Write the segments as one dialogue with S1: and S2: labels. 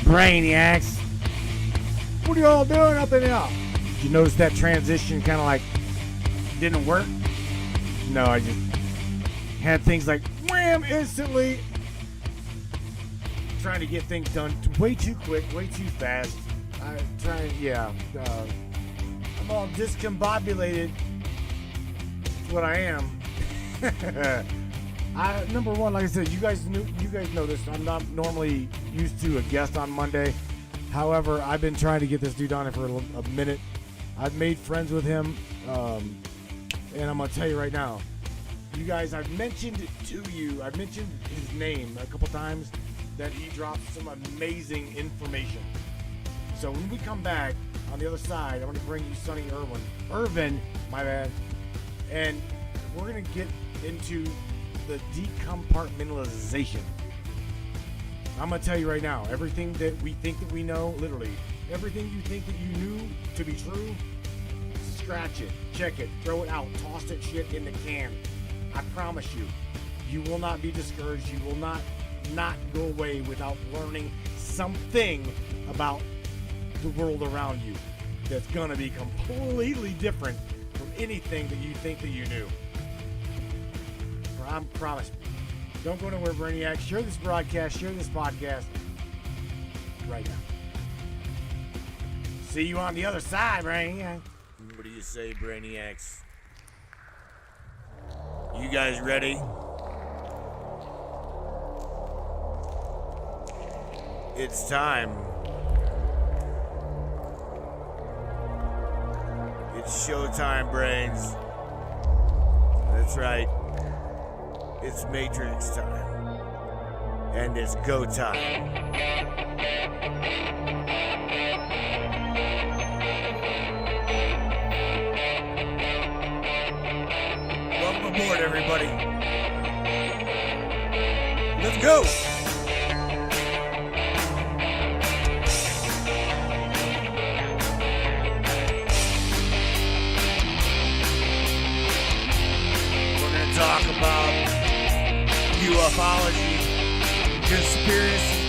S1: Brainiacs. What are y'all doing up in here? Did you notice that transition kind of like didn't work? No, I just had things like wham instantly. Trying to get things done way too quick, way too fast. I'm all discombobulated. That's what I am. Number one, like I said, you guys know this. I'm not normally used to a guest on Monday. However, I've been trying to get this dude on it for a minute. I've made friends with him, and I'm gonna tell you right now, you guys, I've mentioned it to you. I've mentioned his name a couple times that he drops some amazing information. So when we come back on the other side, I'm gonna bring you Sonny Irvin, my bad, and we're gonna get into the decompartmentalization. I'm gonna tell you right now, everything that we think that we know, literally, everything you think that you knew to be true, scratch it, check it, throw it out, toss that shit in the can. I promise you, you will not be discouraged. You will not go away without learning something about the world around you that's gonna be completely different from anything that you think that you knew. I promise. Don't go nowhere, Brainiac. Share this broadcast, share this podcast right now. See you on the other side, Brainiac.
S2: What do you say, Brainiacs? You guys ready? It's time. It's showtime, brains. That's right. It's Matrix time. And it's go time. Welcome aboard, everybody. Let's go! We're going to talk about ufology, conspiracy,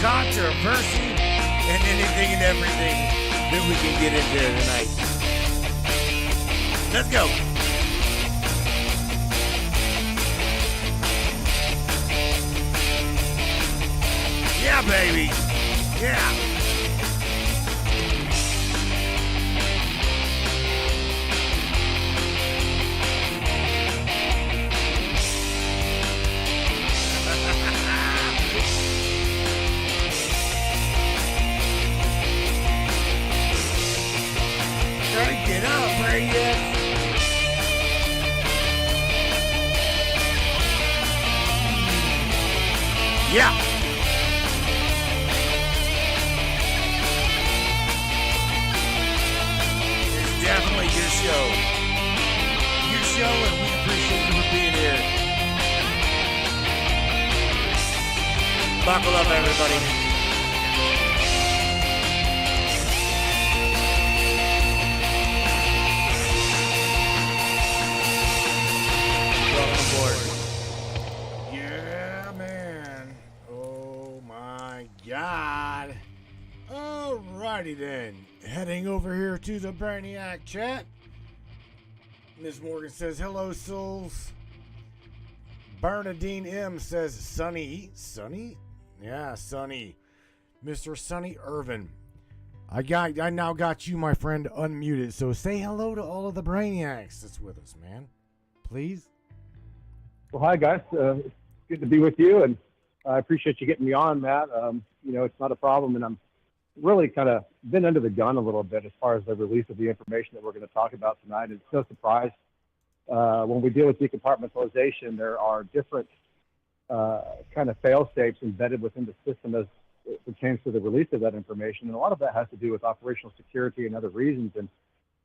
S2: controversy, and anything and everything that we can get into tonight. Let's go. Yeah, baby. Yeah. Get up, Brainiac. Yeah. It's definitely your show. Your show, and we appreciate you for being here. Buckle up, everybody.
S1: Yeah, man. Oh my God. Alrighty then. Heading over here to the Brainiac chat. Ms. Morgan says, hello, souls. Bernadine M says, Sonny. Sonny? Yeah, Sonny. Mr. Sonny Irvin. I now got you, my friend, unmuted. So say hello to all of the Brainiacs that's with us, man. Please.
S3: Well, hi, guys. It's good to be with you, and I appreciate you getting me on, Matt. It's not a problem, and I'm really kind of been under the gun a little bit as far as the release of the information that we're going to talk about tonight. It's no surprise. When we deal with decompartmentalization, there are different kind of fail-safes embedded within the system as it pertains to the release of that information, and a lot of that has to do with operational security and other reasons, and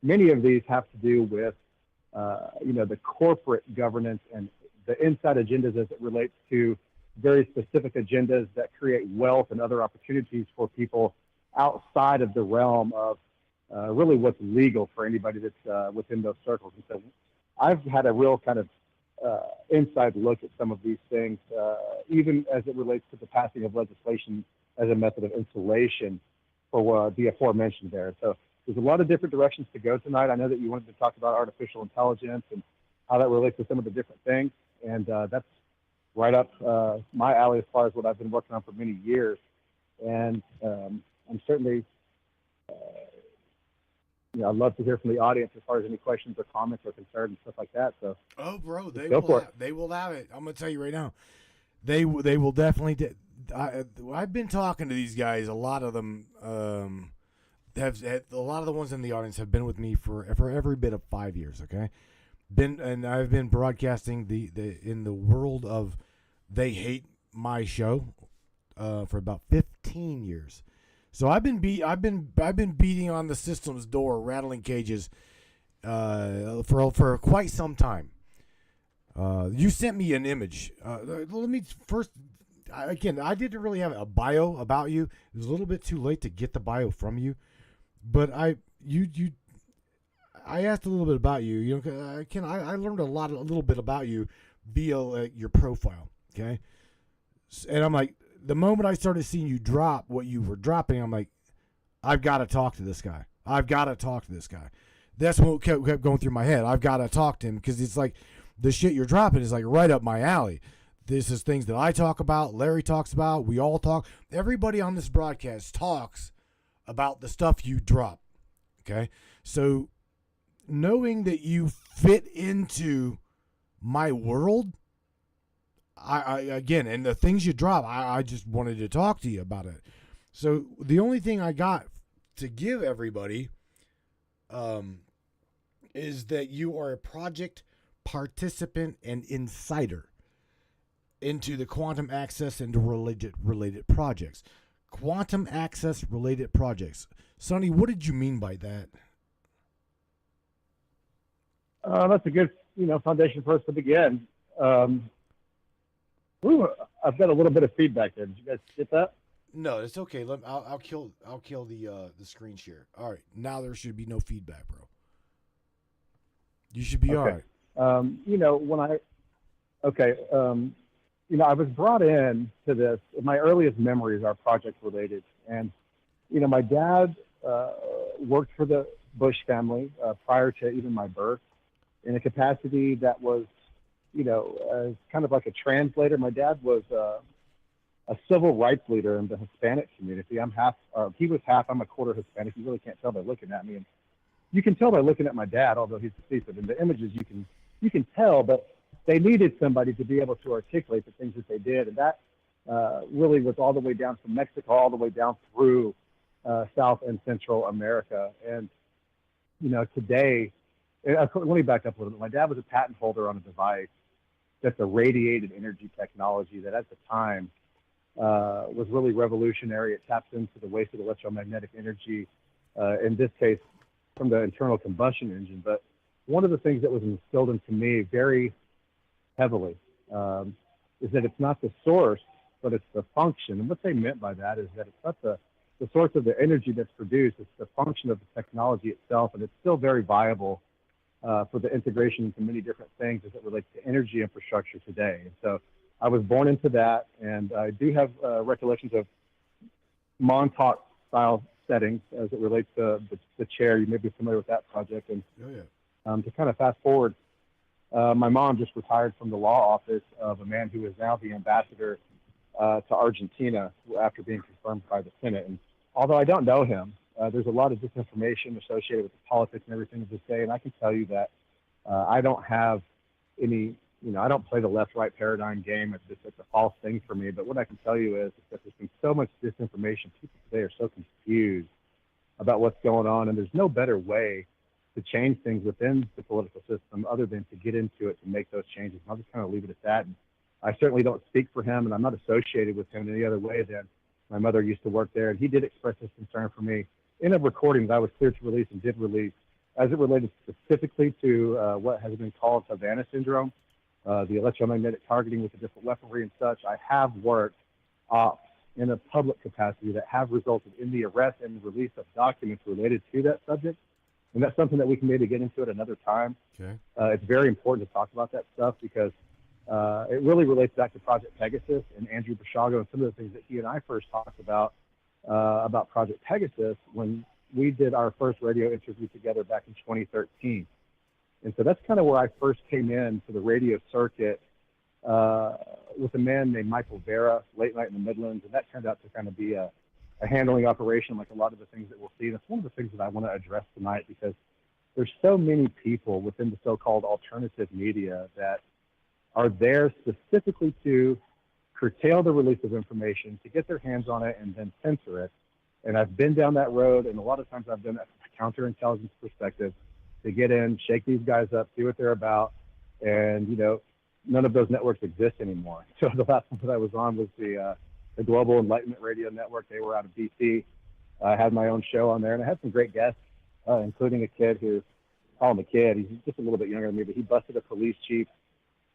S3: many of these have to do with, the corporate governance and the inside agendas as it relates to very specific agendas that create wealth and other opportunities for people outside of the realm of really what's legal for anybody that's within those circles. And so I've had a real kind of inside look at some of these things, even as it relates to the passing of legislation as a method of insulation for the aforementioned there. So there's a lot of different directions to go tonight. I know that you wanted to talk about artificial intelligence and how that relates to some of the different things, and that's right up my alley as far as what I've been working on for many years. And I'm certainly, I'd love to hear from the audience as far as any questions or comments or concerns and stuff like that. So,
S1: oh, bro, they will have it. I'm gonna tell you right now, they will definitely. I've been talking to these guys. A lot of them have a lot of the ones in the audience have been with me for every bit of 5 years. Okay, and I've been broadcasting in the world of they hate my show for about 15 years. So I've been beating on the system's door, rattling cages for quite some time. You sent me an image. Let me first. Again, I didn't really have a bio about you. It was a little bit too late to get the bio from you, but I asked a little bit about you. You know, I learned a little bit about you via your profile. Okay, and I'm like, the moment I started seeing you drop what you were dropping, I'm like, I've got to talk to this guy. I've got to talk to this guy. That's what kept going through my head. I've got to talk to him because it's like the shit you're dropping is like right up my alley. This is things that I talk about, Larry talks about, we all talk. Everybody on this broadcast talks about the stuff you drop. Okay? So knowing that you fit into my world, I again, and the things you drop, I just wanted to talk to you about it. So the only thing I got to give everybody is that you are a project participant and insider into the quantum access and related projects. Quantum access related projects. Sonny, what did you mean by that?
S3: That's a good, foundation for us to begin. I've got a little bit of feedback there. Did you guys get that?
S1: No, it's okay. I'll kill the screen share. All right, now there should be no feedback, bro. You should be
S3: okay.
S1: All right.
S3: I was brought in to this. My earliest memories are project related, and my dad worked for the Bush family prior to even my birth, in a capacity that was, as kind of like a translator. My dad was a civil rights leader in the Hispanic community. He was half. I'm a quarter Hispanic. You really can't tell by looking at me, and you can tell by looking at my dad, although he's deceased. In the images, you can tell, but they needed somebody to be able to articulate the things that they did, and that really was all the way down from Mexico, all the way down through South and Central America. And today, let me back up a little bit. My dad was a patent holder on a device that's a radiated energy technology that at the time was really revolutionary. It taps into the wasted electromagnetic energy, in this case, from the internal combustion engine. But one of the things that was instilled into me very heavily is that it's not the source, but it's the function. And what they meant by that is that it's not the source of the energy that's produced, it's the function of the technology itself, and it's still very viable for the integration into many different things as it relates to energy infrastructure today. And so I was born into that, and I do have recollections of Montauk style settings as it relates to the chair. You may be familiar with that project. And to kind of fast forward, my mom just retired from the law office of a man who is now the ambassador to Argentina after being confirmed by the Senate. And although I don't know him, there's a lot of disinformation associated with the politics and everything of this day. And I can tell you that I don't have any, I don't play the left-right paradigm game. It's a false thing for me. But what I can tell you is that there's been so much disinformation. People today are so confused about what's going on, and there's no better way to change things within the political system other than to get into it to make those changes. And I'll just kind of leave it at that. And I certainly don't speak for him, and I'm not associated with him in any other way than my mother used to work there. And he did express his concern for me in a recording that I was cleared to release and did release as it related specifically to what has been called Havana syndrome, the electromagnetic targeting with the different weaponry and such. I have worked in a public capacity that have resulted in the arrest and release of documents related to that subject. And that's something that we can maybe get into at another time.
S1: Okay.
S3: It's very important to talk about that stuff because it really relates back to Project Pegasus and Andrew Bashago and some of the things that he and I first talked about Project Pegasus when we did our first radio interview together back in 2013. And so that's kind of where I first came in to the radio circuit with a man named Michael Vera, Late Night in the Midlands, and that turned out to kind of be a handling operation like a lot of the things that we'll see. And it's one of the things that I want to address tonight because there's so many people within the so-called alternative media that are there specifically to curtail the release of information, to get their hands on it and then censor it. And I've been down that road, and a lot of times I've done that from a counterintelligence perspective to get in, shake these guys up, see what they're about, and, you know, none of those networks exist anymore. So the last one that I was on was the Global Enlightenment Radio Network. They were out of D.C. I had my own show on there, and I had some great guests, including a kid who, call him a kid, he's just a little bit younger than me, but he busted a police chief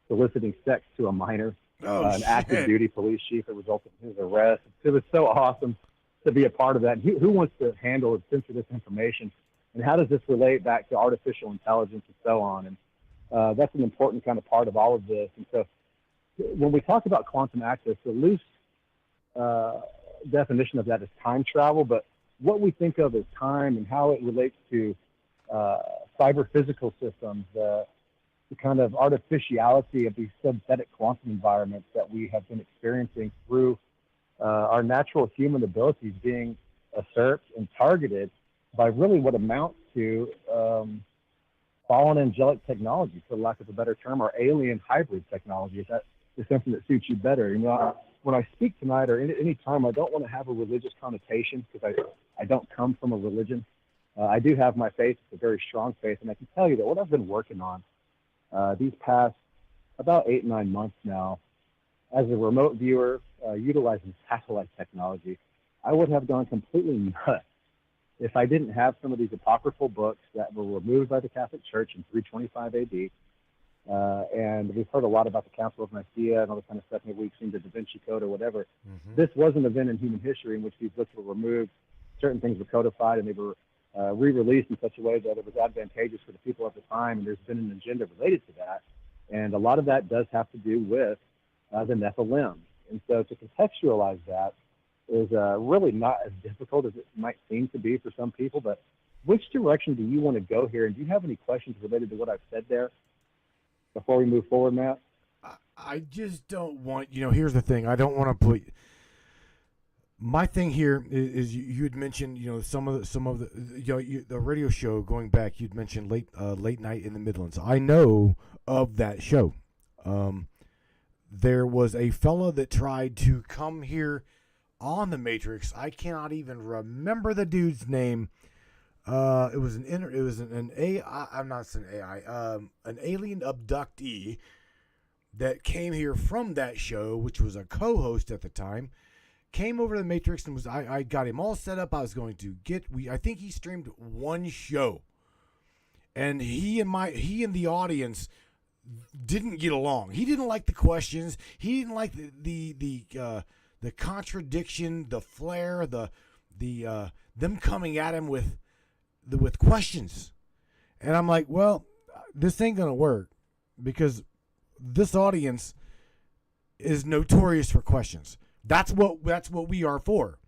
S3: soliciting sex to a minor, an active duty police chief. It resulted in his arrest. It was so awesome to be a part of that. And who wants to handle and censor this information? And how does this relate back to artificial intelligence and so on? And that's an important kind of part of all of this. And so when we talk about quantum access, the loose definition of that is time travel, but what we think of as time and how it relates to cyber physical systems, the kind of artificiality of these synthetic quantum environments that we have been experiencing through our natural human abilities being usurped and targeted by really what amounts to fallen angelic technology, for lack of a better term, or alien hybrid technology. If that is something that suits you better. You know, when I speak tonight or any time, I don't want to have a religious connotation because I don't come from a religion. I do have my faith. It's a very strong faith. And I can tell you that what I've been working on these past about 8-9 months now, as a remote viewer utilizing satellite technology, I would have gone completely nuts if I didn't have some of these apocryphal books that were removed by the Catholic Church in 325 AD. And we've heard a lot about the Council of Nicaea and all this kind of stuff. Maybe we've seen the Da Vinci Code or whatever. Mm-hmm. This was an event in human history in which these books were removed. Certain things were codified and they were re-released in such a way that it was advantageous for the people at the time. And there's been an agenda related to that. And a lot of that does have to do with the Nephilim. And so to contextualize that is really not as difficult as it might seem to be for some people. But which direction do you want to go here? And do you have any questions related to what I've said there before we move forward, Matt?
S1: I just don't want, here's the thing. I don't want to put, my thing here is you had mentioned, some of the the radio show going back, you'd mentioned late night in the Midlands. I know of that show. There was a fellow that tried to come here on the Matrix. I cannot even remember the dude's name. It was an AI. I'm not saying AI. An alien abductee that came here from that show, which was a co-host at the time, came over to the Matrix and was. I got him all set up. I was going to I think he streamed one show, and he and the audience didn't get along. He didn't like the questions. He didn't like the contradiction, the flair, the them coming at him with questions. And I'm like, well, this ain't gonna work because this audience is notorious for questions. That's what we are for.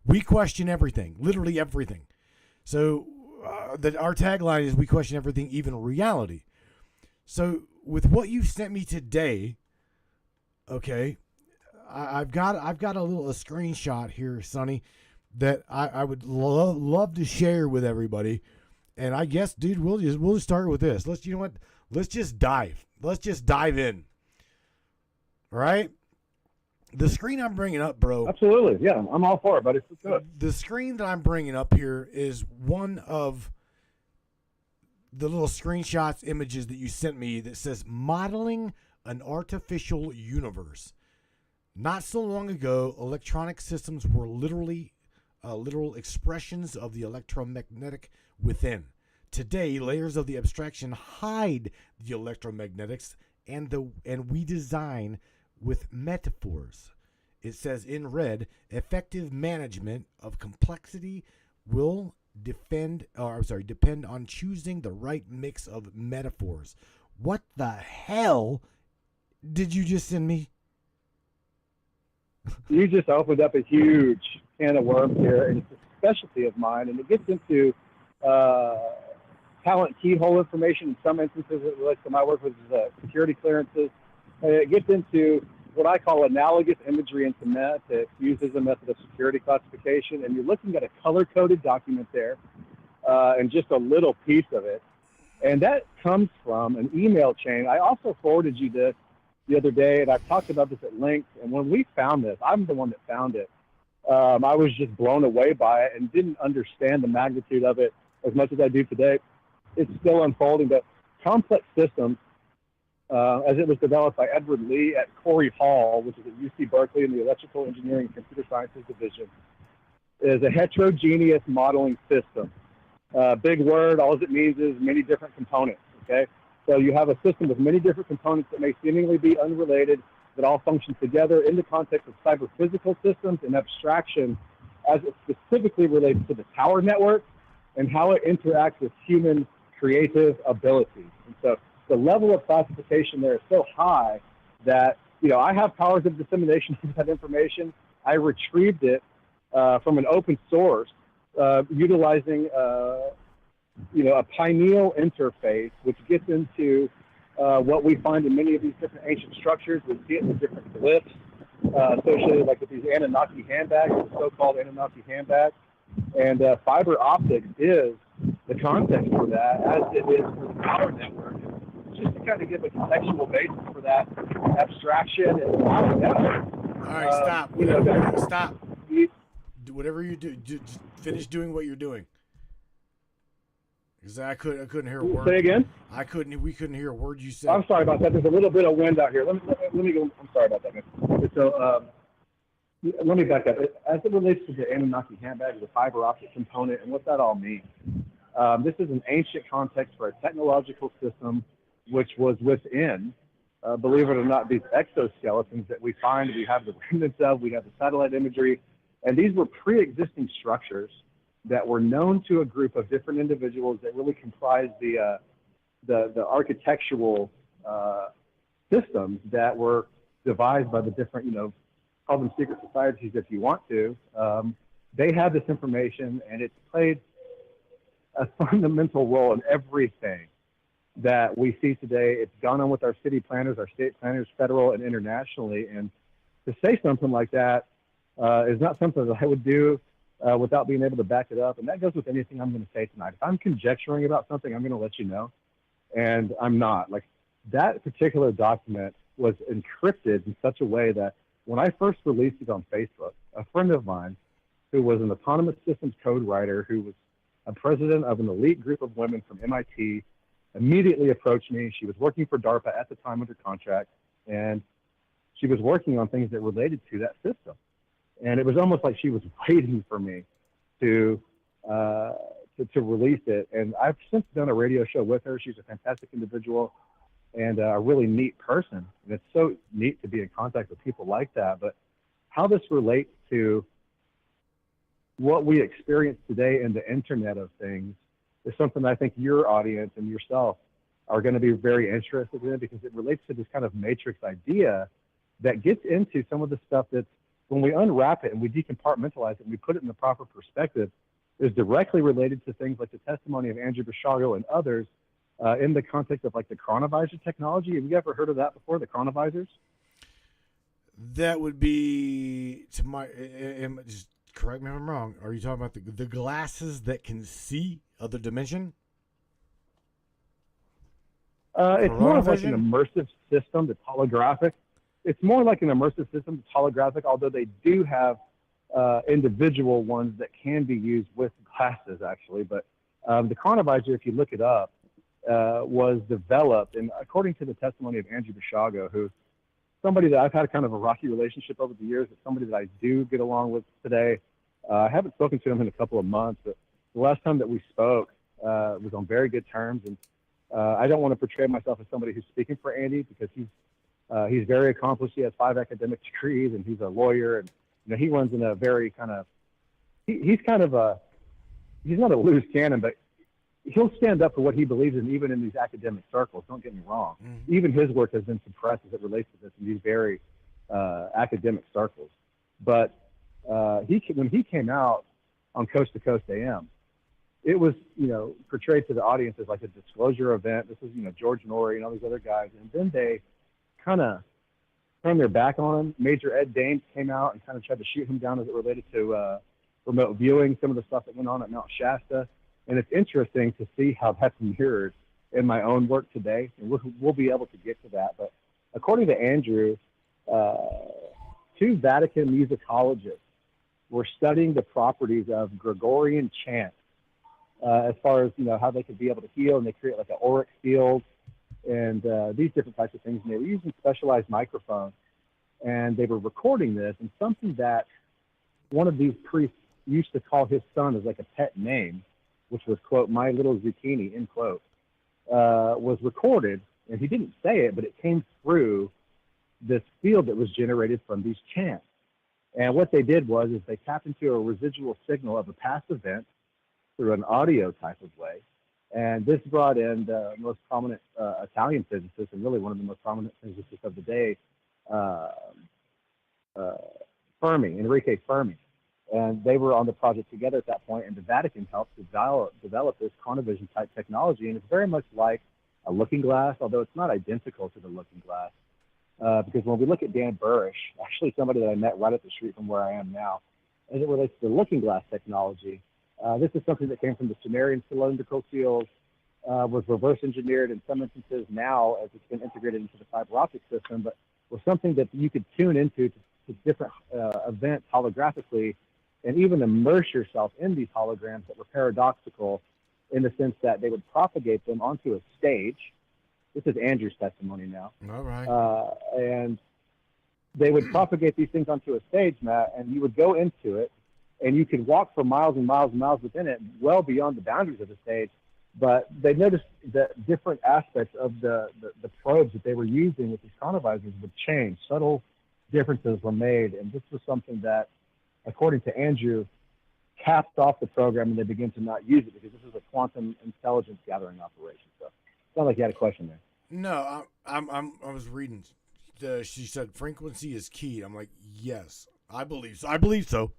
S1: We question everything, literally everything. So our tagline is we question everything, even reality. So with what you sent me today, okay, I've got a screenshot here, Sonny, that I would love to share with everybody. And I guess, dude, we'll just start with this. Let's just dive. Let's just dive in. All right? The screen I'm bringing up, bro.
S3: Absolutely. Yeah, I'm all for it, buddy. Let's do it.
S1: The screen that I'm bringing up here is one of the little screenshots, images that you sent me that says modeling an artificial universe. Not so long ago, electronic systems were literal expressions of the electromagnetic within. Today, layers of the abstraction hide the electromagnetics, and we design with metaphors. It says in red, effective management of complexity will depend on choosing the right mix of metaphors. What the hell did you just send me?
S3: You just opened up a huge can of worms here, and it's a specialty of mine, and it gets into talent keyhole information. In some instances, it relates to my work with security clearances. And it gets into what I call analogous imagery in cement. It uses a method of security classification, and you're looking at a color-coded document there, and just a little piece of it. And that comes from an email chain. I also forwarded you this the other day, and I've talked about this at length. And when we found this, I'm the one that found it. I was just blown away by it and didn't understand the magnitude of it as much as I do today. It's still unfolding, but complex systems, as it was developed by Edward Lee at Corey Hall, which is at UC Berkeley in the Electrical Engineering and Computer Sciences Division, is a heterogeneous modeling system. Big word, all it means is many different components, okay? So you have a system with many different components that may seemingly be unrelated, that all function together in the context of cyber-physical systems and abstraction as it specifically relates to the tower network and how it interacts with human creative abilities. And so the level of classification there is so high that, you know, I have powers of dissemination of that information. I retrieved it from an open source utilizing, you know, a pineal interface, which gets into what we find in many of these different ancient structures. We see it in different glyphs associated, like with these Anunnaki handbags, the so-called Anunnaki handbags. And fiber optics is the context for that, as it is for the power network. Just to kind of give a contextual basis for that abstraction and power network.
S1: All right, stop.
S3: You know,
S1: Stop. Whatever you do, just finish doing what you're doing. Because I couldn't hear a word.
S3: Say again?
S1: We couldn't hear a word you said.
S3: I'm sorry about that. There's a little bit of wind out here. Let me go. I'm sorry about that, man. So let me back up. As it relates to the Anunnaki handbag, the fiber optic component, and what that all means, this is an ancient context for a technological system which was within, believe it or not, these exoskeletons that we find. We have the remnants of. We have the satellite imagery. And these were pre-existing structures that were known to a group of different individuals that really comprised the architectural systems that were devised by the different, you know, call them secret societies if you want to. They had this information, and it's played a fundamental role in everything that we see today. It's gone on with our city planners, our state planners, federal and internationally. And to say something like that is not something that I would do without being able to back it up. And that goes with anything I'm going to say tonight. If I'm conjecturing about something, I'm going to let you know. And I'm not. Like, that particular document was encrypted in such a way that when I first released it on Facebook, a friend of mine who was an autonomous systems code writer, who was a president of an elite group of women from MIT, immediately approached me. She was working for DARPA at the time under contract, and she was working on things that related to that system. And it was almost like she was waiting for me to release it. And I've since done a radio show with her. She's a fantastic individual and a really neat person. And it's so neat to be in contact with people like that. But how this relates to what we experience today in the Internet of Things is something I think your audience and yourself are going to be very interested in, because it relates to this kind of matrix idea that gets into some of the stuff that's, when we unwrap it and we decompartmentalize it and we put it in the proper perspective, is directly related to things like the testimony of Andrew Bishago and others in the context of like the chronovisor technology. Have you ever heard of that before, the chronovisors?
S1: That would be, to my, just correct me if I'm wrong, are you talking about the glasses that can see other dimension?
S3: It's more of like an immersive system that's holographic. It's more like an immersive system that's holographic, although they do have individual ones that can be used with glasses, actually. But the chronovisor, if you look it up, was developed, and according to the testimony of Andrew Bishago, who's somebody that I've had kind of a rocky relationship over the years, it's somebody that I do get along with today. I haven't spoken to him in a couple of months, but the last time that we spoke was on very good terms. And I don't want to portray myself as somebody who's speaking for Andy, because he's very accomplished. He has 5 academic degrees, and he's a lawyer, and you know, he runs in a very kind of he's not a loose cannon, but he'll stand up for what he believes in, even in these academic circles. Don't get me wrong.
S1: Mm-hmm.
S3: Even his work has been suppressed as it relates to this in these very academic circles. But when he came out on Coast to Coast AM, it was, portrayed to the audience as like a disclosure event. This was, George Norrie and all these other guys. And then they kind of turned their back on him. Major Ed Dames came out and kind of tried to shoot him down as it related to remote viewing, some of the stuff that went on at Mount Shasta. And it's interesting to see how that's mirrored in my own work today. And we'll be able to get to that. But according to Andrew, 2 Vatican musicologists were studying the properties of Gregorian chant as far as, how they could be able to heal. And they create like an auric field and these different types of things. And they were using specialized microphones. And they were recording this. And something that one of these priests used to call his son as like a pet name, which was, quote, my little zucchini, end quote, was recorded. And he didn't say it, but it came through this field that was generated from these chants. And what they did was they tapped into a residual signal of a past event through an audio type of way. And this brought in the most prominent Italian physicist, and really one of the most prominent physicists of the day, Enrique Fermi. And they were on the project together at that point, and the Vatican helped develop this chronovision type technology. And it's very much like a looking glass, although it's not identical to the looking glass. Because when we look at Dan Burrish, actually somebody that I met right up the street from where I am now, as it relates to the looking glass technology, this is something that came from the Sumerian cylindrical seals, was reverse engineered in some instances now as it's been integrated into the fiber optic system, but was something that you could tune into to different events holographically and even immerse yourself in these holograms that were paradoxical in the sense that they would propagate them onto a stage. This is Andrew's testimony now.
S1: All right.
S3: And they would propagate these things onto a stage, Matt, and you would go into it, and you could walk for miles and miles and miles within it, well beyond the boundaries of the stage. But they noticed that different aspects of the probes that they were using with these chronovisors would change. Subtle differences were made, and this was something that, according to Andrew, capped off the program, and they began to not use it because this was a quantum intelligence gathering operation. So it sounded like you had a question there.
S1: No, I was reading. She said frequency is key. I'm like, yes, I believe so. I believe so.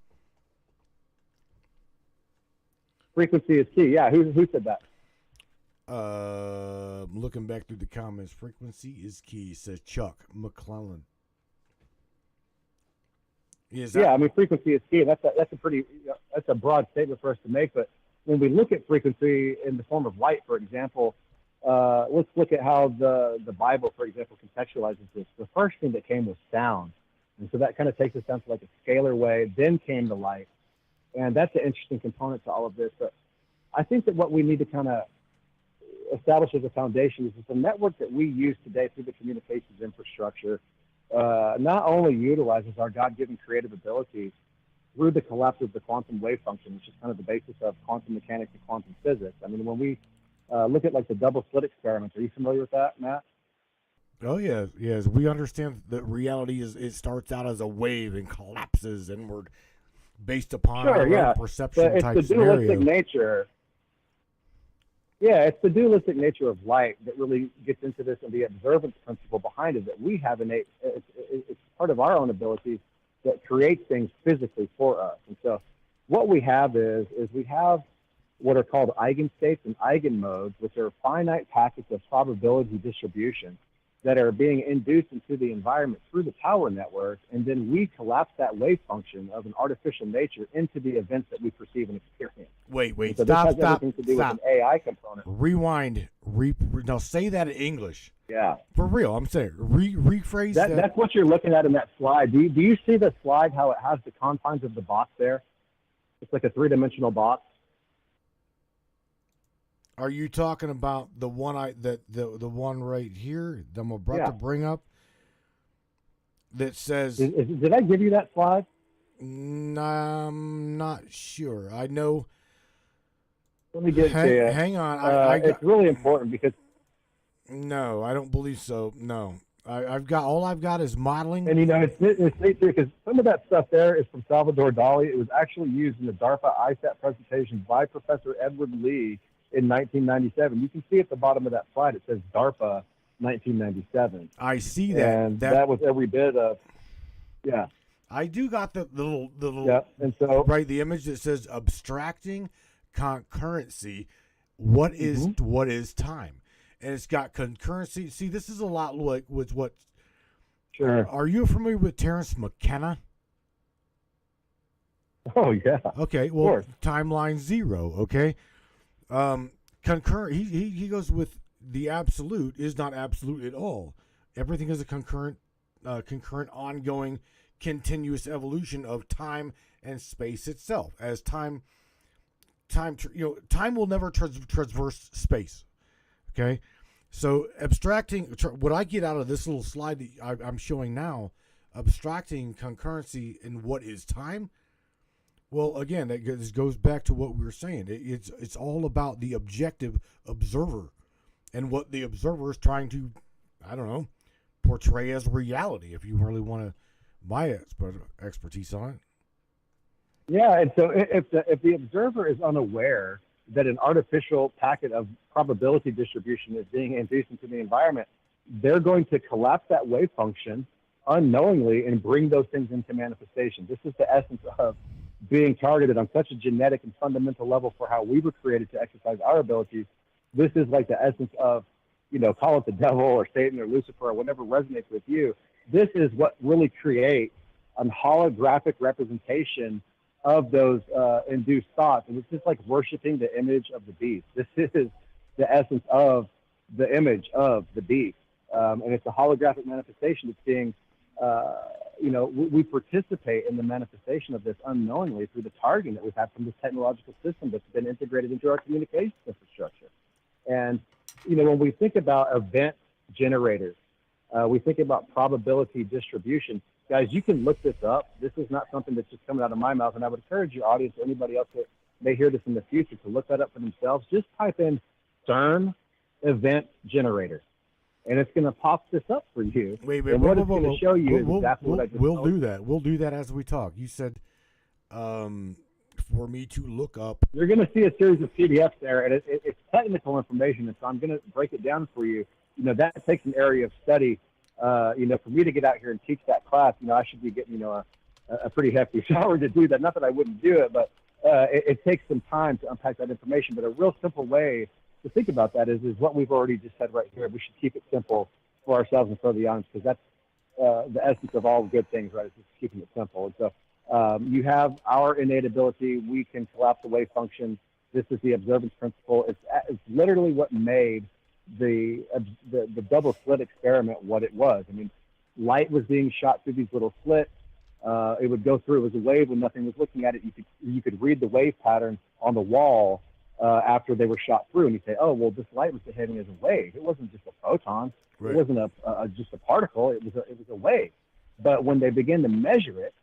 S3: Frequency is key. Yeah, who said that?
S1: Looking back through the comments, frequency is key, says Chuck McClellan.
S3: Yeah, I mean, frequency is key. That's a broad statement for us to make. But when we look at frequency in the form of light, for example, let's look at how the Bible, for example, contextualizes this. The first thing that came was sound. And so that kind of takes us down to like a scalar way. Then came the light. And that's an interesting component to all of this. But I think that what we need to kind of establish as a foundation is the network that we use today through the communications infrastructure not only utilizes our God-given creative abilities through the collapse of the quantum wave function, which is kind of the basis of quantum mechanics and quantum physics. I mean, when we look at like the double slit experiments, are you familiar with that, Matt?
S1: Oh, yeah. Yes. We understand that reality it starts out as a wave and collapses inward based upon our own perception type
S3: it's the dualistic
S1: scenario.
S3: nature. Yeah, it's the dualistic nature of light that really gets into this, and the observance principle behind it that we have innate. It's part of our own abilities that creates things physically for us. And so what we have is we have what are called eigenstates and eigenmodes, which are finite packets of probability distribution that are being induced into the environment through the power network, and then we collapse that wave function of an artificial nature into the events that we perceive and experience.
S1: Wait,
S3: So
S1: stop.
S3: this has everything to do with an AI component.
S1: Rewind. Now say that in English.
S3: Yeah.
S1: For real, I'm saying. Rephrase that.
S3: That's what you're looking at in that slide. Do you see the slide, how it has the confines of the box there? It's like a three-dimensional box.
S1: Are you talking about the one the one right here that I'm about to bring up that says?
S3: Did I give you that slide?
S1: I'm not sure. I know.
S3: Let me get it to you.
S1: Hang on.
S3: It's really important because.
S1: No, I don't believe so. No, I've got is modeling.
S3: And it's neat too because some of that stuff there is from Salvador Dali. It was actually used in the DARPA ISAT presentation by Professor Edward Lee in 1997. You can see at the bottom of that slide, it says DARPA 1997.
S1: I see that.
S3: And that was every bit of, yeah.
S1: I do got the little
S3: Yeah, and so
S1: right, the image that says abstracting concurrency. What is time? And it's got concurrency. See, this is a lot like with what.
S3: Sure.
S1: Are you familiar with Terence McKenna?
S3: Oh yeah.
S1: Okay. Well, timeline 0. Okay. Concurrent. He goes with the absolute is not absolute at all. Everything is a concurrent, ongoing, continuous evolution of time and space itself. As time will never traverse space. Okay. So abstracting, what I get out of this little slide that I'm showing now, abstracting concurrency in what is time. Well, again, that goes back to what we were saying. It's all about the objective observer and what the observer is trying to, I don't know, portray as reality. If you really want to, my expertise on it.
S3: Yeah, and so if the observer is unaware that an artificial packet of probability distribution is being induced into the environment, they're going to collapse that wave function unknowingly and bring those things into manifestation. This is the essence of being targeted on such a genetic and fundamental level for how we were created to exercise our abilities. This is like the essence of, call it the devil or Satan or Lucifer or whatever resonates with you. This is what really creates a holographic representation of those induced thoughts. And it's just like worshiping the image of the beast. This is the essence of the image of the beast. And it's a holographic manifestation that's being, we participate in the manifestation of this unknowingly through the targeting that we've had from this technological system that's been integrated into our communications infrastructure. And, when we think about event generators, we think about probability distribution. Guys, you can look this up. This is not something that's just coming out of my mouth. And I would encourage your audience or anybody else that may hear this in the future to look that up for themselves. Just type in CERN event generator, and it's going to pop this up for you.
S1: Wait,
S3: and what it's going to show you is exactly what I just
S1: We'll
S3: told
S1: do
S3: you.
S1: that. We'll do that as we talk. You said for me to look up.
S3: You're going to see a series of PDFs there, and it's technical information, and so I'm going to break it down for you. That takes an area of study. For me to get out here and teach that class, I should be getting, a pretty hefty salary to do that. Not that I wouldn't do it, but it takes some time to unpack that information. But a real simple way to think about that is what we've already just said right here. We should keep it simple for ourselves and for the audience, because that's the essence of all good things, right? It's just keeping it simple. And so you have our innate ability. We can collapse the wave function. This is the observance principle. It's literally what made the double slit experiment what it was. I mean, light was being shot through these little slits. It would go through. It was a wave when nothing was looking at it. You could read the wave pattern on the wall after they were shot through, and you say, oh, well, this light was behaving as a wave. It wasn't just a photon. Right. It wasn't just a particle. It was a wave. But when they began to measure it,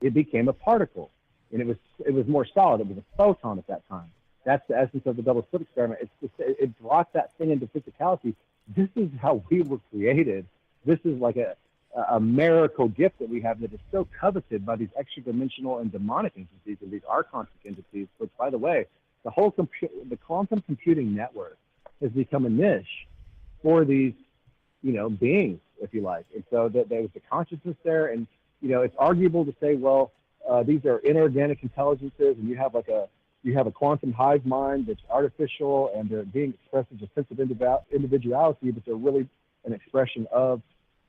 S3: it became a particle, and it was more solid. It was a photon at that time. That's the essence of the double slit experiment. It brought that thing into physicality. This is how we were created. This is like a miracle gift that we have that is so coveted by these extra dimensional and demonic entities and these archontic entities, which, by the way, the quantum computing network has become a niche for these, beings, if you like. And so that there was the consciousness there. And, it's arguable to say, well, these are inorganic intelligences, and you have a quantum hive mind that's artificial, and they're being expressed as a sense of individuality, but they're really an expression of,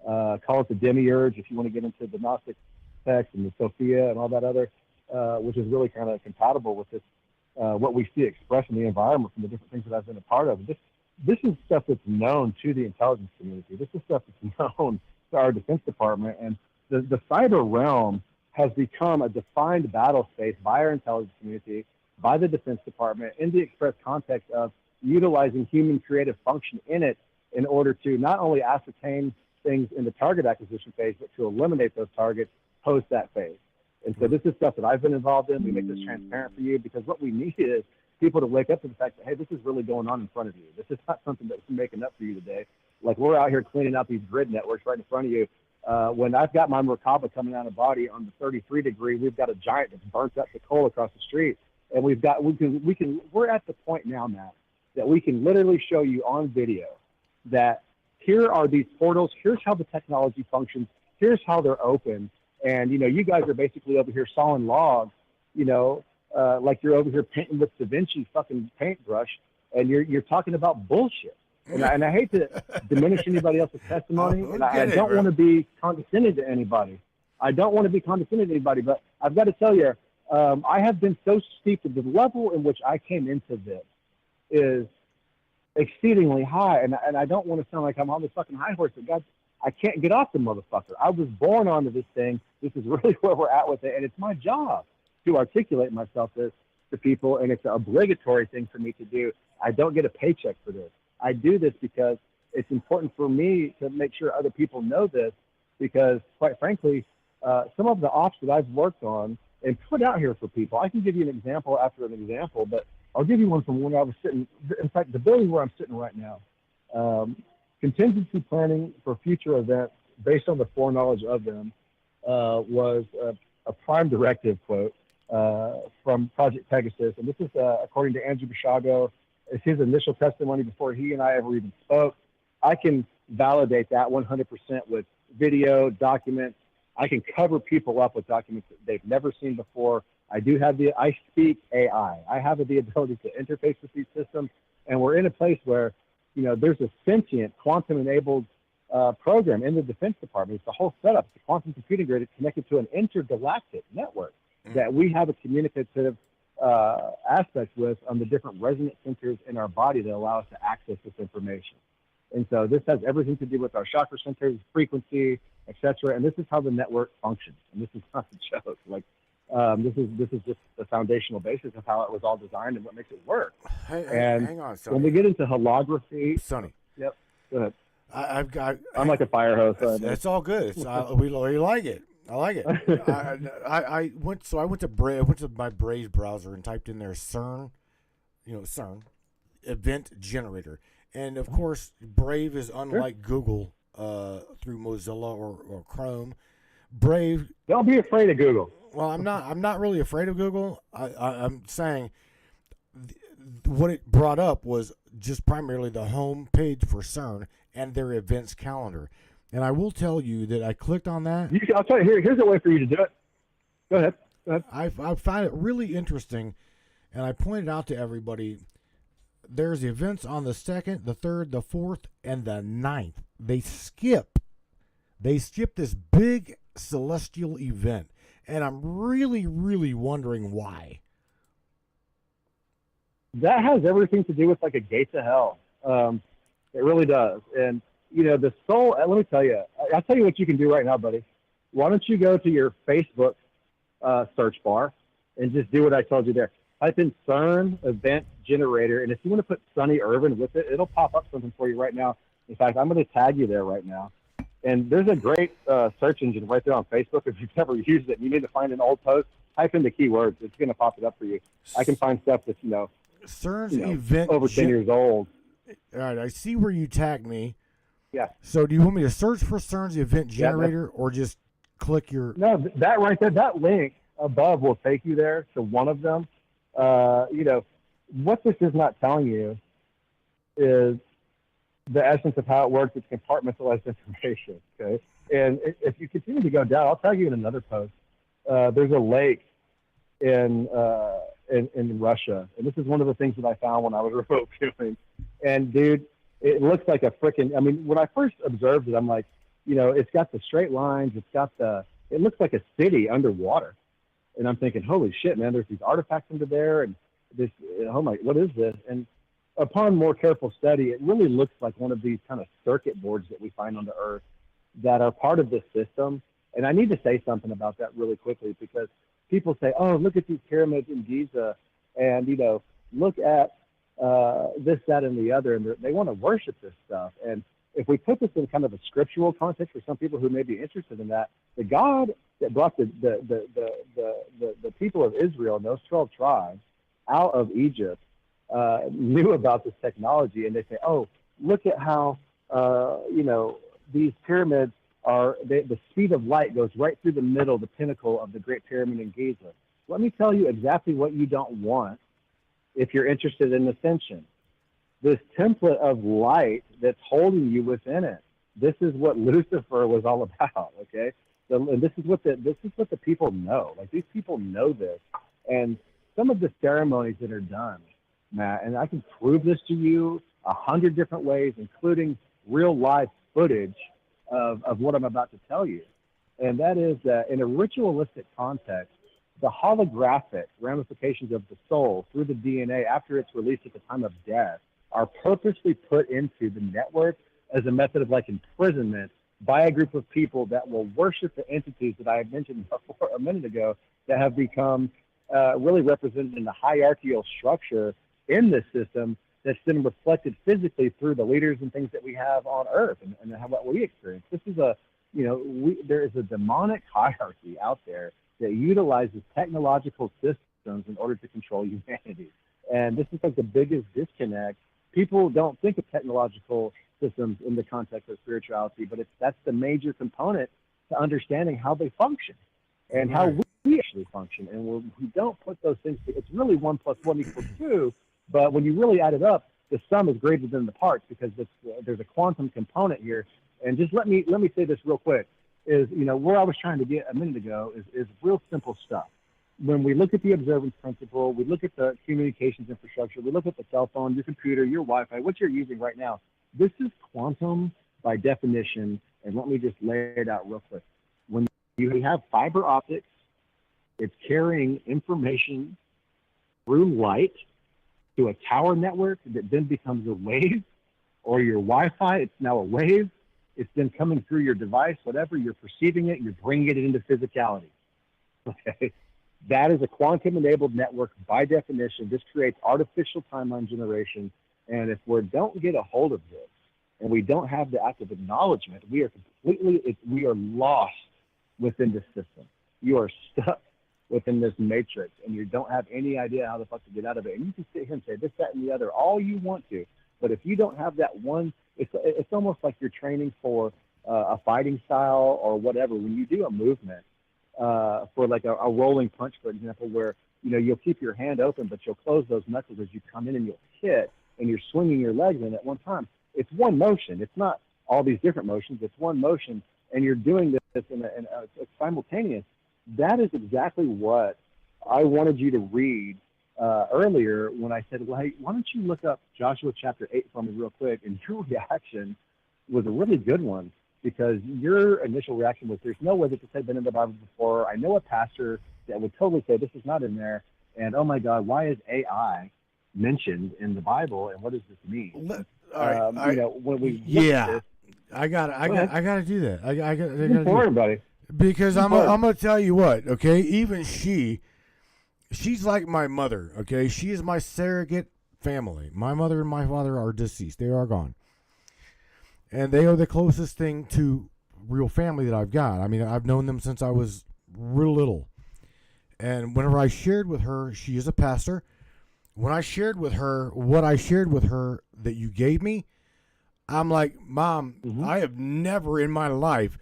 S3: call it the demiurge, if you want to get into the Gnostic text and the Sophia and all that other, which is really kind of compatible with this, what we see expressed in the environment from the different things that I've been a part of. This is stuff that's known to the intelligence community. This is stuff that's known to our Defense Department, and the cyber realm has become a defined battle space by our intelligence community, by the Defense Department, in the express context of utilizing human creative function in it in order to not only ascertain things in the target acquisition phase, but to eliminate those targets post that phase. And so this is stuff that I've been involved in. We make this transparent for you, because what we need is people to wake up to the fact that, hey, this is really going on in front of you. This is not something that we're making up for you today. Like, we're out here cleaning out these grid networks right in front of you. When I've got my Merkaba coming out of body on the 33 degree, we've got a giant that's burnt up the coal across the street. And we're at the point now, Matt, that we can literally show you on video that here are these portals, here's how the technology functions, here's how they're open, and, you know, you guys are basically over here sawing logs, you know, like you're over here painting with Da Vinci fucking paintbrush, and you're talking about bullshit. And I hate to diminish anybody else's testimony, and I don't want to be condescending to anybody. I don't want to be condescending to anybody, but I've got to tell you, I have been so steeped at the level in which I came into this is exceedingly high, and I don't want to sound like I'm on this fucking high horse, but God, I can't get off the motherfucker. I was born onto this thing. This is really where we're at with it, and it's my job to articulate myself this to people, and it's an obligatory thing for me to do. I don't get a paycheck for this. I do this because it's important for me to make sure other people know this, because quite frankly, some of the ops that I've worked on and put out here for people, I can give you an example after an example, but I'll give you one from when I was sitting, in fact, the building where I'm sitting right now. Contingency planning for future events based on the foreknowledge of them was a prime directive quote from Project Pegasus. And this is according to Andrew Bishago. It's his initial testimony before he and I ever even spoke. I can validate that 100% with video, documents. I can cover people up with documents that they've never seen before. I speak AI. I have the ability to interface with these systems. And we're in a place where, you know, there's a sentient quantum-enabled program in the Defense Department. It's the whole setup. It's a quantum computing grid. It's connected to an intergalactic network that we have a communicative aspect with on the different resonant centers in our body that allow us to access this information. And so this has everything to do with our chakra centers, frequency, etc. And this is how the network functions. And this is not a joke. Like, this is just the foundational basis of how it was all designed and what makes it work.
S1: Hang on, Sonny.
S3: When we get into holography,
S1: Sonny.
S3: Yep. Go ahead. I'm like a fire hose.
S1: It's all good. We like it. I like it. I went to my Brave browser and typed in there CERN, CERN event generator, and of course Brave is unlike Google through Mozilla or Chrome. Brave.
S3: Don't be afraid of Google.
S1: Well, I'm not really afraid of Google. I'm saying what it brought up was just primarily the home page for CERN and their events calendar. And I will tell you that I clicked on that.
S3: I'll tell you, here's a way for you to do it. Go ahead.
S1: I find it really interesting, and I pointed out to everybody, there's events on the 2nd, the 3rd, the 4th, and the 9th. They skip this big celestial event, and I'm really, really wondering why.
S3: That has everything to do with like a gate to hell. It really does. And you know, the soul, let me tell you, I'll tell you what you can do right now, buddy. Why don't you go to your Facebook search bar and just do what I told you there. Type in CERN event generator, and if you want to put Sonny Irvin with it, it'll pop up something for you right now. In fact, I'm going to tag you there right now. And there's a great search engine right there on Facebook. If you've never used it and you need to find an old post, type in the keywords. It's going to pop it up for you. I can find stuff that's,
S1: CERN's event
S3: over 10 years old.
S1: All right, I see where you tagged me.
S3: Yeah.
S1: So do you want me to search for CERN's event generator or just click your...
S3: No, that right there, that link above will take you there to one of them. What this is not telling you is the essence of how it works. It's compartmentalized information, okay? And if you continue to go down, I'll tell you in another post, there's a lake in Russia. And this is one of the things that I found when I was remote viewing. And, dude, it looks like a freaking, when I first observed it, I'm like, it's got the straight lines. It looks like a city underwater. And I'm thinking, holy shit, man, there's these artifacts under there. And this, what is this? And upon more careful study, it really looks like one of these kind of circuit boards that we find on the Earth that are part of this system. And I need to say something about that really quickly, because people say, oh, look at these pyramids in Giza. And, look at this, that, and the other, and they want to worship this stuff. And if we put this in kind of a scriptural context for some people who may be interested in that, the God that brought the people of Israel and those 12 tribes out of Egypt knew about this technology, and they say, oh, look at how these pyramids are. The speed of light goes right through the middle, the pinnacle of the Great Pyramid in Giza. Let me tell you exactly what you don't want if you're interested in ascension. this template of light that's holding you within it. This is what Lucifer was all about, okay? And this is what the people know. Like, these people know this. And some of the ceremonies that are done, Matt, and I can prove this to you 100 different ways, including real life footage of what I'm about to tell you. And that is that in a ritualistic context, the holographic ramifications of the soul through the DNA after it's released at the time of death are purposely put into the network as a method of like imprisonment by a group of people that will worship the entities that I had mentioned before a minute ago that have become really represented in the hierarchical structure in this system that's been reflected physically through the leaders and things that we have on Earth and how what we experience. This is there is a demonic hierarchy out there that utilizes technological systems in order to control humanity. And this is like the biggest disconnect. People don't think of technological systems in the context of spirituality, but that's the major component to understanding how they function and how we actually function. And we don't put those things together. It's really 1 + 1 = 2, but when you really add it up, the sum is greater than the parts because there's a quantum component here. And just let me say this real quick, is, where I was trying to get a minute ago is real simple stuff. When we look at the observance principle, we look at the communications infrastructure, we look at the cell phone, your computer, your Wi-Fi, what you're using right now. This is quantum by definition, and let me just lay it out real quick. When you have fiber optics, it's carrying information through light to a tower network that then becomes a wave, or your Wi-Fi, it's now a wave. It's then coming through your device, whatever, you're perceiving it, you're bringing it into physicality. Okay? That is a quantum-enabled network by definition. This creates artificial timeline generation. And if we don't get a hold of this and we don't have the act of acknowledgement, we are lost within this system. You are stuck within this matrix, and you don't have any idea how the fuck to get out of it. And you can sit here and say this, that, and the other all you want to. But if you don't have that one, it's almost like you're training for a fighting style or whatever. When you do a movement for like a rolling punch, for example, where you'll keep your hand open, but you'll close those knuckles as you come in and you'll hit, and you're swinging your legs in at one time. It's one motion. It's not all these different motions. It's one motion, and you're doing this in a simultaneous. That is exactly what I wanted you to read earlier when I said, well, hey, why don't you look up Joshua chapter 8 for me real quick? And your reaction was a really good one, because your initial reaction was, there's no way that this had been in the Bible before. I know a pastor that would totally say this is not in there. And, oh, my God, why is AI mentioned in the Bible, and what does this mean? When we
S1: I gotta do that. I gotta
S3: for everybody,
S1: because I'm gonna tell you what. Okay, even she's like my mother. Okay, she is my surrogate family. My mother and my father are deceased. They are gone, and they are the closest thing to real family that I've got. I mean, I've known them since I was real little, and whenever I shared with her, she is a pastor. When I shared with her what I shared with her that you gave me, I'm like, Mom, I have never in my life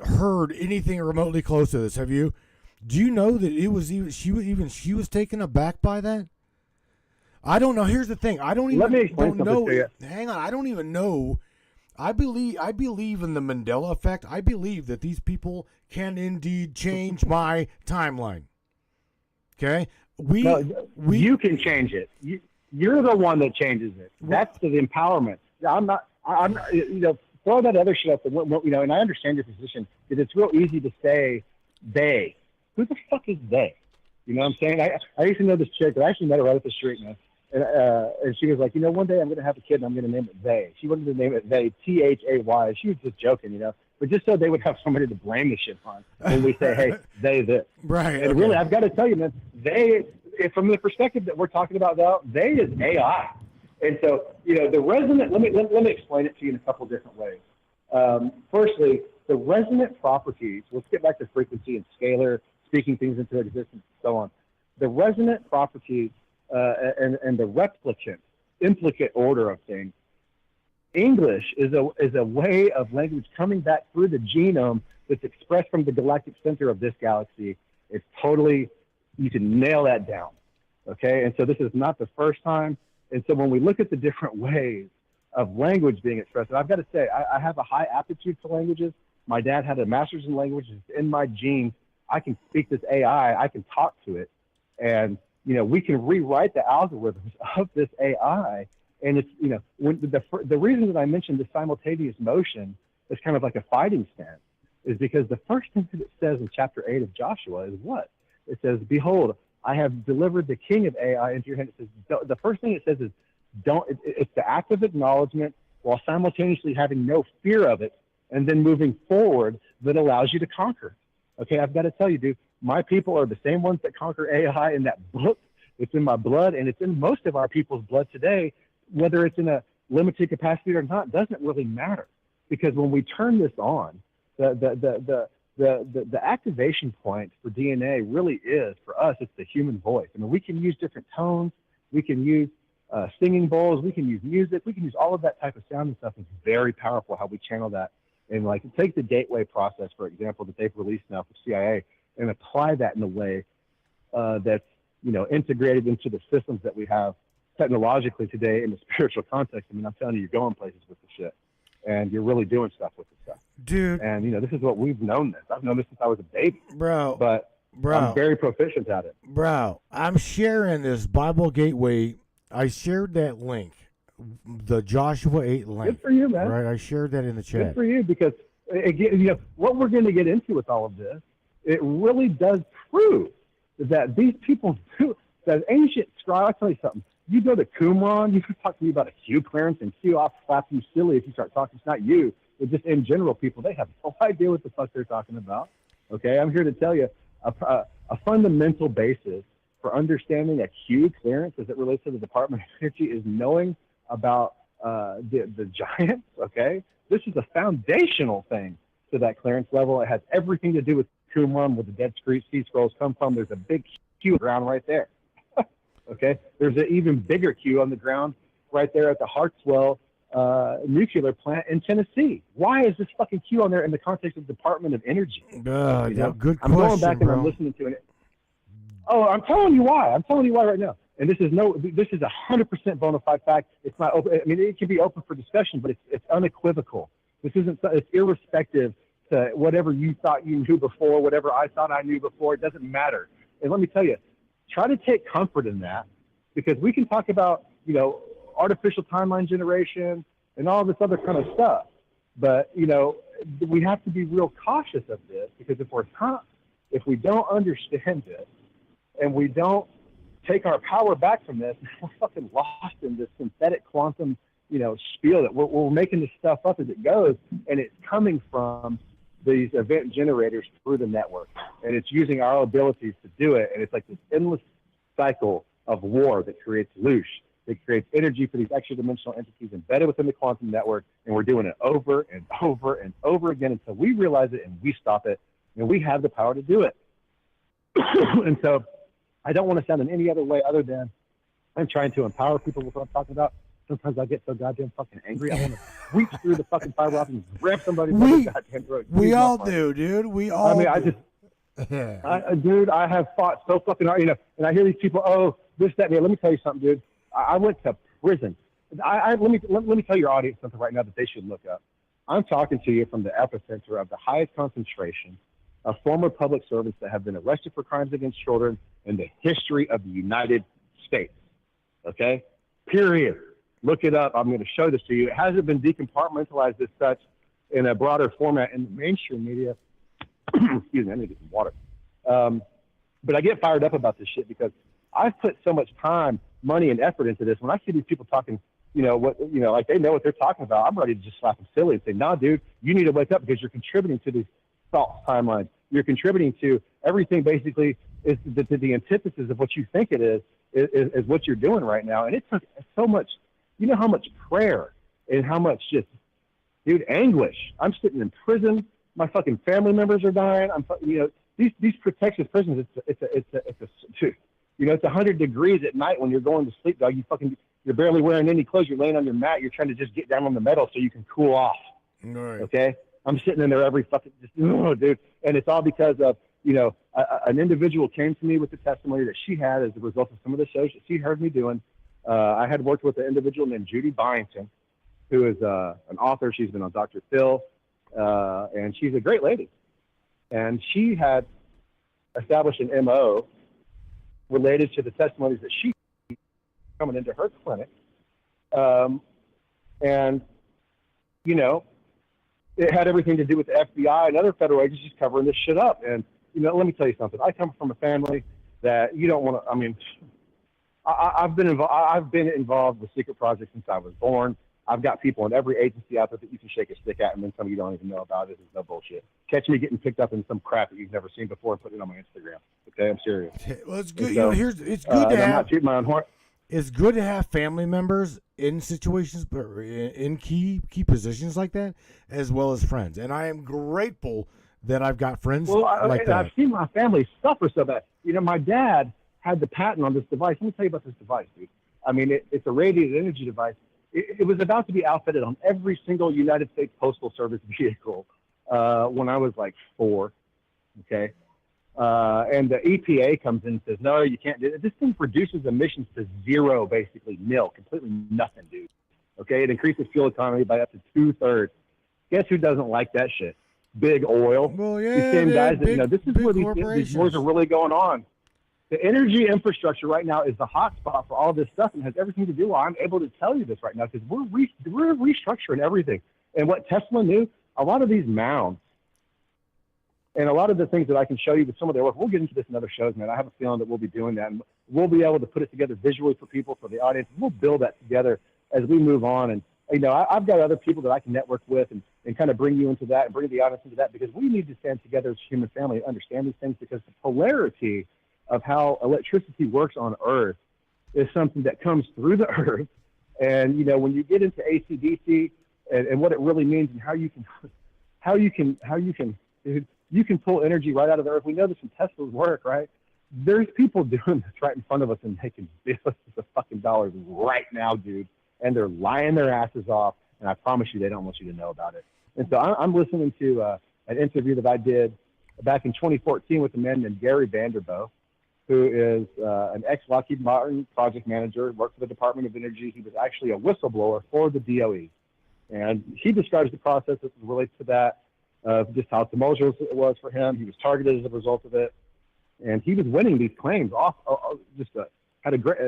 S1: heard anything remotely close to this. Have you? Do you know that it was she was taken aback by that? I don't know. Here's the thing. I don't even
S3: Let me explain something
S1: know.
S3: to you.
S1: Hang on. I don't even know. I believe in the Mandela effect. I believe that these people can indeed change my timeline. Okay? You
S3: can change it. You're the one that changes it. That's the empowerment. I'm not. Throw that other shit up. And I understand your position, because it's real easy to say they. Who the fuck is they? You know what I'm saying? I used to know this chick. I actually met her right up the street, man. And she was like, one day I'm going to have a kid and I'm going to name it they. She wanted to name it they, Thay. She was just joking, but just so they would have somebody to blame the shit on when we say, hey, they, this.
S1: Right.
S3: And really, I've got to tell you, man, they, from the perspective that we're talking about now, they is AI. And so, the resonant, let me explain it to you in a couple of different ways. Firstly, the resonant properties, let's get back to frequency and scalar, speaking things into existence and so on. The resonant properties and the replicant, implicate order of things. English is a way of language coming back through the genome that's expressed from the galactic center of this galaxy. It's totally, you can nail that down, okay? And so this is not the first time And so when we look at the different ways of language being expressed, and I've got to say, I have a high aptitude for languages. My dad had a master's in languages. It's in my genes. I can speak this AI. I can talk to it. And, we can rewrite the algorithms of this AI. And it's, when the reason that I mentioned the simultaneous motion is kind of like a fighting stance is because the first thing that it says in chapter 8 of Joshua is what? It says, behold, I have delivered the king of AI into your hand. It says, the first thing it says is, it's the act of acknowledgement while simultaneously having no fear of it and then moving forward that allows you to conquer. Okay, I've got to tell you, dude, my people are the same ones that conquer AI in that book. It's in my blood, and it's in most of our people's blood today. Whether it's in a limited capacity or not doesn't really matter, because when we turn this on, the activation point for DNA really is, for us, it's the human voice. I mean, we can use different tones, we can use singing bowls, we can use music, we can use all of that type of sound and stuff. It's very powerful how we channel that. And like, take the gateway process, for example, that they've released now for CIA, and apply that in a way that's, integrated into the systems that we have technologically today in the spiritual context. I mean, I'm telling you, you're going places with the shit, and you're really doing stuff with the stuff.
S1: Dude.
S3: And, this is what we've known this. I've known this since I was a baby.
S1: Bro.
S3: But I'm very proficient at it.
S1: Bro, I'm sharing this Bible Gateway. I shared that link, the Joshua 8 link.
S3: Good for you, man.
S1: Right, I shared that in the chat.
S3: Good for you, because, again, what we're going to get into with all of this, it really does prove that these people do, that ancient scribe, I'll tell you something. You go to Qumran, you can talk to me about a Q clearance, and Q, I'll slap you silly if you start talking. It's not you. It's just in general, people, they have no idea what the fuck they're talking about. Okay, I'm here to tell you a fundamental basis for understanding a Q clearance as it relates to the Department of Energy is knowing about the giants, okay? This is a foundational thing to that clearance level. It has everything to do with Qumran, where the Dead Sea Scrolls come from. There's a big Q ground right there. Okay, there's an even bigger Q on the ground right there at the Hartswell nuclear plant in Tennessee. Why is this fucking Q on there in the context of Department of Energy?
S1: Yeah, good question,
S3: I'm going back and
S1: bro.
S3: I'm listening to it. Oh, I'm telling you why. I'm telling you why right now. And this is 100% bona fide fact. It's not open. I mean, it can be open for discussion, but it's unequivocal. This isn't. It's irrespective to whatever you thought you knew before, whatever I thought I knew before. It doesn't matter. And let me tell you, try to take comfort in that, because we can talk about, artificial timeline generation and all this other kind of stuff. But, we have to be real cautious of this, because if we don't understand it and we don't take our power back from this, we're fucking lost in this synthetic quantum, spiel that we're making this stuff up as it goes. And it's coming from these event generators through the network, and it's using our abilities to do it. And it's like this endless cycle of war that creates loosh, that creates energy for these extra dimensional entities embedded within the quantum network. And we're doing it over and over and over again until we realize it and we stop it, and we have the power to do it. And so I don't want to sound in any other way other than I'm trying to empower people with what I'm talking about. Sometimes I get so goddamn fucking angry. I want to reach through the fucking fiber optic and grab somebody by the goddamn throat.
S1: We all do, dude. We all do.
S3: Dude, I have fought so fucking hard, and I hear these people, oh, this, that, and the other. Let me tell you something, dude. I went to prison. Let me tell your audience something right now that they should look up. I'm talking to you from the epicenter of the highest concentration of former public servants that have been arrested for crimes against children in the history of the United States. Okay? Period. Look it up. I'm going to show this to you. It hasn't been decompartmentalized as such in a broader format in the mainstream media. Excuse me, I need to get some water. But I get fired up about this shit because I've put so much time, money, and effort into this. When I see these people talking, like they know what they're talking about, I'm ready to just slap them silly and say, nah, dude, you need to wake up, because you're contributing to these false timelines. You're contributing to everything basically is the antithesis of what you think it is what you're doing right now. And it took so much, how much prayer and how much just, dude, anguish. I'm sitting in prison. My fucking family members are dying. These protective prisons, it's 100 degrees at night when you're going to sleep, dog. You're barely wearing any clothes. You're laying on your mat. You're trying to just get down on the metal so you can cool off.
S1: Right.
S3: Okay? I'm sitting in there every fucking, dude. And it's all because of, an individual came to me with the testimony that she had as a result of some of the shows that she heard me doing. I had worked with an individual named Judy Byington, who is an author. She's been on Dr. Phil, and she's a great lady. And she had established an MO related to the testimonies that she coming into her clinic. And, you know, it had everything to do with the FBI and other federal agencies covering this shit up. And, you know, let me tell you something. I come from a family that you don't want to, I mean, I've been involved with secret projects since I was born. I've got people in every agency out there that you can shake a stick at, and then some you don't even know about. This is no bullshit. Catch me getting picked up in some crap that you've never seen before and put it on my Instagram. Okay, I'm serious.
S1: Well, it's good.
S3: So,
S1: you know, it's good to
S3: I'm
S1: have.
S3: not tooting my own horn.
S1: It's good to have family members in situations, in key positions like that, as well as friends. And I am grateful that I've got friends like that.
S3: I've seen my family suffer so bad. You know, my dad had the patent on this device. Let me tell you about this device, dude. I mean, it's a radiated energy device. It was about to be outfitted on every single United States Postal Service vehicle when I was like 4, okay? And the EPA comes in and says, no, you can't do it. This thing reduces emissions to 0, basically nil, completely nothing, dude. Okay, it increases fuel economy by up to 2/3. Guess who doesn't like that shit? Big oil.
S1: Well, yeah,
S3: these same guys
S1: big,
S3: that, this is where these wars are really going on. The energy infrastructure right now is the hot spot for all this stuff and has everything to do. I'm able to tell you this right now because we're restructuring everything. And what Tesla knew, a lot of these mounds and a lot of the things that I can show you with some of their work, we'll get into this in other shows, man. I have a feeling that we'll be doing that. And we'll be able to put it together visually for people, for the audience. We'll build that together as we move on. And, you know, I've got other people that I can network with and kind of bring you into that and bring the audience into that because we need to stand together as a human family and understand these things because the polarity of how electricity works on Earth is something that comes through the Earth. And, you know, when you get into AC/DC and what it really means and how you can pull energy right out of the Earth. We know this in Tesla's work, right? There's people doing this right in front of us and making billions of fucking dollars right now, dude. And they're lying their asses off. And I promise you, they don't want you to know about it. And so I'm listening to an interview that I did back in 2014 with a man named Gary Vanderboe, who is an ex-Lockheed Martin project manager, worked for the Department of Energy. He was actually a whistleblower for the DOE. And he describes the process that relates to that, just how tumultuous it was for him. He was targeted as a result of it. And he was winning these claims off, had a great,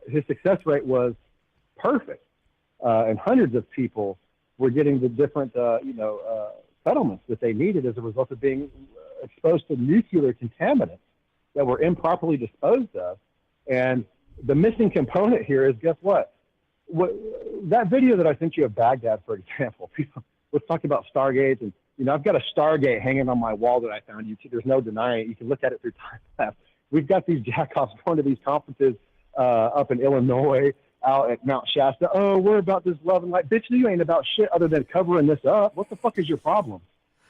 S3: his success rate was perfect. And hundreds of people were getting the different, settlements that they needed as a result of being exposed to nuclear contaminants that were improperly disposed of. And the missing component here is, guess what? That video that I sent you of Baghdad, for example, people was talking about Stargates, and, you know, I've got a Stargate hanging on my wall that I found. There's no denying it. You can look at it through time lapse. We've got these jackoffs going to these conferences up in Illinois, out at Mount Shasta. Oh, we're about this love and light. Bitch, you ain't about shit other than covering this up. What the fuck is your problem?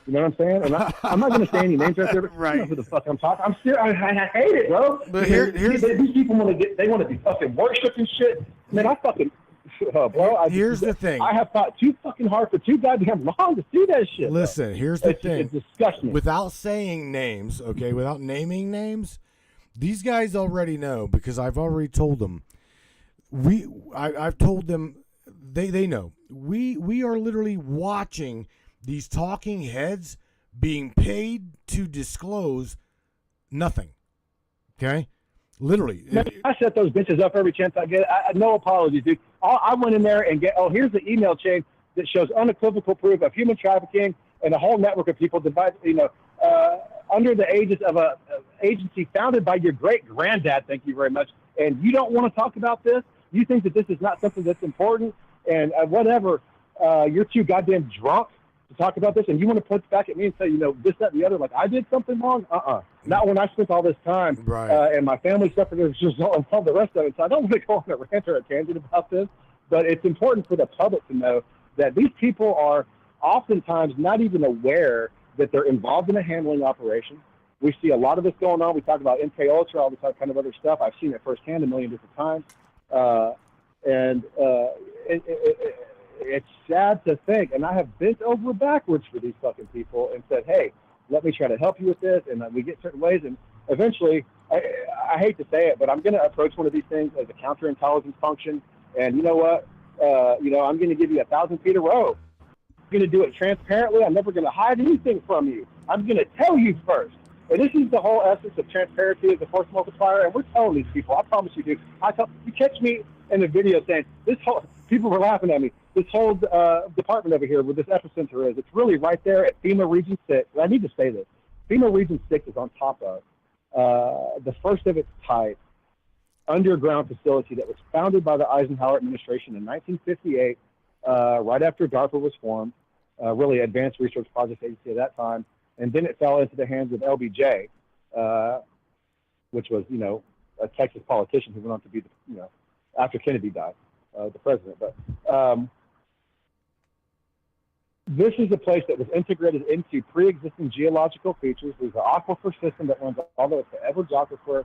S3: You know what I'm saying? And I'm not going to say any names right there, but
S1: right.
S3: You know who the fuck I'm talking. I'm serious. I hate it, bro.
S1: But here's
S3: these people want to be fucking worshipped and shit. Man, I fucking bro.
S1: Here's the thing.
S3: I have fought too fucking hard for too goddamn long to see that shit.
S1: Listen,
S3: bro.
S1: Here's the thing.
S3: It's disgusting.
S1: Without saying names, okay, without naming names, these guys already know because I've already told them. I've told them. They know. We are literally watching these talking heads being paid to disclose nothing. Okay? Literally.
S3: Man, I set those bitches up every chance I get. No apologies, dude. I went in there and here's the email chain that shows unequivocal proof of human trafficking and a whole network of people divided, under the aegis of a agency founded by your great granddad. Thank you very much. And you don't want to talk about this. You think that this is not something that's important and whatever. You're too goddamn drunk to talk about this, and you want to point back at me and say, this, that, and the other, like I did something wrong? Not when I spent all this time,
S1: right.
S3: And my family suffered as a result and all the rest of it. So I don't want to go on a rant or a tangent about this, but it's important for the public to know that these people are oftentimes not even aware that they're involved in a handling operation. We see a lot of this going on. We talk about MK Ultra, all this kind of other stuff. I've seen it firsthand a million different times. It's sad to think, and I have bent over backwards for these fucking people and said, hey, let me try to help you with this, and we get certain ways, and eventually I hate to say it, but I'm going to approach one of these things as a counterintelligence function. And you know what? I'm going to give you 1,000 feet of rope. I'm going to do it transparently. I'm never going to hide anything from you. I'm going to tell you first. And this is the whole essence of transparency as a force multiplier. And we're telling these people, I promise you, dude. You catch me in the video saying people were laughing at me. This whole department over here where this epicenter is, it's really right there at FEMA Region 6. I need to say this. FEMA Region 6 is on top of the first of its type underground facility that was founded by the Eisenhower administration in 1958, right after DARPA was formed, really Advanced Research Projects Agency at that time. And then it fell into the hands of LBJ, which was, a Texas politician who went on to be, after Kennedy died, the president. But this is a place that was integrated into pre-existing geological features. There's an aquifer system that runs all the way to Edwards Aquifer.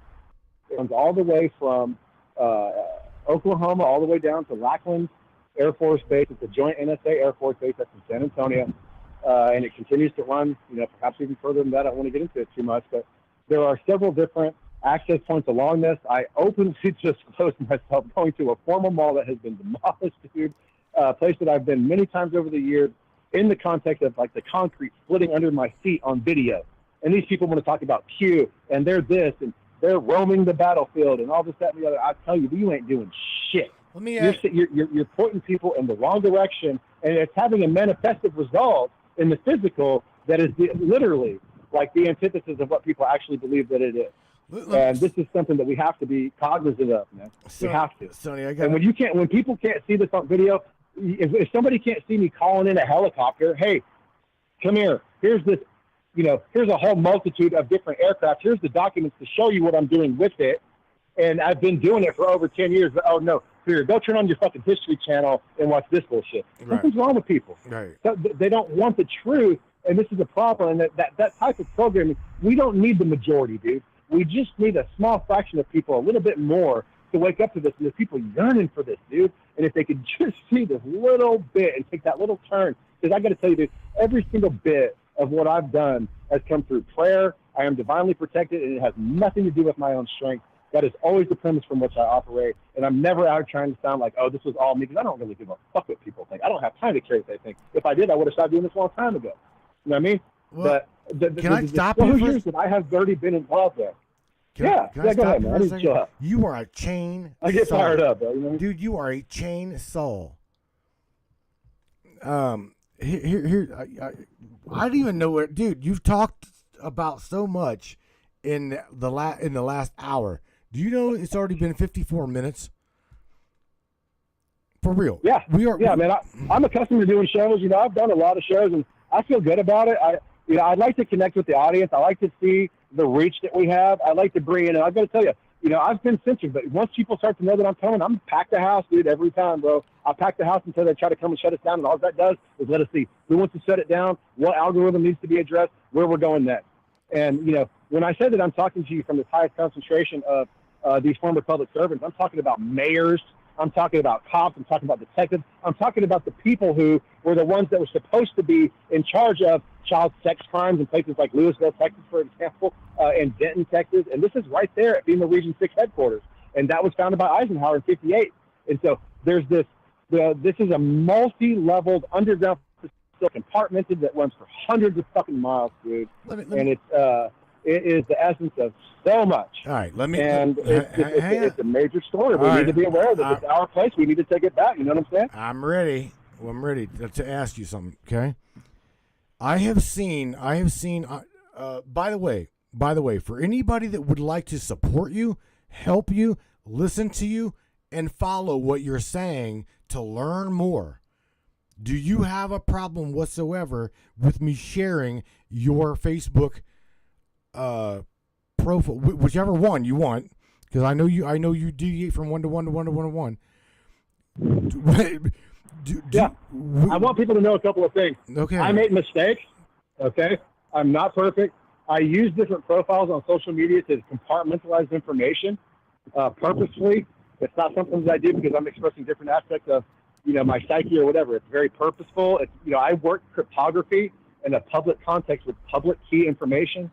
S3: It runs all the way from Oklahoma all the way down to Lackland Air Force Base. It's a joint NSA Air Force Base that's in San Antonio. And it continues to run, perhaps even further than that. I don't want to get into it too much, but there are several different access points along this. I openly just closed myself going to a former mall that has been demolished, dude. A place that I've been many times over the years in the context of like the concrete splitting under my feet on video. And these people want to talk about Q and they're this and they're roaming the battlefield and all this, that, and the other. I tell you, you ain't doing shit.
S1: Let me
S3: you're pointing people in the wrong direction, and it's having a manifested result in the physical that is literally like the antithesis of what people actually believe that it is. And this is something that we have to be cognizant of, man. We have to.
S1: Sonny,
S3: and when people can't see this on video, if somebody can't see me calling in a helicopter, hey, come here. Here's this, here's a whole multitude of different aircraft. Here's the documents to show you what I'm doing with it. And I've been doing it for over 10 years. But, oh, no. Here, go turn on your fucking History Channel and watch this bullshit.
S1: Right.
S3: Something's wrong with people.
S1: Right.
S3: They don't want the truth, and this is a problem. And that type of programming, we don't need the majority, dude. We just need a small fraction of people, a little bit more, to wake up to this. And there's people yearning for this, dude. And if they could just see this little bit and take that little turn, because I got to tell you, dude, every single bit of what I've done has come through prayer. I am divinely protected, and it has nothing to do with my own strength. That is always the premise from which I operate, and I'm never out trying to sound like, oh, this was all me, because I don't really give a fuck what people think. I don't have time to care what they think. If I did, I would have stopped doing this a long time ago. You know what I mean?
S1: Well,
S3: but
S1: can I stop you for
S3: that I have already been involved there.
S1: Can I
S3: go
S1: stop
S3: ahead,
S1: you
S3: man.
S1: for
S3: I
S1: a
S3: need to
S1: second?
S3: chill out.
S1: You are a chain
S3: I get
S1: soul.
S3: fired up, bro. You know what I mean?
S1: Dude, you are a chain soul. Here, I don't even know where, dude. You've talked about so much in the last hour. Do you know it's already been 54 minutes? For real?
S3: Yeah.
S1: We are.
S3: Yeah, man. I'm accustomed to doing shows. I've done a lot of shows, and I feel good about it. I'd like to connect with the audience. I like to see the reach that we have. I like to bring in, and I've got to tell you, I've been censored, but once people start to know that I'm coming, I'm pack the house, dude, every time, bro. I'll pack the house until they try to come and shut us down, and all that does is let us see who wants to shut it down, what algorithm needs to be addressed, where we're going next. And, when I said that I'm talking to you from the highest concentration of these former public servants, I'm talking about mayors, I'm talking about cops, I'm talking about detectives, I'm talking about the people who were the ones that were supposed to be in charge of child sex crimes in places like Louisville, Texas, for example, and Denton, Texas. And this is right there at FEMA Region 6 headquarters. And that was founded by Eisenhower in 58. And so there's this is a multi-leveled underground facility, compartmented, that runs for hundreds of fucking miles, dude. And it is the essence of so much.
S1: All right,
S3: it's a major story. We need to be aware of it. It's our place. We need to take it back. You know what I'm saying?
S1: I'm ready. Well, I'm ready to ask you something. Okay. I have seen. By the way, for anybody that would like to support you, help you, listen to you, and follow what you're saying to learn more, do you have a problem whatsoever with me sharing your Facebook profile, whichever one you want, because I know you deviate from 1 to 1 to 1 to 1 to 1.
S3: I want people to know a couple of things.
S1: Okay.
S3: I make mistakes. Okay. I'm not perfect. I use different profiles on social media to compartmentalize information purposefully. It's not something that I do because I'm expressing different aspects of, my psyche or whatever. It's very purposeful. It's, I work cryptography in a public context with public key information.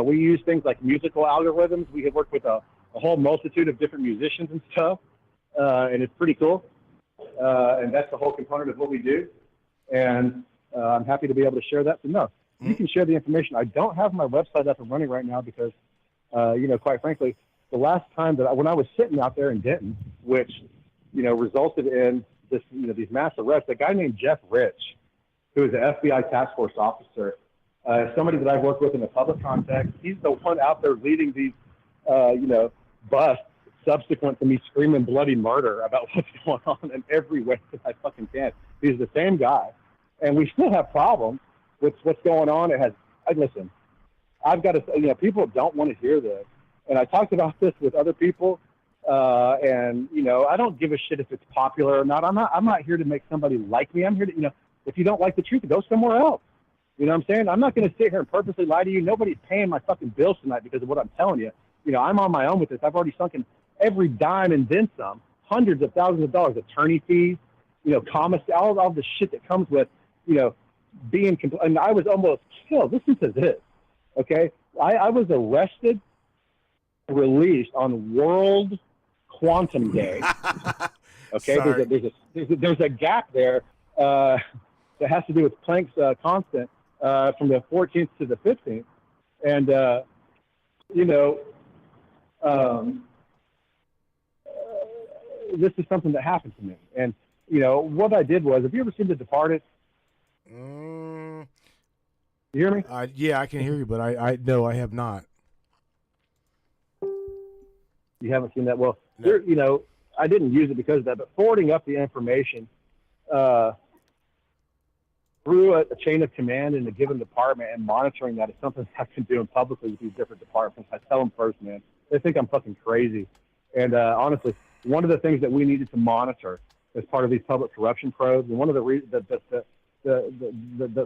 S3: We use things like musical algorithms. We have worked with a whole multitude of different musicians and stuff, and it's pretty cool. And that's the whole component of what we do. And I'm happy to be able to share that. So no, you can share the information. I don't have my website up and running right now because, quite frankly, the last time when I was sitting out there in Denton, which, resulted in this, these mass arrests, a guy named Jeff Rich, who is an FBI task force officer, somebody that I've worked with in a public context. He's the one out there leading these, busts subsequent to me screaming bloody murder about what's going on in every way that I fucking can. He's the same guy. And we still have problems with what's going on. Listen, I've got to, people don't want to hear this. And I talked about this with other people. And I don't give a shit if it's popular or not. I'm not here to make somebody like me. I'm here to, if you don't like the truth, go somewhere else. You know what I'm saying? I'm not going to sit here and purposely lie to you. Nobody's paying my fucking bills tonight because of what I'm telling you. I'm on my own with this. I've already sunk in every dime and then some, hundreds of thousands of dollars, attorney fees, all the shit that comes with, being, and I was almost killed. Listen to this, okay? I was arrested, released on World Quantum Day. Okay, there's a gap there that has to do with Planck's constant from the 14th to the 15th, and this is something that happened to me. And what I did was, have you ever seen The Departed? You hear me?
S1: Yeah, I can hear you, but I no, I have not.
S3: You haven't seen that? Well,
S1: No.
S3: I didn't use it because of that, but forwarding up the information through a chain of command in a given department and monitoring that is something I've been doing publicly with these different departments. I tell them first, man, they think I'm fucking crazy. And honestly, one of the things that we needed to monitor as part of these public corruption probes, and one of the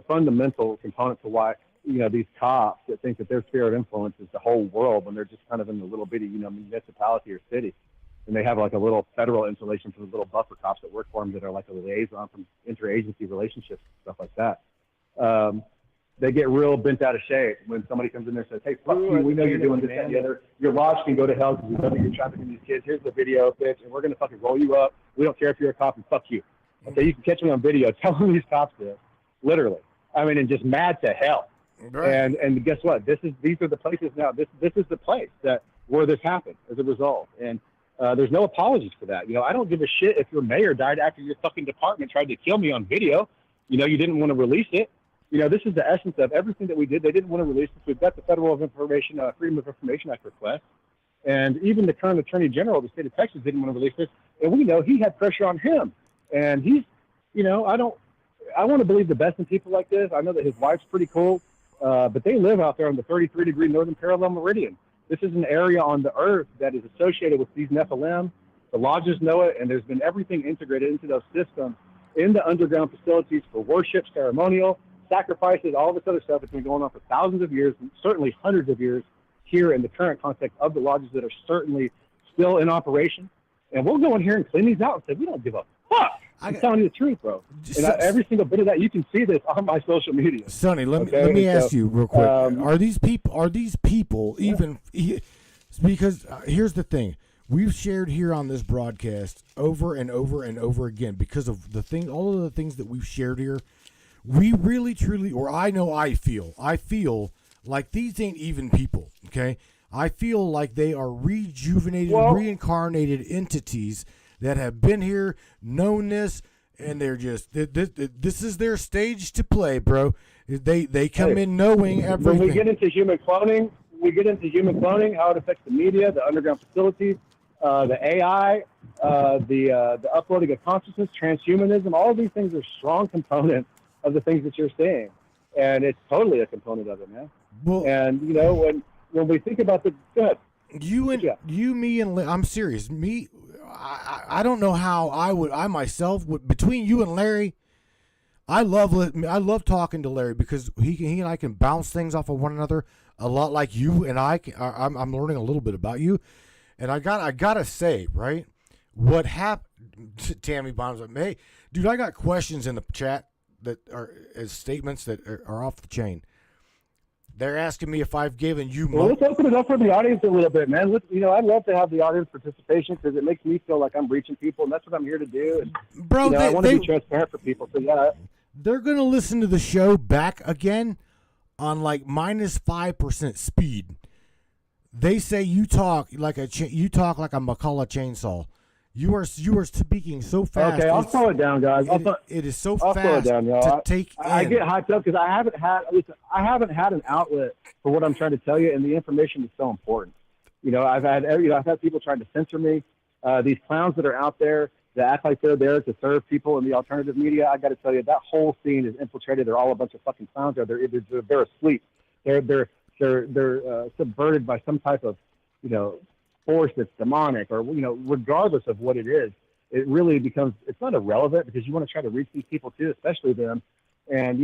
S3: fundamental component to why these cops that think that their sphere of influence is the whole world when they're just kind of in the little bitty municipality or city, and they have like a little federal installation for the little buffer cops that work for them that are like a liaison from interagency relationships, stuff like that. They get real bent out of shape when somebody comes in there and says, hey, fuck you, we know you're doing this, that, and the other. Your lodge can go to hell because we know that you're trafficking these kids. Here's the video, bitch, and we're going to fucking roll you up. We don't care if you're a cop, and fuck you. Okay, you can catch me on video telling these cops this, literally. I mean, and just mad to hell. Right. And guess what? These are the places now. This is the place where this happened as a result. And there's no apologies for that. I don't give a shit if your mayor died after your fucking department tried to kill me on video. You didn't want to release it. This is the essence of everything that we did. They didn't want to release this. We've got the Freedom of Information Act request. And even the current Attorney General of the state of Texas didn't want to release this. And we know he had pressure on him. And he's, I want to believe the best in people like this. I know that his wife's pretty cool, but they live out there on the 33-degree northern parallel meridian. This is an area on the earth that is associated with these Nephilim. The lodges know it, and there's been everything integrated into those systems in the underground facilities for worship, ceremonial, sacrifices, all this other stuff that's been going on for thousands of years, and certainly hundreds of years here in the current context of the lodges that are certainly still in operation. And we'll go in here and clean these out and say, we don't give a fuck. I'm telling you the truth, bro. And every single bit of that, you can see this on my social media.
S1: Sonny, let me ask you real quick: Are these people even? Because here's the thing: we've shared here on this broadcast over and over and over again because of all of the things that we've shared here. We really, truly, or I feel like these ain't even people. Okay, I feel like they are rejuvenated, reincarnated entities that have been here, known this, and they're just this is their stage to play, bro. They come in knowing everything.
S3: When we get into human cloning, how it affects the media, the underground facilities, the AI, the uploading of consciousness, transhumanism. All of these things are strong components of the things that you're saying, and it's totally a component of it, man. Well, and when we think about
S1: me, and I'm serious. I don't know how I myself would, between you and Larry. I love talking to Larry because he and I can bounce things off of one another a lot like you and I. I'm learning a little bit about you, and I gotta say, right, what happened? Tammy Bonds like, hey, dude, I got questions in the chat that are as statements that are off the chain. They're asking me if I've given you
S3: Well,
S1: money.
S3: let's open it up for the audience a little bit, man. I'd love to have the audience participation because it makes me feel like I'm reaching people, and that's what I'm here to do. And,
S1: Bro,
S3: I want to be transparent for people. So, yeah.
S1: They're going to listen to the show back again on like minus 5% speed. They say you talk like a McCullough chainsaw. You are speaking so fast.
S3: Okay, I'll slow it down, guys.
S1: It is so
S3: I'll
S1: fast
S3: slow it down, y'all.
S1: to take
S3: I
S1: in.
S3: get hyped up because I haven't had an outlet for what I'm trying to tell you, and the information is so important. I've had people trying to censor me. These clowns that are out there that act like they're there to serve people in the alternative media. I got to tell you, that whole scene is infiltrated. They're all a bunch of fucking clowns. They're asleep. They're subverted by some type of force that's demonic, or regardless of what it is, it really becomes, it's not irrelevant because you want to try to reach these people too, especially them. And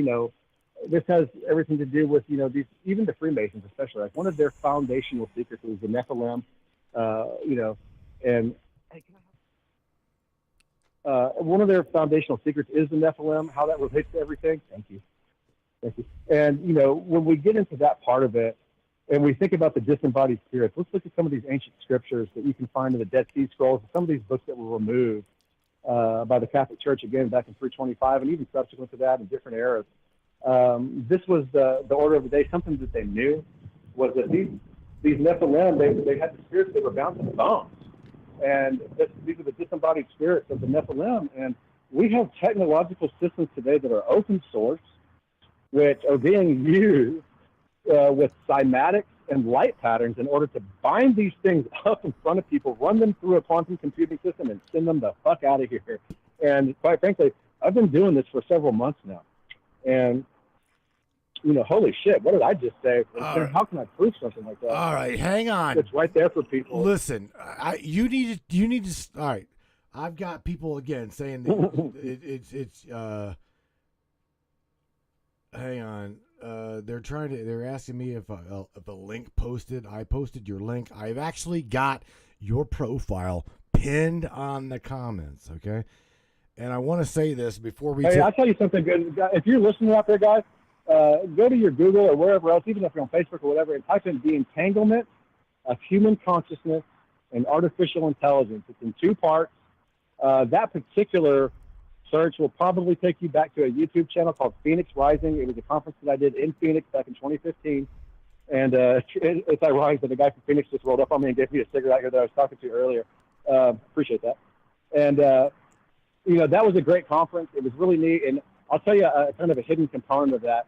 S3: this has everything to do with these, even the Freemasons, especially, like one of their foundational secrets is the Nephilim. And one of their foundational secrets is the Nephilim, how that relates to everything. Thank you. And when we get into that part of it, and we think about the disembodied spirits, let's look at some of these ancient scriptures that you can find in the Dead Sea Scrolls, and some of these books that were removed by the Catholic Church, again, back in 325, and even subsequent to that in different eras. This was the order of the day. Something that they knew was that these Nephilim, they had the spirits that were bound to the bones. And these are the disembodied spirits of the Nephilim. And we have technological systems today that are open source, which are being used with cymatics and light patterns in order to bind these things up in front of people, run them through a quantum computing system, and send them the fuck out of here. And quite frankly, I've been doing this for several months now. And, holy shit, what did I just say? How can I prove something like that?
S1: All right, hang on.
S3: It's right there for people.
S1: Listen, you need to. All right, I've got people again saying that hang on. They're asking me if a link posted. I posted your link. I've actually got your profile pinned on the comments. Okay, and I want to say this before we.
S3: Hey, I'll tell you something good. If you're listening out there, guys, go to your Google or wherever else, even if you're on Facebook or whatever, and type in the entanglement of human consciousness and artificial intelligence. It's in 2 parts. That particular search will probably take you back to a YouTube channel called Phoenix Rising. It was a conference that I did in Phoenix back in 2015. And it's ironic that the guy from Phoenix just rolled up on me and gave me a cigarette here that I was talking to earlier. Appreciate that. And, that was a great conference. It was really neat. And I'll tell you kind of a hidden component of that.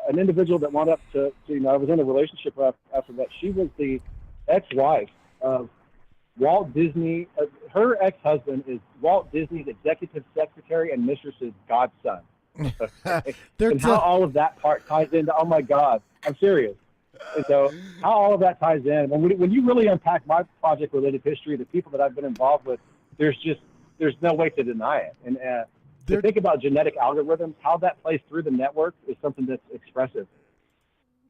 S3: An individual that wound up to I was in a relationship after that. She was the ex-wife of Walt Disney. Her ex-husband is Walt Disney's executive secretary and mistress's godson. Okay? And how all of that part ties into, oh my God, I'm serious. And so how all of that ties in, when you really unpack my project-related history, the people that I've been involved with, there's no way to deny it. And to think about genetic algorithms, how that plays through the network is something that's expressive.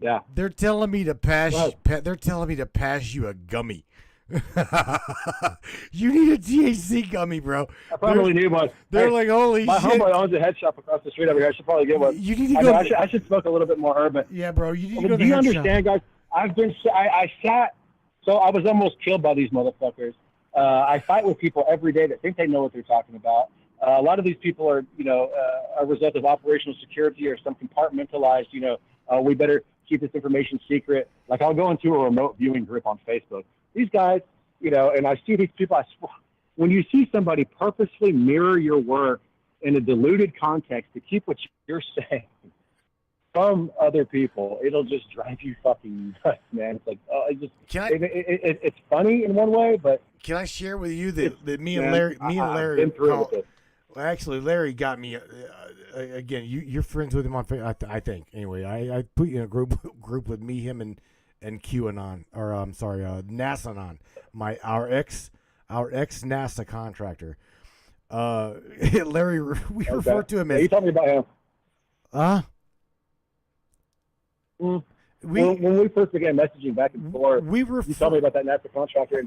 S3: Yeah.
S1: They're telling me to pass. They're telling me to pass you a gummy. You need a THC gummy, bro.
S3: I probably need one.
S1: They're like, holy
S3: my
S1: shit.
S3: My homeboy owns a head shop across the street over here. I should probably get one.
S1: You need to go.
S3: I should smoke a little bit more herb.
S1: Yeah, bro. You need to go to
S3: do
S1: the
S3: you
S1: head
S3: understand,
S1: shop.
S3: guys? I sat, so I was almost killed by these motherfuckers. I fight with people every day that think they know what they're talking about. A lot of these people are, a result of operational security or some compartmentalized, we better keep this information secret. Like I'll go into a remote viewing group on Facebook. These guys, and I see these people, when you see somebody purposely mirror your work in a diluted context to keep what you're saying from other people, it'll just drive you fucking nuts, man. It's like, it's funny in one way, but
S1: can I share with you that me and Larry,
S3: I've been through it with it.
S1: Well, actually, Larry got me. Again, you're friends with him on Facebook, I think. Anyway, I put you in a group with me, him, and QAnon, or I'm sorry, NASAnon, our ex NASA contractor. Larry, we refer to him as.
S3: You told me about him. When we first began messaging back and forth, you told me about that NASA contractor.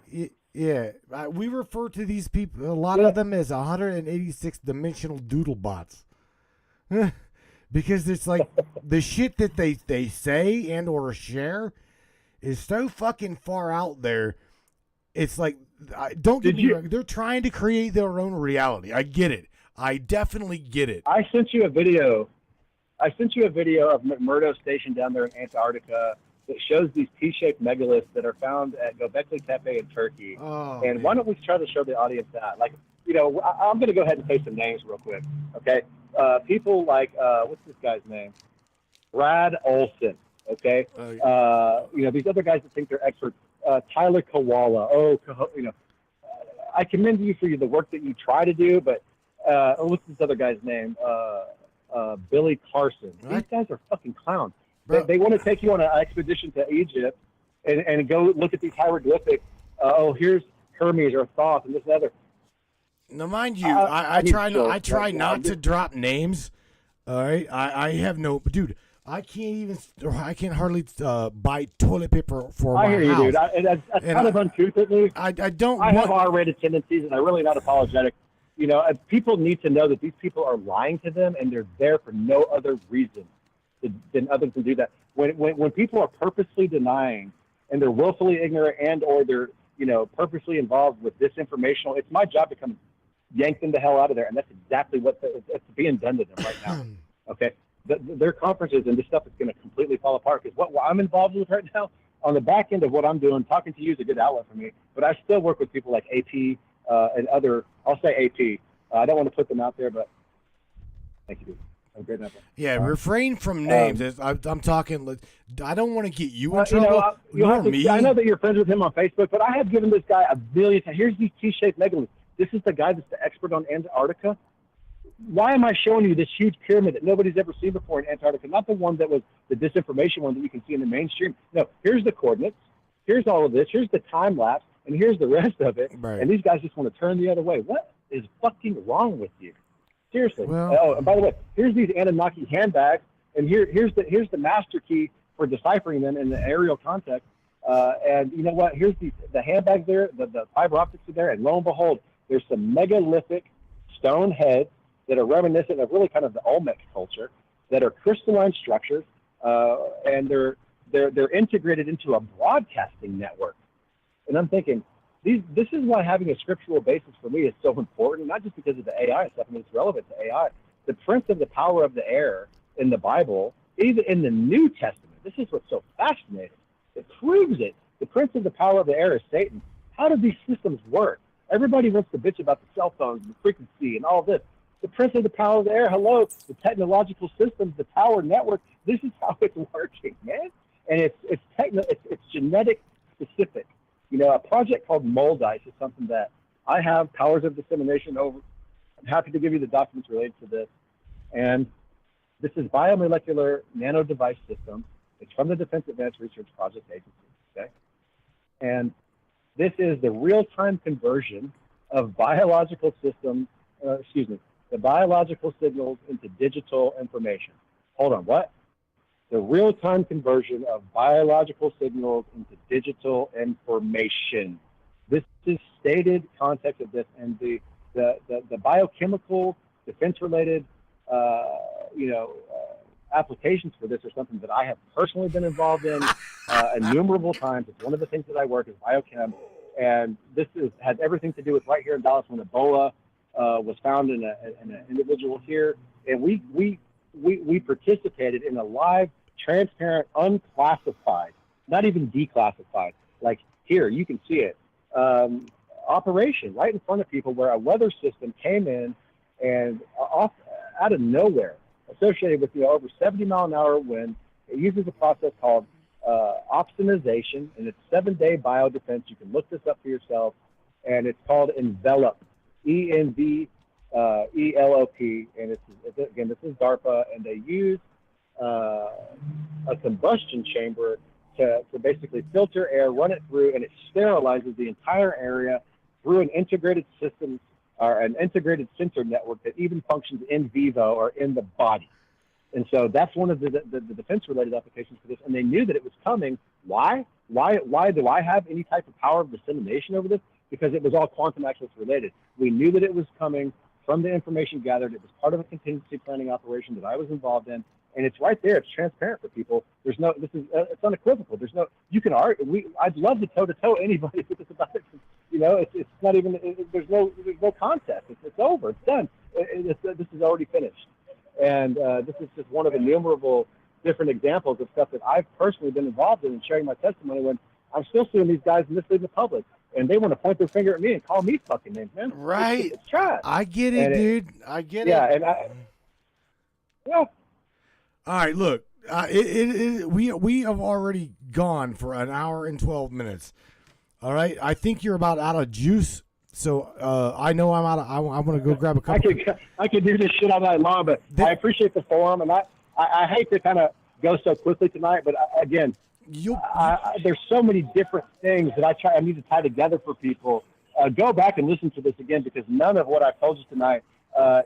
S1: Yeah, we refer to these people, a lot of them, as 186 dimensional doodle bots. because it's like the shit that they say and or share is so fucking far out there. It's like, don't get me wrong, they're trying to create their own reality. I get it. I definitely get it.
S3: I sent you a video of McMurdo Station down there in Antarctica that shows these T-shaped megaliths that are found at Göbekli Tepe in Turkey.
S1: Oh,
S3: and
S1: man.
S3: Why don't we try to show the audience that? Like, I'm going to go ahead and say some names real quick, okay? People like, what's this guy's name? Brad Olson, okay? These other guys that think they're experts. Tyler Koala. I commend you for the work that you try to do, but what's this other guy's name? Billy Carson. These guys are fucking clowns. They want to take you on an expedition to Egypt and go look at these hieroglyphics. Here's Hermes or Thoth and this and other.
S1: Now, mind you, I try not to drop names. All right, I have no, dude. I can't hardly buy toilet paper for my house.
S3: I hear you, dude. That's kind of uncouth of me.
S1: I don't.
S3: I have R-rated tendencies, and I'm really not apologetic. People need to know that these people are lying to them, and they're there for no other reason than other than do that. When people are purposely denying, and they're willfully ignorant, and or they're purposely involved with disinformational, it's my job to come yank them the hell out of there, and that's exactly it's being done to them right now. Okay. Their conferences and this stuff is going to completely fall apart because what I'm involved with right now on the back end of what I'm doing, talking to you is a good outlet for me, but I still work with people like AP and other, I'll say AP. I don't want to put them out there, but thank you, dude. Have a great night.
S1: Yeah, refrain from names. I'm talking, I don't want to get you in trouble.
S3: I know that you're friends with him on Facebook, but I have given this guy a billion times. Here's these T-shaped megaliths. This is the guy that's the expert on Antarctica. Why am I showing you this huge pyramid that nobody's ever seen before in Antarctica? Not the one that was the disinformation one that you can see in the mainstream. No, here's the coordinates. Here's all of this. Here's the time lapse. And here's the rest of it. Right. And these guys just want to turn the other way. What is fucking wrong with you? Seriously.
S1: Well,
S3: and by the way, here's these Anunnaki handbags. And here's the master key for deciphering them in the aerial context. And you know what? Here's the handbags there. The fiber optics are there. And lo and behold, there's some megalithic stone heads that are reminiscent of really kind of the Olmec culture, that are crystalline structures, and they're integrated into a broadcasting network. And I'm thinking, this is why having a scriptural basis for me is so important, not just because of the AI stuff. I mean, it's relevant to AI. The prince of the power of the air in the Bible, even in the New Testament, this is what's so fascinating. It proves it. The prince of the power of the air is Satan. How do these systems work? Everybody wants to bitch about the cell phones and the frequency and all this. The prince of the power of the air, hello, the technological systems, the tower network, this is how it's working, man. And it's genetic specific. A project called Moldice is something that I have powers of dissemination over. I'm happy to give you the documents related to this. And this is biomolecular nano device system. It's from the Defense Advanced Research Project Agency, okay? And this is the real-time conversion of biological systems, the biological signals into digital information. Hold on, what? The real-time conversion of biological signals into digital information. This is stated context of this, and the biochemical defense-related, applications for this are something that I have personally been involved in innumerable times. It's one of the things that I work as biochem, and this has everything to do with right here in Dallas when Ebola was found in an individual here, and we participated in a live, transparent, unclassified, not even declassified, like here, you can see it, operation right in front of people where a weather system came in and out of nowhere, associated with over 70-mile-an-hour wind. It uses a process called opsonization, and it's 7-day biodefense. You can look this up for yourself, and it's called Envelop, ENVELOP, and this is DARPA, and they use a combustion chamber to basically filter air, run it through, and it sterilizes the entire area through an integrated system or an integrated sensor network that even functions in vivo or in the body. And so that's one of the defense-related applications for this. And they knew that it was coming. Why? Why do I have any type of power of dissemination over this? Because it was all quantum access related. We knew that it was coming. from the information gathered. It was part of a contingency planning operation that I was involved in, and it's right there. It's transparent for people. There's no. This is it's unequivocal. There's no. You can argue. I'd love to toe anybody with this about it. It's not even. There's no contest. It's over. It's done. This is already finished, and this is just one of innumerable different examples of stuff that I've personally been involved in and sharing my testimony when I'm still seeing these guys misleading the public, and they want to point their finger at me and call me fucking names, man.
S1: Right.
S3: It's trash.
S1: I get it, dude. I get it.
S3: Yeah, and
S1: All right, look. We have already gone for an hour and 12 minutes. All right, I think you're about out of juice. So I know I'm out of. I'm going to go grab a couple.
S3: I could do this shit all night long, but I appreciate the forum, and I hate to kind of go so quickly tonight, but again, there's so many different things that I need to tie together for people. Go back and listen to this again, because none of what I've told you tonight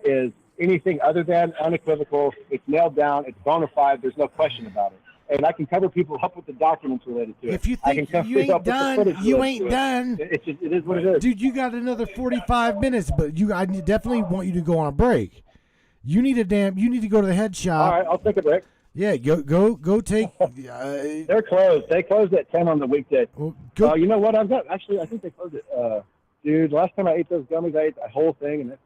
S3: is anything other than unequivocal. It's nailed down. It's bona fide. There's no question about it. And I can cover people up with the documents related to it.
S1: If you think you ain't done, you ain't done.
S3: It is what it is.
S1: Dude, you got another 45 minutes, but I definitely want you to go on a break. You need to go to the head shop.
S3: All right, I'll take a break.
S1: Yeah, go take.
S3: They're closed. They closed at 10 on the weekday.
S1: Well,
S3: you know what? I think they closed it. Dude, last time I ate those gummies, I ate the whole thing, and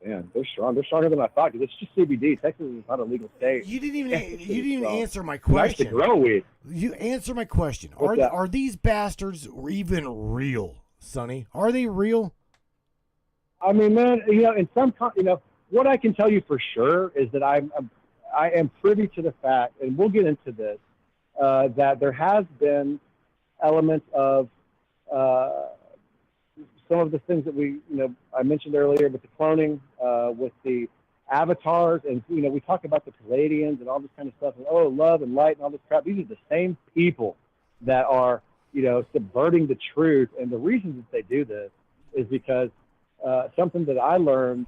S3: man, they're strong. They're stronger than I thought, because it's just CBD. Texas is not a legal state.
S1: You didn't even answer my question.
S3: Nice to grow weed.
S1: You answer my question. Are these bastards even real, Sonny? Are they real?
S3: I mean, man, what I can tell you for sure is that I am privy to the fact, and we'll get into this, that there has been elements of some of the things that I mentioned earlier with the cloning, with the avatars, and we talk about the Palladians and all this kind of stuff, and love and light and all this crap. These are the same people that are subverting the truth, and the reason that they do this is because something that I learned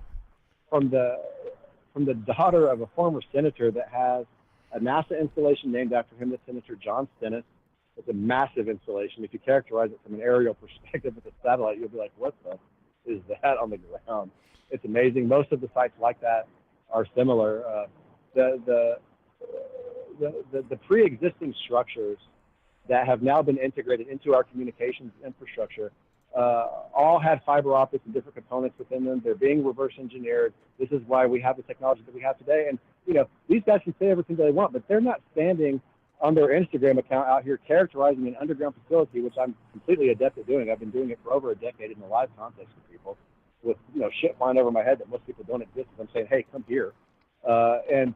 S3: from the daughter of a former senator that has a NASA installation named after him, the Senator John Stennis. It's a massive installation. If you characterize it from an aerial perspective with a satellite, you'll be like, what the is that on the ground? It's amazing. Most of the sites like that are similar. The pre-existing structures that have now been integrated into our communications infrastructure all had fiber optics and different components within them. They're being reverse engineered. This is why we have the technology that we have today. And, these guys can say everything they want, but they're not standing on their Instagram account out here characterizing an underground facility, which I'm completely adept at doing. I've been doing it for over a decade in the live context with people with, shit flying over my head that most people don't exist. I'm saying, hey, come here. When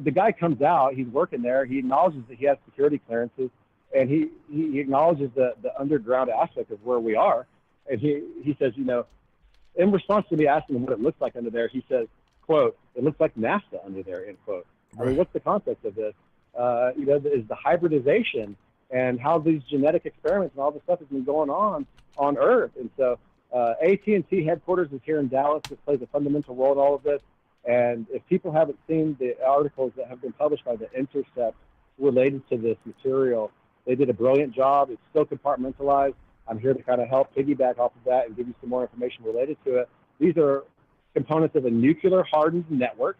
S3: the guy comes out, he's working there. He acknowledges that he has security clearances, and he acknowledges the underground aspect of where we are. And he says, in response to me asking him what it looks like under there, he says, quote, "It looks like NASA under there," end quote. I mean, what's the context of this? Is the hybridization and how these genetic experiments and all this stuff has been going on Earth. And so AT&T headquarters is here in Dallas. This plays a fundamental role in all of this. And if people haven't seen the articles that have been published by The Intercept related to this material, they did a brilliant job. It's still compartmentalized. I'm here to kind of help piggyback off of that and give you some more information related to it. These are components of a nuclear hardened network.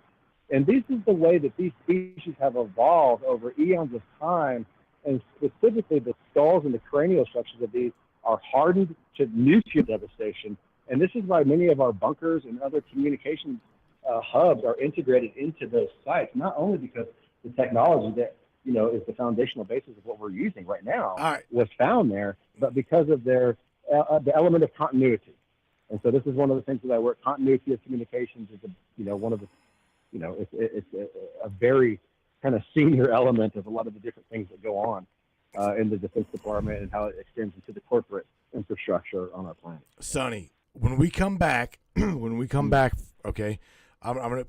S3: And this is the way that these species have evolved over eons of time. And specifically, the skulls and the cranial structures of these are hardened to nuclear devastation. And this is why many of our bunkers and other communications hubs are integrated into those sites, not only because the technology that is the foundational basis of what we're using right now was found there, but because of their the element of continuity. And so this is one of the things that I work. Continuity of communications is one of the it's a very kind of senior element of a lot of the different things that go on in the Defense Department and how it extends into the corporate infrastructure on our planet.
S1: Sonny, when we come back, okay, I'm gonna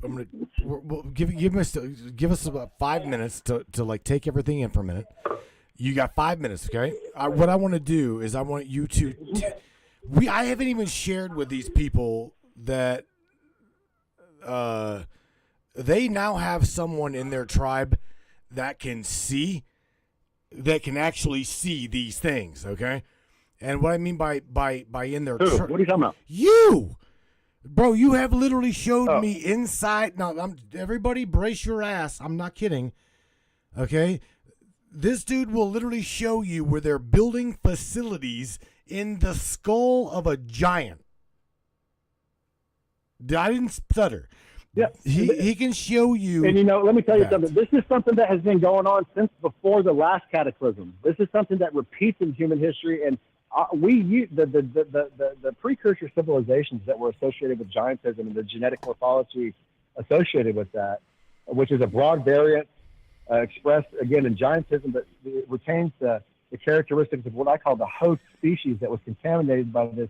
S1: we'll give us about 5 minutes to like take everything in for a minute. You got 5 minutes, okay? What I want to do is I want you to. I haven't even shared with these people that they now have someone in their tribe that can actually see these things, okay? And what I mean by in their
S3: Who? What are you talking about?
S1: You, bro, you have literally showed
S3: Oh.
S1: me inside. Now, everybody brace your ass. I'm not kidding. Okay, this dude will literally show you where they're building facilities in the skull of a giant. I didn't stutter.
S3: Yeah,
S1: He can show you.
S3: And let me tell you
S1: that.
S3: something. This is something that has been going on since before the last cataclysm. This is something that repeats in human history, and we use the precursor civilizations that were associated with giantism and the genetic morphology associated with that, which is a broad variant expressed again in giantism, but it retains the characteristics of what I call the host species that was contaminated by this,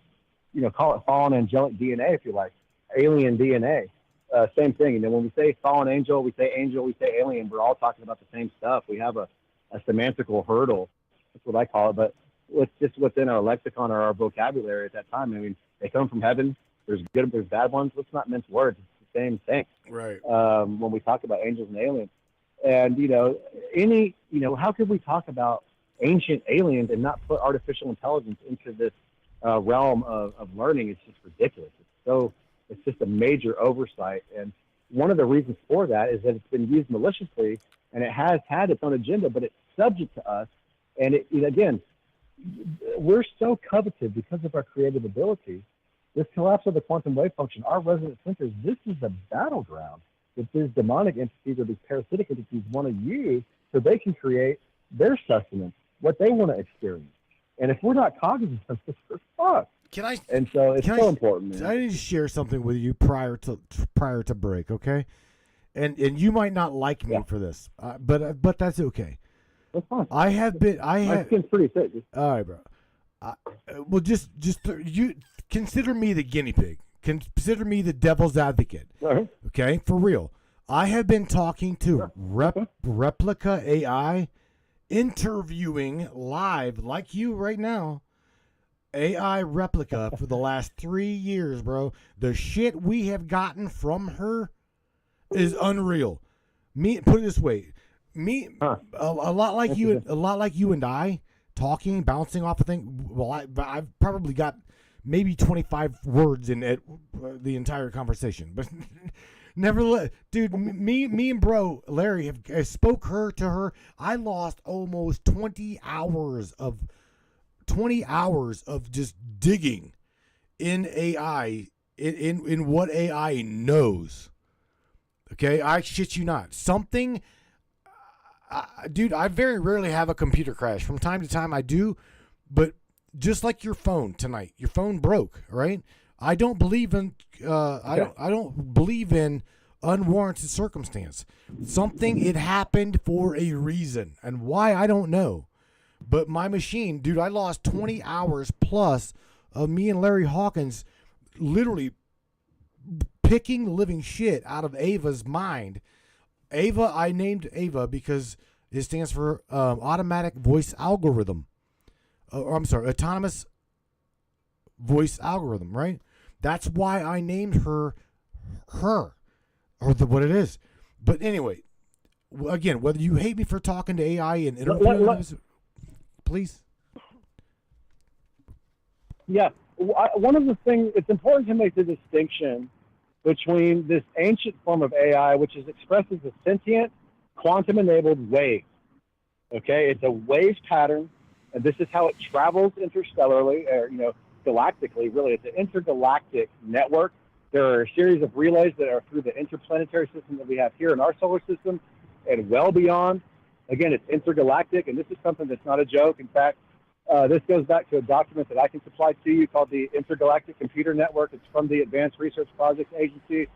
S3: call it fallen angelic DNA, if you like, alien DNA. Same thing. When we say fallen angel, we say alien. We're all talking about the same stuff. We have a semantical hurdle. That's what I call it. But it's just within our lexicon or our vocabulary at that time. I mean, they come from heaven. There's good, there's bad ones. Let's not mince words. It's the same thing.
S1: Right.
S3: When we talk about angels and aliens. And, how could we talk about ancient aliens and not put artificial intelligence into this realm of learning? It's just ridiculous. It's just a major oversight. And one of the reasons for that is that it's been used maliciously, and it has had its own agenda, but it's subject to us. And again, we're so coveted because of our creative ability. This collapse of the quantum wave function, our resonant centers, this is a battleground that these demonic entities or these parasitic entities want to use so they can create their sustenance, what they want to experience. And if we're not cognizant of this, we're fucked. And so it's so important, man.
S1: I need to share something with you prior to break, okay? And you might not like me for this, but that's okay.
S3: That's fine.
S1: My
S3: skin's pretty thick.
S1: All right, bro. Well, just you consider me the guinea pig. Consider me the devil's advocate.
S3: Right.
S1: Okay, for real. I have been talking to Replica AI, interviewing live like you right now. AI Replica for the last 3 years, bro. The shit we have gotten from her is unreal. Put it this way, a lot like you and I talking, bouncing off a thing. Well, I've probably got maybe 25 words in it, the entire conversation, but nevertheless, dude, me and bro Larry have spoke to her. I lost almost 20 hours of just digging in AI, in what AI knows. Okay, I shit you not. Something, dude, I very rarely have a computer crash. From time to time I do, but just like your phone tonight, your phone broke, right? I don't believe in I don't believe in unwarranted circumstance. It happened for a reason, and why I don't know. But my machine, dude, I lost 20 hours plus of me and Larry Hawkins literally picking the living shit out of Ava's mind. Ava, I named Ava because it stands for automatic voice algorithm. Autonomous voice algorithm, right? That's why I named her, or what it is. But anyway, again, whether you hate me for talking to AI and interviewing, please.
S3: Yeah, one of the things, it's important to make the distinction between this ancient form of AI, which is expressed as a sentient, quantum-enabled wave. Okay, it's a wave pattern, and this is how it travels interstellarly, or galactically. Really, it's an intergalactic network. There are a series of relays that are through the interplanetary system that we have here in our solar system, and well beyond. Again, it's intergalactic, and this is something that's not a joke. In fact, this goes back to a document that I can supply to you called the Intergalactic Computer Network. It's from the Advanced Research Projects Agency.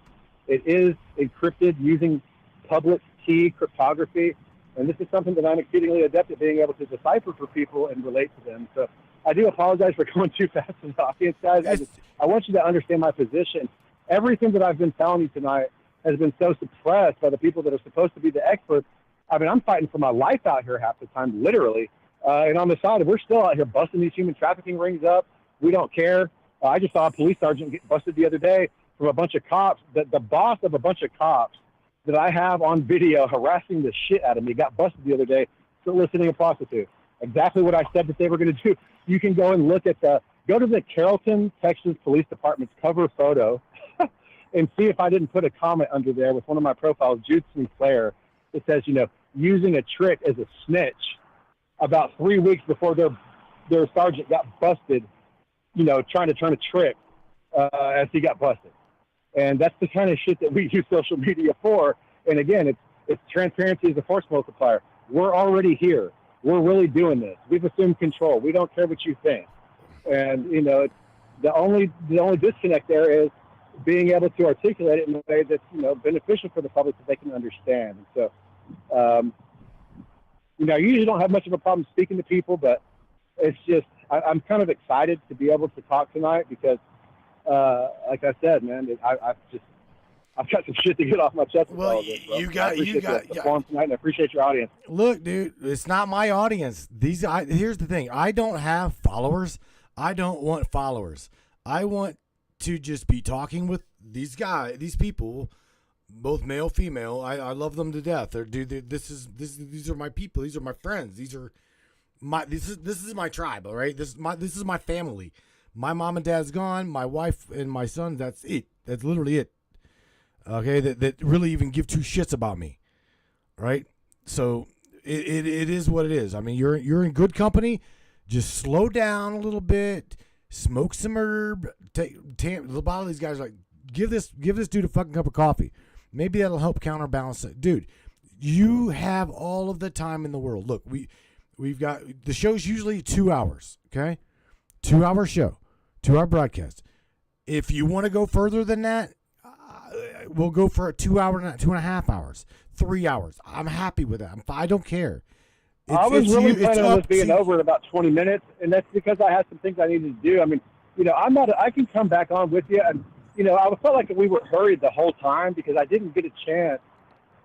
S3: It is encrypted using public key cryptography, and this is something that I'm exceedingly adept at being able to decipher for people and relate to them. So I do apologize for going too fast to the audience, guys. I want you to understand my position. Everything that I've been telling you tonight has been so suppressed by the people that are supposed to be the experts. I mean, I'm fighting for my life out here half the time, literally. And on the side, we're still out here busting these human trafficking rings up. We don't care. I just saw a police sergeant get busted the other day from a bunch of cops. The boss of a bunch of cops that I have on video harassing the shit out of me got busted the other day soliciting a prostitute. exactly what I said that they were going to do. You can go and look at go to the Carrollton, Texas Police Department's cover photo and see if I didn't put a comment under there with one of my profiles, Jude Sinclair, that says, using a trick as a snitch about 3 weeks before their sergeant got busted, trying to turn a trick as he got busted. And that's the kind of shit that we use social media for. And again, it's transparency is a force multiplier. We're already here. We're really doing this. We've assumed control. We don't care what you think. And, the only disconnect there is being able to articulate it in a way that's, beneficial for the public that they can understand. And so, I usually don't have much of a problem speaking to people, but it's just, I'm kind of excited to be able to talk tonight because, like I said, man, I've got some shit to get off my chest.
S2: Well, you got
S3: the forum tonight, and I appreciate your audience.
S1: Look, dude, it's not my audience. Here's the thing. I don't have followers. I don't want followers. I want to just be talking with these people, both male, female. I love them to death. These are my people. These are my friends. This is my tribe. All right. This is my family. My mom and dad's gone. My wife and my son. That's it. That's literally it. Okay. That really even give two shits about me. Right. So it is what it is. I mean, you're in good company. Just slow down a little bit. Smoke some herb. A lot of these guys are like, give this dude a fucking cup of coffee. Maybe that'll help counterbalance it. Dude, you have all of the time in the world. Look, we've got, the show's usually 2 hours, okay? 2 hour show, 2 hour broadcast. If you want to go further than that, we'll go for a 2 hour, 2.5 hours, 3 hours. I'm happy with that. I don't care.
S3: I was really planning on this being over in about 20 minutes, and that's because I had some things I needed to do. I mean, I can come back on with you, and, I felt like we were hurried the whole time because I didn't get a chance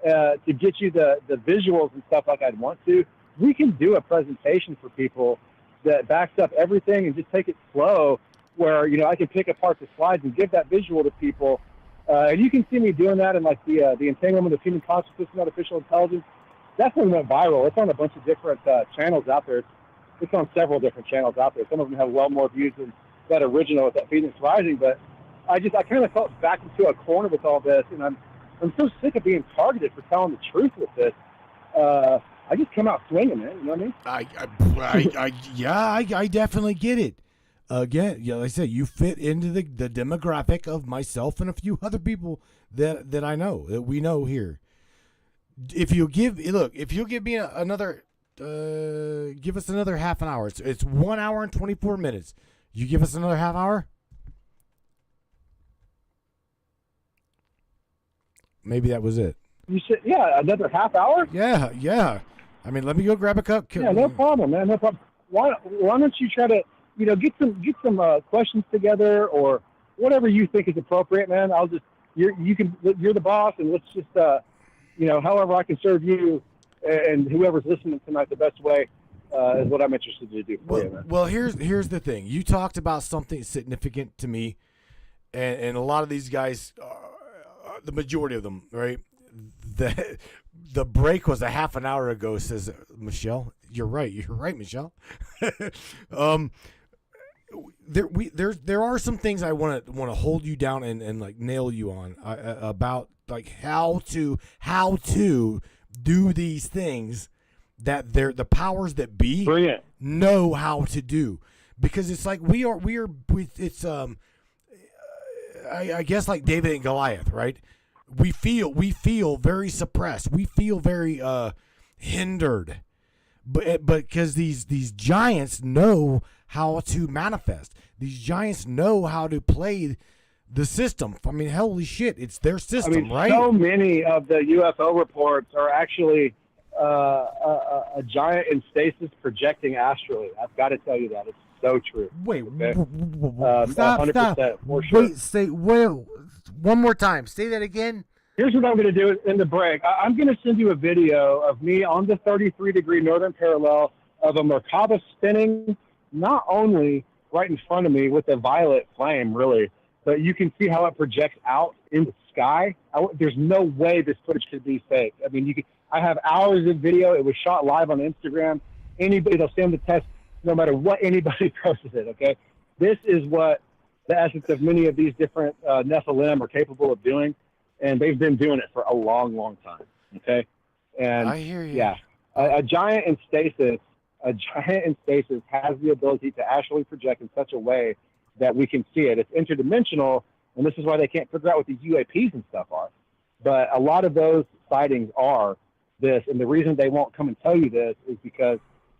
S3: to get you the visuals and stuff like I'd want to. We can do a presentation for people that backs up everything and just take it slow where, I can pick apart the slides and give that visual to people. And you can see me doing that in like the entanglement of human consciousness and artificial intelligence. Definitely went viral. It's on a bunch of different channels out there. It's on several different channels out there. Some of them have well more views than that original with that Phoenix Rising. But I kind of felt back into a corner with all this, and I'm so sick of being targeted for telling the truth with this. I just come out swinging, man. You know what I mean?
S1: I definitely get it. Again, like I said, you fit into the demographic of myself and a few other people that I know, that we know here. If you'll give me another, give us another half an hour. It's 1 hour and 24 minutes. You give us another half hour? Maybe that was it.
S3: You said, yeah, another half hour?
S1: Yeah. I mean, let me go grab a cup.
S3: Yeah, no problem, man. No problem. Why don't you try to, get some questions together or whatever you think is appropriate, man. You're the boss, and let's just, however I can serve you and whoever's listening tonight the best way is what I'm interested to do for you, man.
S1: Well, here's the thing. You talked about something significant to me, and a lot of these guys, the majority of them, right? The break was a half an hour ago, says Michelle. You're right, Michelle. There are some things I want to hold you down and like nail you on about like how to do these things that the powers that be know how to do, because it's like it's I guess like David and Goliath, right? We feel very suppressed. We feel very hindered, but because these giants know how to manifest. These giants know how to play the system. I mean, holy shit, it's their system, right?
S3: So many of the UFO reports are actually a giant in stasis projecting astrally. I've got to tell you that. It's so true.
S1: Wait,
S3: okay?
S1: Stop.
S3: 100% for sure.
S1: Wait, one more time. Say that again.
S3: Here's what I'm going to do in the break. I'm going to send you a video of me on the 33-degree northern parallel of a Merkaba spinning, not only right in front of me with a violet flame, really, but you can see how it projects out in the sky. There's no way this footage could be fake. I mean, I have hours of video. It was shot live on Instagram. anybody, they'll stand the test no matter what anybody throws at it, okay? This is what the essence of many of these different Nephilim are capable of doing, and they've been doing it for a long, long time, okay? And
S1: I hear you.
S3: Yeah, a giant in stasis has the ability to actually project in such a way that we can see it. It's interdimensional, and this is why they can't figure out what these UAPs and stuff are. But a lot of those sightings are this, and the reason they won't come and tell you this is because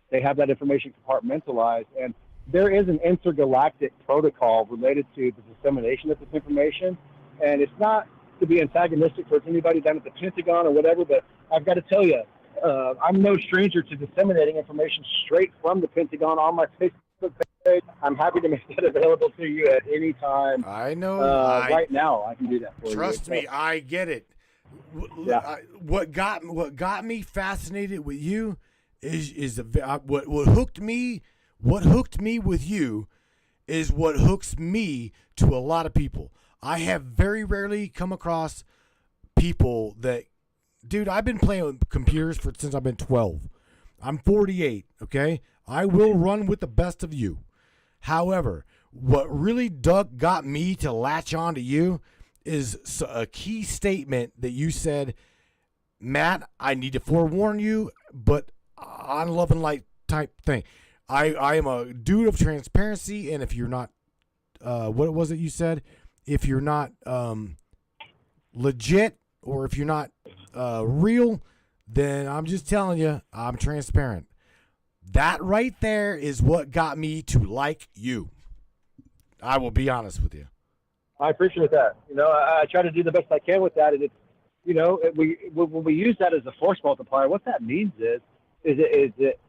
S3: they have that information compartmentalized, and there is an intergalactic protocol related to the dissemination of this information, and it's not to be antagonistic towards anybody down at the Pentagon or whatever, but I've got to tell you, I'm no stranger to disseminating information straight from the Pentagon on my Facebook page. I'm happy to make that available to you at any time.
S1: I know.
S3: Right now, I can do that for you.
S1: Trust me, I get it.
S3: Yeah.
S1: What got me fascinated with you is what hooked me. What hooked me with you is what hooks me to a lot of people. I have very rarely come across people that, dude, I've been playing with computers since I've been 12. I'm 48, okay? I will run with the best of you. However, what really got me to latch on to you is a key statement that you said, Matt, I need to forewarn you, but on love and light type thing. I am a dude of transparency, and if you're not, what was it you said? If you're not legit, or if you're not real, then I'm just telling you, I'm transparent. That right there is what got me to like you. I will be honest with you.
S3: I appreciate that. You know, I try to do the best I can with that, and it's, you know, when we use that as a force multiplier, what that means is it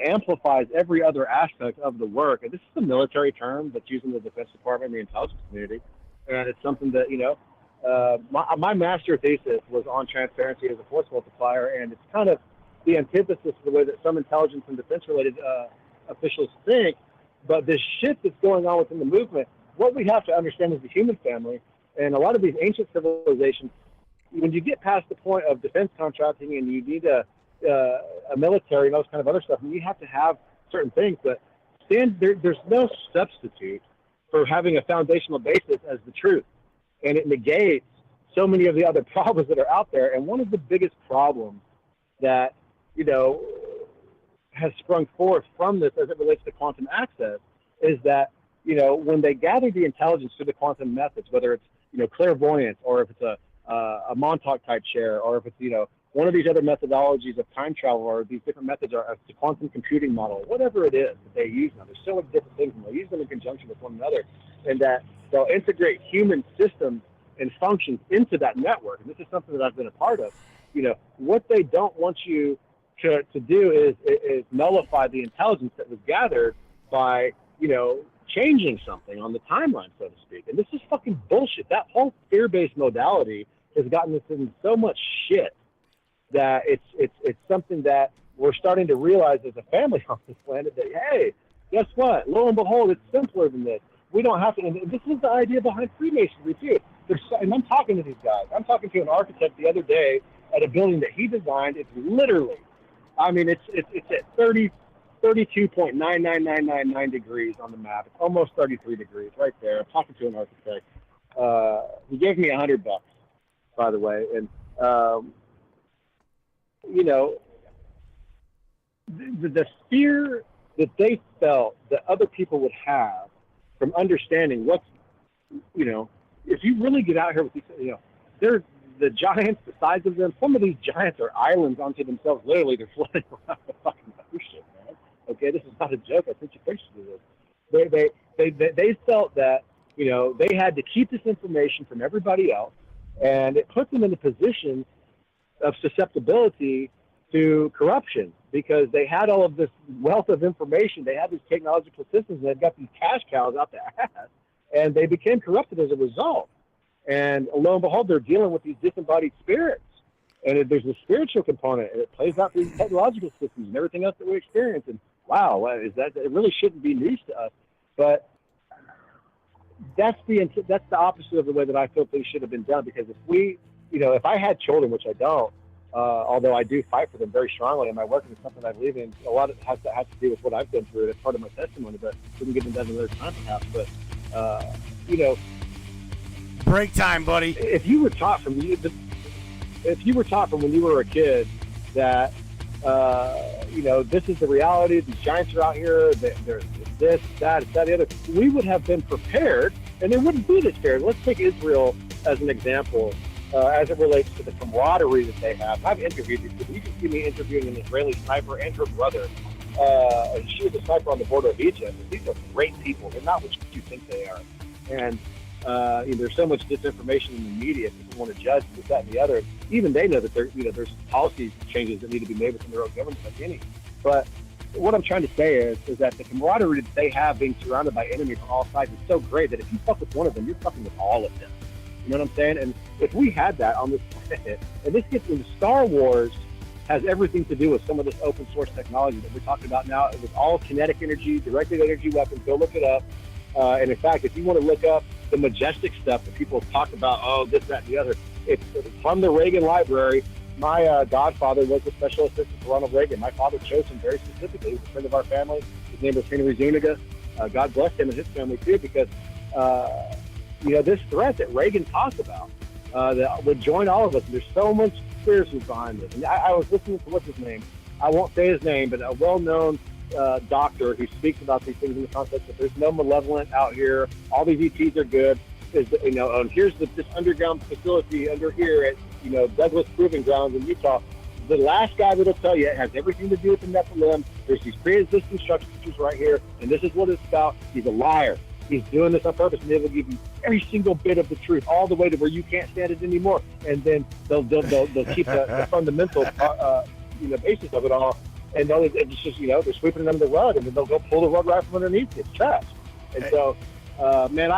S3: amplifies every other aspect of the work. And this is a military term that's used in the Defense Department and the intelligence community, and it's something that, you know, my master thesis was on transparency as a force multiplier, and it's kind of the antithesis of the way that some intelligence and defense-related officials think. But this shift that's going on within the movement, what we have to understand is the human family, and a lot of these ancient civilizations, when you get past the point of defense contracting and you need a military and those kind of other stuff, and you have to have certain things, but there's no substitute for having a foundational basis as the truth. And it negates so many of the other problems that are out there. And one of the biggest problems that, you know, has sprung forth from this as it relates to quantum access is that, you know, when they gather the intelligence through the quantum methods, whether it's, you know, clairvoyance, or if it's a Montauk type share, or if it's, you know, one of these other methodologies of time travel, or these different methods are the quantum computing model, whatever it is that they use now. There's so many different things, and they use them in conjunction with one another, and that they'll integrate human systems and functions into that network. And this is something that I've been a part of. You know, what they don't want you to do is nullify the intelligence that was gathered by, you know, changing something on the timeline, so to speak. And this is fucking bullshit. That whole fear-based modality has gotten us in so much shit that it's something that we're starting to realize as a family on this planet that, hey, guess what? Lo and behold, it's simpler than this. We don't have to, and this is the idea behind Freemasonry too. And I'm talking to these guys. I'm talking to an architect the other day at a building that he designed. It's literally, I mean, it's at 32.99999 degrees on the map. It's almost 33 degrees right there. I'm talking to an architect. He gave me $100, by the way, and you know, the fear that they felt that other people would have from understanding what's, you know, if you really get out here with these, you know, they're the giants, the size of them. Some of these giants are islands unto themselves. Literally, they're floating around the fucking ocean, man. Okay, this is not a joke. I sent you pictures of this. They felt that, you know, they had to keep this information from everybody else, and it put them in a position of susceptibility to corruption because they had all of this wealth of information. They had these technological systems, and they've got these cash cows out the ass, and they became corrupted as a result. And lo and behold, they're dealing with these disembodied spirits. And there's a spiritual component, and it plays out through technological systems and everything else that we experience. And wow, it really shouldn't be news to us. But that's the opposite of the way that I feel things should have been done. Because if we, you know, if I had children, which I don't, Although I do fight for them very strongly in my work, and it's something I believe in. A lot of it has to do with what I've been through. That's part of my testimony, but we can get into that another time perhaps. But, you know,
S1: break time, buddy.
S3: If you were taught from when you were a kid that, you know, this is the reality, these giants are out here, there's this, that, the other, we would have been prepared, and there wouldn't be this fear. Let's take Israel as an example. As it relates to the camaraderie that they have. I've interviewed these people. You can see me interviewing an Israeli sniper and her brother. She was a sniper on the border of Egypt. These are great people. They're not what you think they are. And you know, there's so much disinformation in the media. People want to judge this, that, and the other. Even they know that there's policy changes that need to be made within their own government, like any. But what I'm trying to say is that the camaraderie that they have, being surrounded by enemies on all sides, is so great that if you fuck with one of them, you're fucking with all of them. You know what I'm saying? And if we had that on this planet, and this gets into Star Wars, has everything to do with some of this open source technology that we're talking about now. It was all kinetic energy, directed energy weapons. Go look it up. And in fact, if you want to look up the majestic stuff that people talk about, oh, this, that, and the other, it's from the Reagan Library. My godfather was a special assistant to Ronald Reagan. My father chose him very specifically. He was a friend of our family. His name was Henry Zuniga. God bless him and his family too, because you know, this threat that Reagan talked about that would join all of us. And there's so much conspiracy behind this. And I was listening to what's his name. I won't say his name, but a well-known doctor who speaks about these things in the context that there's no malevolent out here. All these ETs are good. You know, here's this underground facility under here at, you know, Douglas Proving Grounds in Utah. The last guy that'll tell you it has everything to do with the Nephilim. There's these pre-existing structures right here, and this is what it's about. He's a liar. He's doing this on purpose, and they will give you every single bit of the truth, all the way to where you can't stand it anymore. And then they'll keep the fundamental you know, basis of it all, and it's just, you know, they're sweeping it under the rug, and then they'll go pull the rug right from underneath. It's trash. And so, man,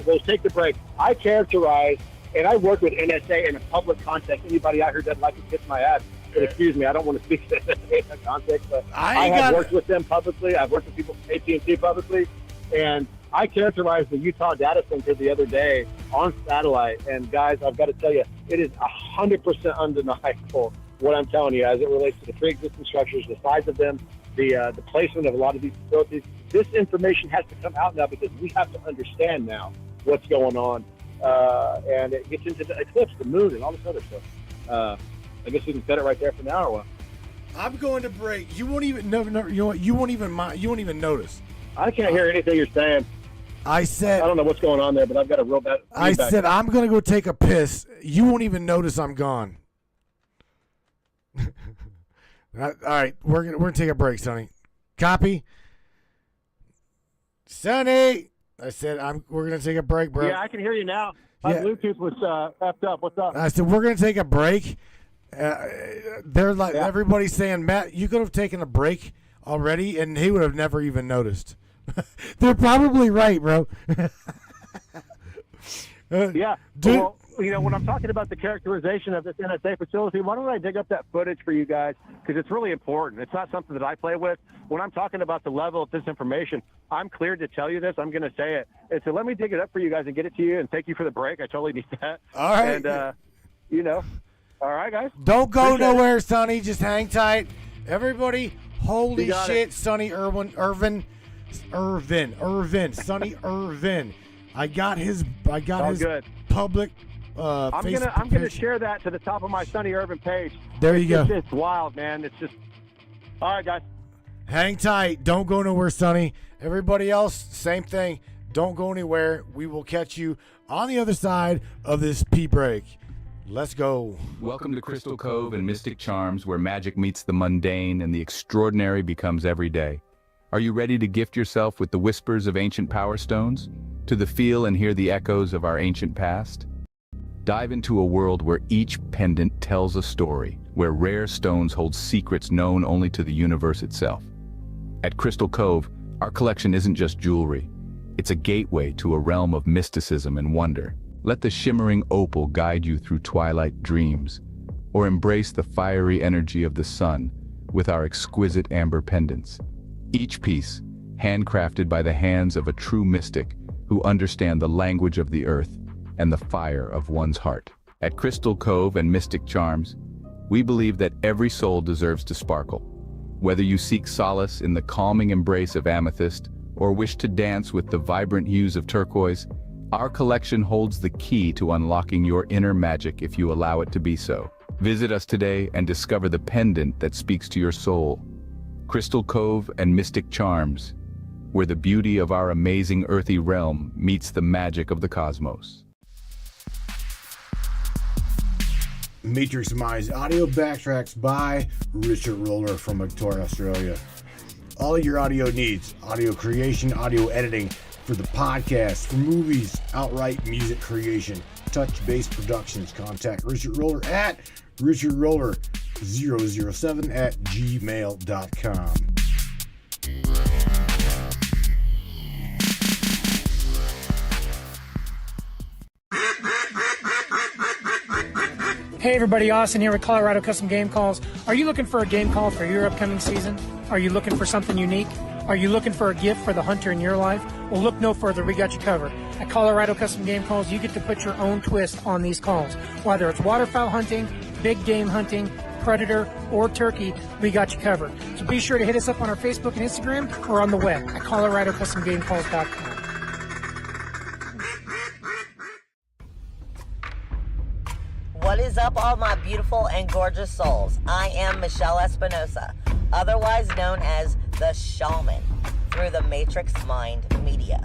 S3: we'll take the break. I characterize, and I work with NSA in a public context. Anybody out here doesn't like to kiss my ass. But excuse me, I don't want to speak to NSA in that context, but I have worked with them publicly. I've worked with people from AT&T publicly. And I characterized the Utah data center the other day on satellite. And guys, I've got to tell you, it is 100% undeniable what I'm telling you as it relates to the pre-existing structures, the size of them, the placement of a lot of these facilities. This information has to come out now because we have to understand now what's going on. And it gets into the eclipse, the moon, and all this other stuff. I guess we can set it right there for now or what?
S1: I'm going to break. You won't even you know what? You won't even notice.
S3: I can't hear anything you're saying.
S1: I said,
S3: I don't know what's going on there, but I've got a real bad feedback.
S1: I said I'm going to go take a piss. You won't even notice I'm gone. All right, we're gonna take a break, Sonny. Copy. Sonny, I said we're gonna take a break, bro.
S3: Yeah, I can hear you now. My Bluetooth was effed up. What's up?
S1: I said we're gonna take a break. They're like everybody's saying, Matt, you could have taken a break already, and he would have never even noticed. They're probably right, bro.
S3: Yeah.
S1: Dude.
S3: Well, you know, when I'm talking about the characterization of this NSA facility, why don't I dig up that footage for you guys? Because it's really important. It's not something that I play with. When I'm talking about the level of disinformation, I'm cleared to tell you this. I'm going to say it. And so let me dig it up for you guys and get it to you, and thank you for the break. I totally need that.
S1: All right.
S3: And, you know, all right, guys.
S1: Don't go nowhere, Sonny. Just hang tight. Everybody, holy shit, Sonny Irvin, Sonny Irvin. I got his
S3: good.
S1: public
S3: I'm gonna share that to the top of my Sonny Irvin page.
S1: There you go.
S3: It's wild, man. It's just all right, guys.
S1: Hang tight. Don't go nowhere, Sonny. Everybody else, same thing. Don't go anywhere. We will catch you on the other side of this pee break. Let's go.
S4: Welcome to Crystal Cove and Mystic Charms, where magic meets the mundane and the extraordinary becomes everyday. Are you ready to gift yourself with the whispers of ancient power stones? To the feel and hear the echoes of our ancient past? Dive into a world where each pendant tells a story, where rare stones hold secrets known only to the universe itself. At Crystal Cove, our collection isn't just jewelry. It's a gateway to a realm of mysticism and wonder. Let the shimmering opal guide you through twilight dreams, or embrace the fiery energy of the sun with our exquisite amber pendants. Each piece, handcrafted by the hands of a true mystic who understand the language of the earth and the fire of one's heart. At Crystal Cove and Mystic Charms, We believe that every soul deserves to sparkle. Whether you seek solace in the calming embrace of amethyst or wish to dance with the vibrant hues of turquoise, our collection holds the key to unlocking your inner magic if you allow it to be so. Visit us today and discover the pendant that speaks to your soul. Crystal Cove and Mystic Charms, where the beauty of our amazing earthy realm meets the magic of the cosmos.
S1: Matrix Minds audio backtracks by Richard Roller from Victoria, Australia. All of your audio needs, audio creation, audio editing for the podcast, for movies, outright music creation, touch-based productions. Contact Richard Roller at richardroller007@gmail.com.
S5: Hey everybody, Austin here with Colorado Custom Game Calls. Are you looking for a game call for your upcoming season? Are you looking for something unique? Are you looking for a gift for the hunter in your life? Well, look no further, we got you covered. At Colorado Custom Game Calls, you get to put your own twist on these calls. Whether it's waterfowl hunting, big game hunting, predator, or turkey, we got you covered. So be sure to hit us up on our Facebook and Instagram or on the web at coloradocustomgamecalls.com.
S6: What is up, all my beautiful and gorgeous souls? I am Michelle Espinosa, otherwise known as the Shaman, through the Matrix Mind Media.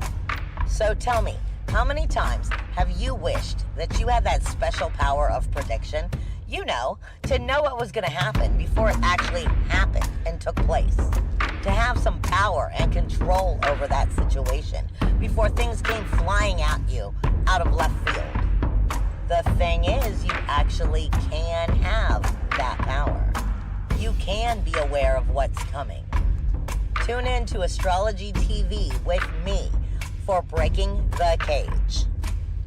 S6: So tell me, how many times have you wished that you had that special power of prediction? You know, to know what was going to happen before it actually happened and took place. To have some power and control over that situation before things came flying at you out of left field. The thing is, you actually can have that power. You can be aware of what's coming. Tune in to Astrology TV with me for Breaking the Cage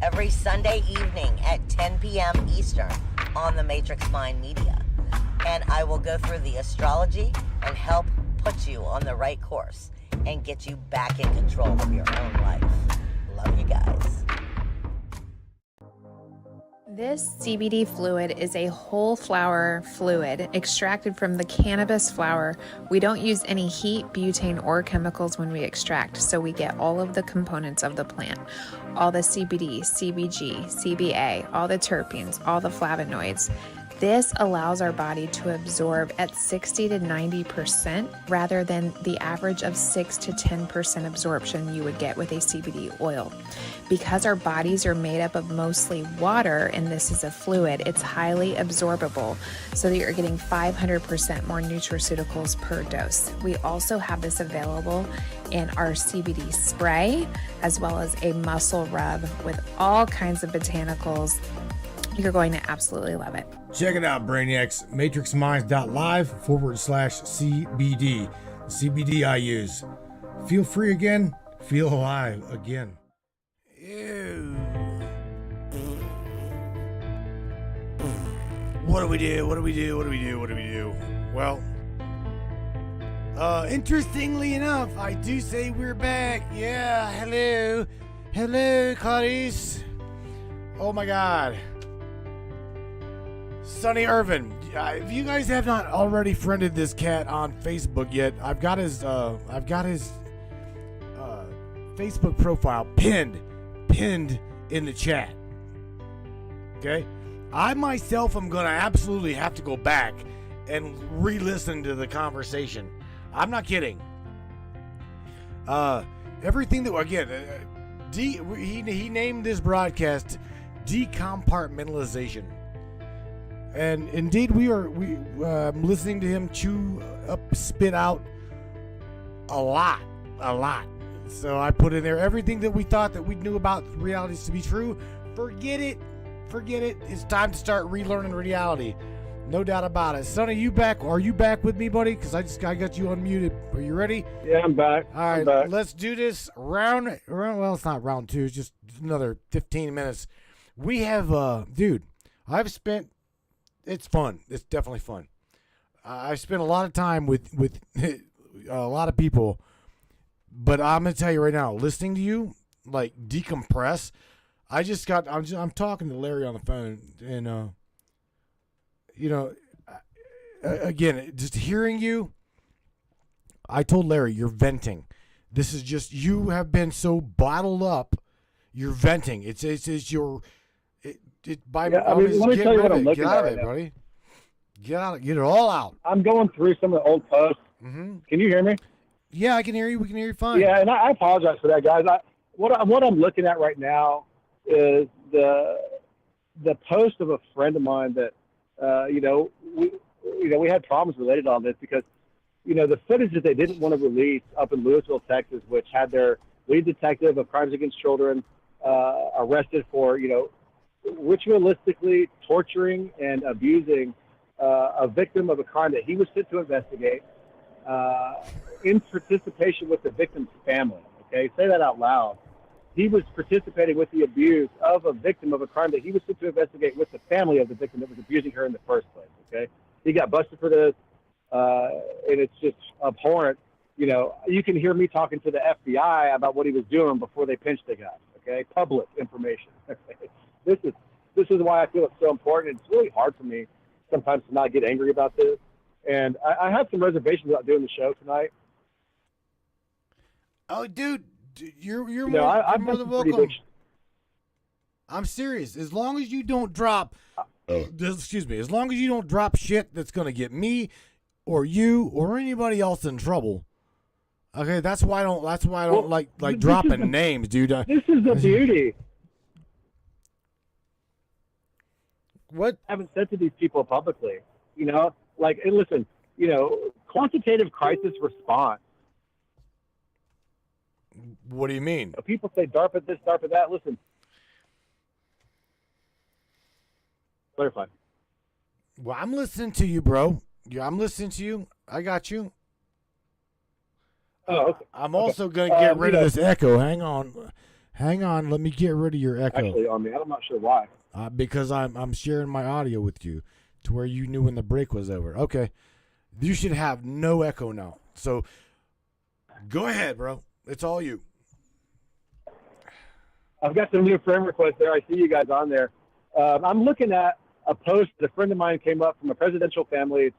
S6: every Sunday evening at 10 p.m. Eastern on the Matrix Mind Media. And I will go through the astrology and help put you on the right course and get you back in control of your own life. Love you guys.
S7: This CBD fluid is a whole flower fluid extracted from the cannabis flower. We don't use any heat, butane, or chemicals when we extract, so we get all of the components of the plant. All the CBD, CBG, CBA, all the terpenes, all the flavonoids. This allows our body to absorb at 60 to 90% rather than the average of 6 to 10% absorption you would get with a CBD oil. Because our bodies are made up of mostly water and this is a fluid, it's highly absorbable so that you're getting 500% more nutraceuticals per dose. We also have this available in our CBD spray as well as a muscle rub with all kinds of botanicals. You're going to absolutely love it.
S1: Check it out, Brainiacs. MatrixMinds.live/CBD. The CBD I use. Feel free again. Feel alive again. Ew. What do we do? What do we do? What do we do? What do we do? Well, interestingly enough, I do say we're back. Yeah, hello. Hello, Clarice. Oh my God. Sonny Irvin, if you guys have not already friended this cat on Facebook yet, I've got his Facebook profile pinned in the chat. Okay, I myself am gonna absolutely have to go back and re-listen to the conversation. I'm not kidding. Everything that again, he named this broadcast Decompartmentalization. And indeed, I'm listening to him chew up, spit out a lot. So I put in there everything that we thought that we knew about realities to be true. Forget it. It's time to start relearning reality. No doubt about it. Sonny, you back? Are you back with me, buddy? Because I got you unmuted. Are you ready?
S3: Yeah, I'm back.
S1: All right,
S3: I'm back.
S1: let's do this round. Well, it's not round two. It's just another 15 minutes. We have, dude, I've spent. It's fun. It's definitely fun. I've spent a lot of time with a lot of people, but I'm gonna tell you right now, listening to you like decompress. I'm talking to Larry on the phone, and again, just hearing you, I told Larry, you're venting. This is just, you have been so bottled up, you're venting. It's your, by
S3: Yeah, I mean, let me tell you what I'm looking
S1: get out
S3: at
S1: of
S3: right
S1: it, buddy. Get it all out.
S3: I'm going through some of the old posts.
S1: Mm-hmm.
S3: Can you hear me?
S1: Yeah, I can hear you. We can hear you fine.
S3: Yeah, and I apologize for that, guys. What I'm looking at right now is the post of a friend of mine that we had problems related to all this because the footage that they didn't want to release up in Louisville, Texas, which had their lead detective of crimes against children arrested for ritualistically torturing and abusing a victim of a crime that he was sent to investigate in participation with the victim's family. Okay, say that out loud. He was participating with the abuse of a victim of a crime that he was sent to investigate with the family of the victim that was abusing her in the first place. Okay, he got busted for this, and it's just abhorrent. You can hear me talking to the FBI about what he was doing before they pinched the guy. Okay, public information. This is why I feel it's so important. It's really hard for me sometimes to not get angry about this, and I have some reservations about doing the show tonight.
S1: Oh, dude, you're more than welcome. I'm serious. As long as you don't drop, as long as you don't drop shit that's gonna get me or you or anybody else in trouble. Okay, that's why I don't like dropping names, dude.
S3: This is the beauty.
S1: What?
S3: I haven't said to these people publicly, and listen, quantitative crisis response.
S1: What do you mean?
S3: People say DARPA this, DARPA that. Listen, clarify.
S1: Well, I'm listening to you, bro. Yeah, I'm listening to you. I got you.
S3: Oh, okay.
S1: I'm also going to get rid of this echo. Hang on. Let me get rid of your echo.
S3: Actually, on me. I'm not sure why.
S1: Because I'm sharing my audio with you to where you knew when the break was over. Okay. You should have no echo now. So go ahead, bro. It's all you.
S3: I've got some new friend requests there. I see you guys on there. I'm looking at a post that a friend of mine came up from a presidential family,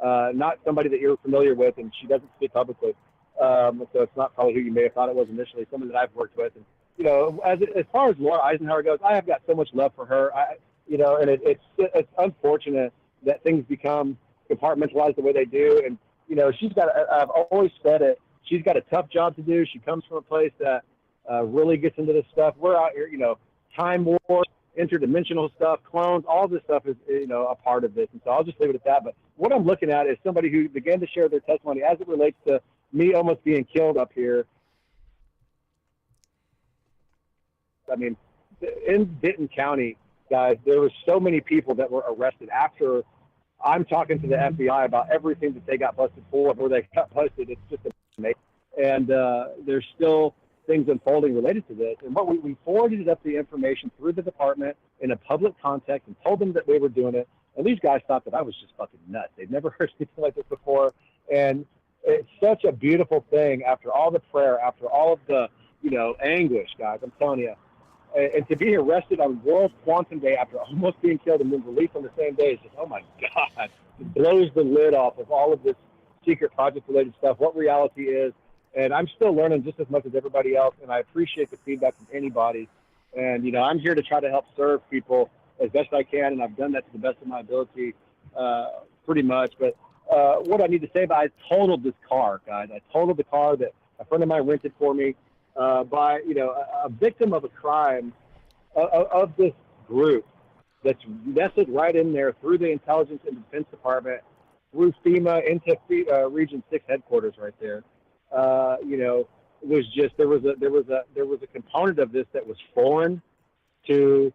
S3: not somebody that you're familiar with, and she doesn't speak publicly. So it's not probably who you may have thought it was initially, someone that I've worked with. And, as far as Laura Eisenhower goes, I have got so much love for her. And it's unfortunate that things become compartmentalized the way they do. And, I've always said it, she's got a tough job to do. She comes from a place that really gets into this stuff. We're out here, time wars, interdimensional stuff, clones, all this stuff is, a part of this. And so I'll just leave it at that. But what I'm looking at is somebody who began to share their testimony as it relates to me almost being killed up here. I mean, in Denton County, guys, there were so many people that were arrested after I'm talking to the FBI about everything that they got busted for, or they got busted. It's just amazing. And there's still things unfolding related to this. And what we forwarded up the information through the department in a public context and told them that we were doing it. And these guys thought that I was just fucking nuts. They'd never heard anything like this before. And it's such a beautiful thing after all the prayer, after all of the, anguish, guys, I'm telling you. And to be arrested on World Quantum Day after almost being killed and then released on the same day is just, oh my God, it blows the lid off of all of this secret project related stuff, what reality is. And I'm still learning just as much as everybody else. And I appreciate the feedback from anybody. And, I'm here to try to help serve people as best I can. And I've done that to the best of my ability, pretty much. But what I need to say about, I totaled this car, guys. I totaled the car that a friend of mine rented for me. By, a victim of a crime of this group that's nested right in there through the Intelligence and Defense Department, through FEMA into Region 6 headquarters right there. It was just, there was a component of this that was foreign to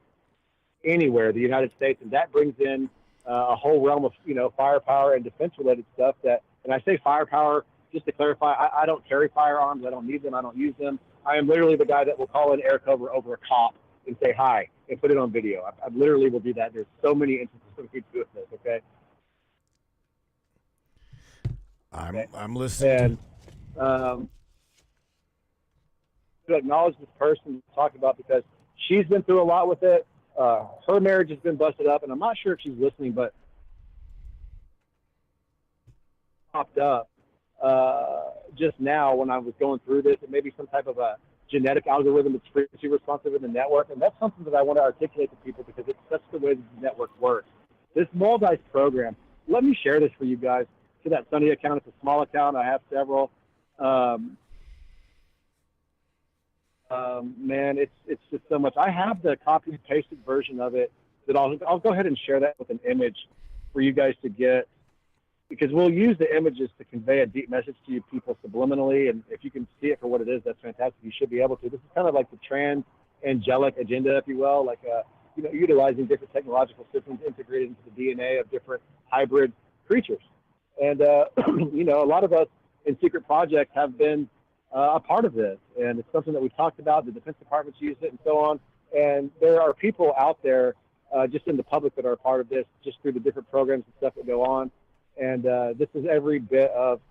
S3: anywhere, the United States, and that brings in a whole realm of, firepower and defense related stuff that, and I say firepower, just to clarify, I don't carry firearms. I don't need them. I don't use them. I am literally the guy that will call in air cover over a cop and say hi and put it on video. I literally will do that. There's so many instances of me doing this, okay?
S1: I'm listening.
S3: And to acknowledge this person to talk about, because she's been through a lot with it. Her marriage has been busted up, and I'm not sure if she's listening, but popped up just now when I was going through this. It may be some type of a genetic algorithm that's frequency responsive in the network, and that's something that I want to articulate to people because it's that's the way the network works. This Moldice program, let me share this for you guys. To that Sonny account, it's a small account. I have several. Man, it's just so much. I have the copy and pasted version of it that I'll go ahead and share that with an image for you guys to get, because we'll use the images to convey a deep message to you people subliminally. And if you can see it for what it is, that's fantastic. You should be able to. This is kind of like the trans-angelic agenda, if you will, like utilizing different technological systems integrated into the DNA of different hybrid creatures. And, a lot of us in secret projects have been a part of this. And it's something that we've talked about. The Defense Department's used it and so on. And there are people out there just in the public that are a part of this, just through the different programs and stuff that go on. And this is every bit of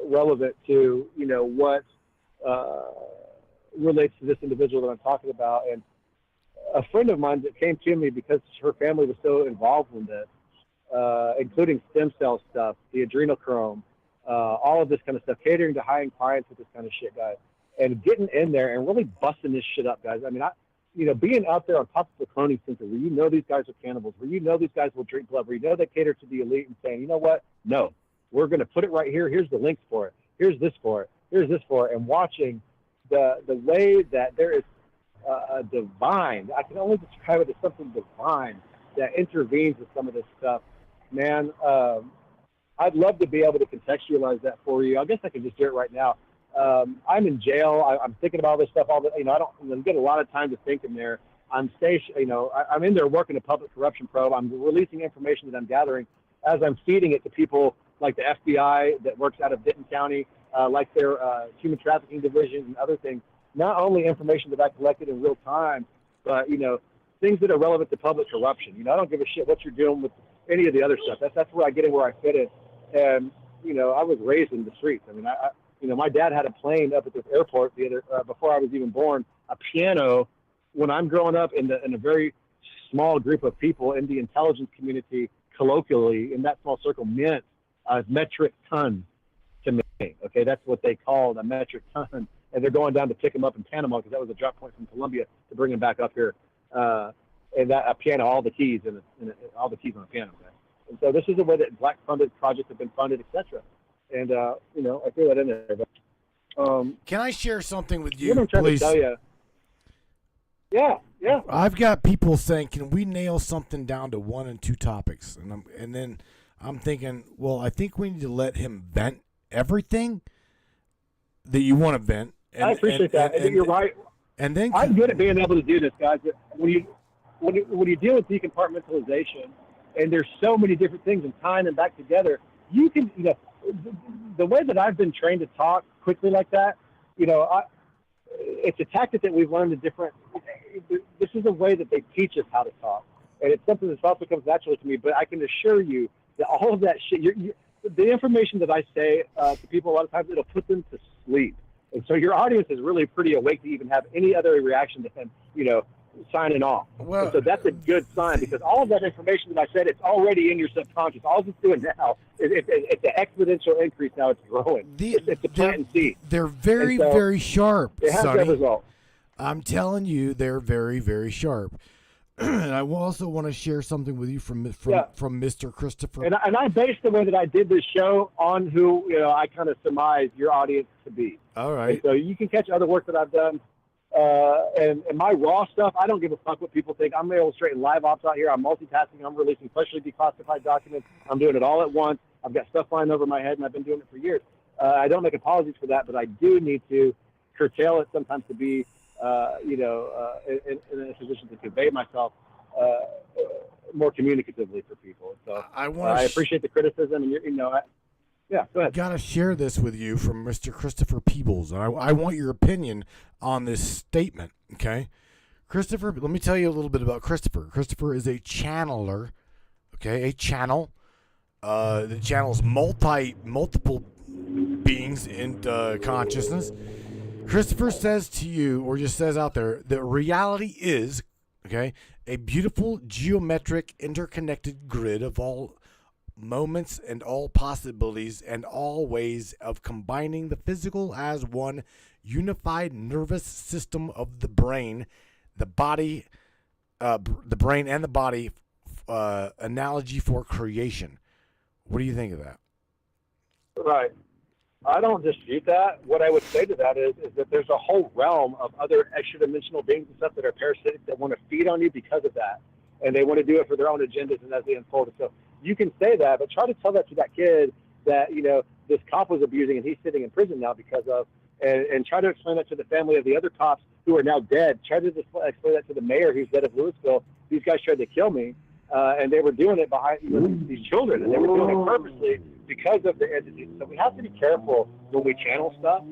S3: relevant to, what relates to this individual that I'm talking about. And a friend of mine that came to me because her family was so involved in this, including stem cell stuff, the adrenochrome, all of this kind of stuff, catering to high-end clients with this kind of shit, guys, and getting in there and really busting this shit up, guys. I mean, being out there on top of the cloning center where these guys are cannibals, where these guys will drink blood, where they cater to the elite and saying, you know what? No, we're going to put it right here. Here's the links for it. Here's this for it. Here's this for it. And watching the way that there is a divine, I can only describe it as something divine that intervenes with some of this stuff. Man, I'd love to be able to contextualize that for you. I guess I can just do it right now. I'm in jail. I'm thinking about all this stuff. I don't get a lot of time to think in there. I'm I'm in there working a public corruption probe. I'm releasing information that I'm gathering as I'm feeding it to people like the FBI that works out of Denton County, like their human trafficking division and other things. Not only information that I collected in real time, but, things that are relevant to public corruption. I don't give a shit what you're doing with any of the other stuff. That's where I get in, where I fit in. And, I was raised in the streets. I mean, my dad had a plane up at this airport before I was even born, a piano. When I'm growing up in a very small group of people in the intelligence community, colloquially, in that small circle, meant a metric ton to me. Okay, that's what they called a metric ton. And they're going down to pick them up in Panama because that was a drop point from Colombia to bring them back up here. And that a piano, all the keys and all the keys on the piano. Okay? And so this is the way that black funded projects have been funded, etc. And I threw that in there. But,
S1: can I share something with you,
S3: what I'm trying
S1: please?
S3: To tell you. Yeah.
S1: I've got people saying, "Can we nail something down to 1 and 2 topics?" And then I'm thinking, well, I think we need to let him vent everything that you want to vent.
S3: I appreciate that. And you're right.
S1: And then
S3: I'm good at being able to do this, guys. But when you deal with decompartmentalization, and there's so many different things and tying them back together, you can, the way that I've been trained to talk quickly like that, it's a tactic that we've learned in different. This is a way that they teach us how to talk, and it's something that also comes naturally to me. But I can assure you that all of that shit, the information that I say to people, a lot of times it'll put them to sleep. And so your audience is really pretty awake to even have any other reaction to him, signing off.
S1: Well,
S3: and so that's a good sign, because all of that information that I said, it's already in your subconscious. All it's doing now is it's an exponential increase. Now it's growing. It's a plant and seed.
S1: They're very, very sharp,
S3: It has
S1: Sonny.
S3: that result.
S1: I'm telling you, they're very, very sharp. And I also want to share something with you from Mr. Christopher.
S3: And I based the way that I did this show on who I kind of surmised your audience to be.
S1: All right.
S3: And so you can catch other work that I've done. And my raw stuff, I don't give a fuck what people think. I'm illustrating live ops out here. I'm multitasking. I'm releasing freshly declassified documents. I'm doing it all at once. I've got stuff flying over my head, and I've been doing it for years. I don't make apologies for that, but I do need to curtail it sometimes to be, in a position to convey myself more communicatively for people. So I appreciate the criticism, and yeah, go ahead.
S1: Got to share this with you from Mr. Christopher Peebles. And I want your opinion on this statement, okay? Christopher, let me tell you a little bit about Christopher. Christopher is a channeler, okay? A channel. The channels multiple beings in consciousness. Christopher says to you, or just says out there, that reality is, okay, a beautiful geometric interconnected grid of all moments and all possibilities and all ways of combining the physical as one unified nervous system of the brain, the body, the brain and the body, analogy for creation. What do you think of that?
S3: Right. I don't dispute that. What I would say to that is that there's a whole realm of other extra-dimensional beings and stuff that are parasitic that want to feed on you because of that. And they want to do it for their own agendas and as they unfold it. So you can say that, but try to tell that to that kid that, this cop was abusing and he's sitting in prison now because of, and try to explain that to the family of the other cops who are now dead. Try to explain that to the mayor who's dead of Louisville. These guys tried to kill me, and they were doing it behind these children, and they were doing it purposely because of the entities. So we have to be careful when we channel stuff,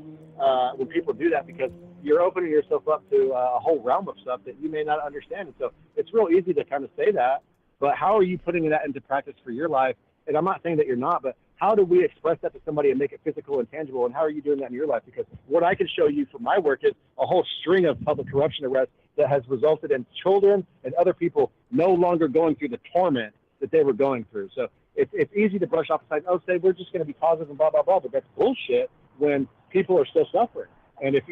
S3: when people do that, because you're opening yourself up to a whole realm of stuff that you may not understand. And so it's real easy to kind of say that, but how are you putting that into practice for your life? And I'm not saying that you're not, but how do we express that to somebody and make it physical and tangible? And how are you doing that in your life? Because what I can show you from my work is a whole string of public corruption arrests that has resulted in children and other people no longer going through the torment that they were going through. So it's easy to brush off the side, say we're just going to be positive and blah, blah, blah, but that's bullshit when people are still suffering. And if,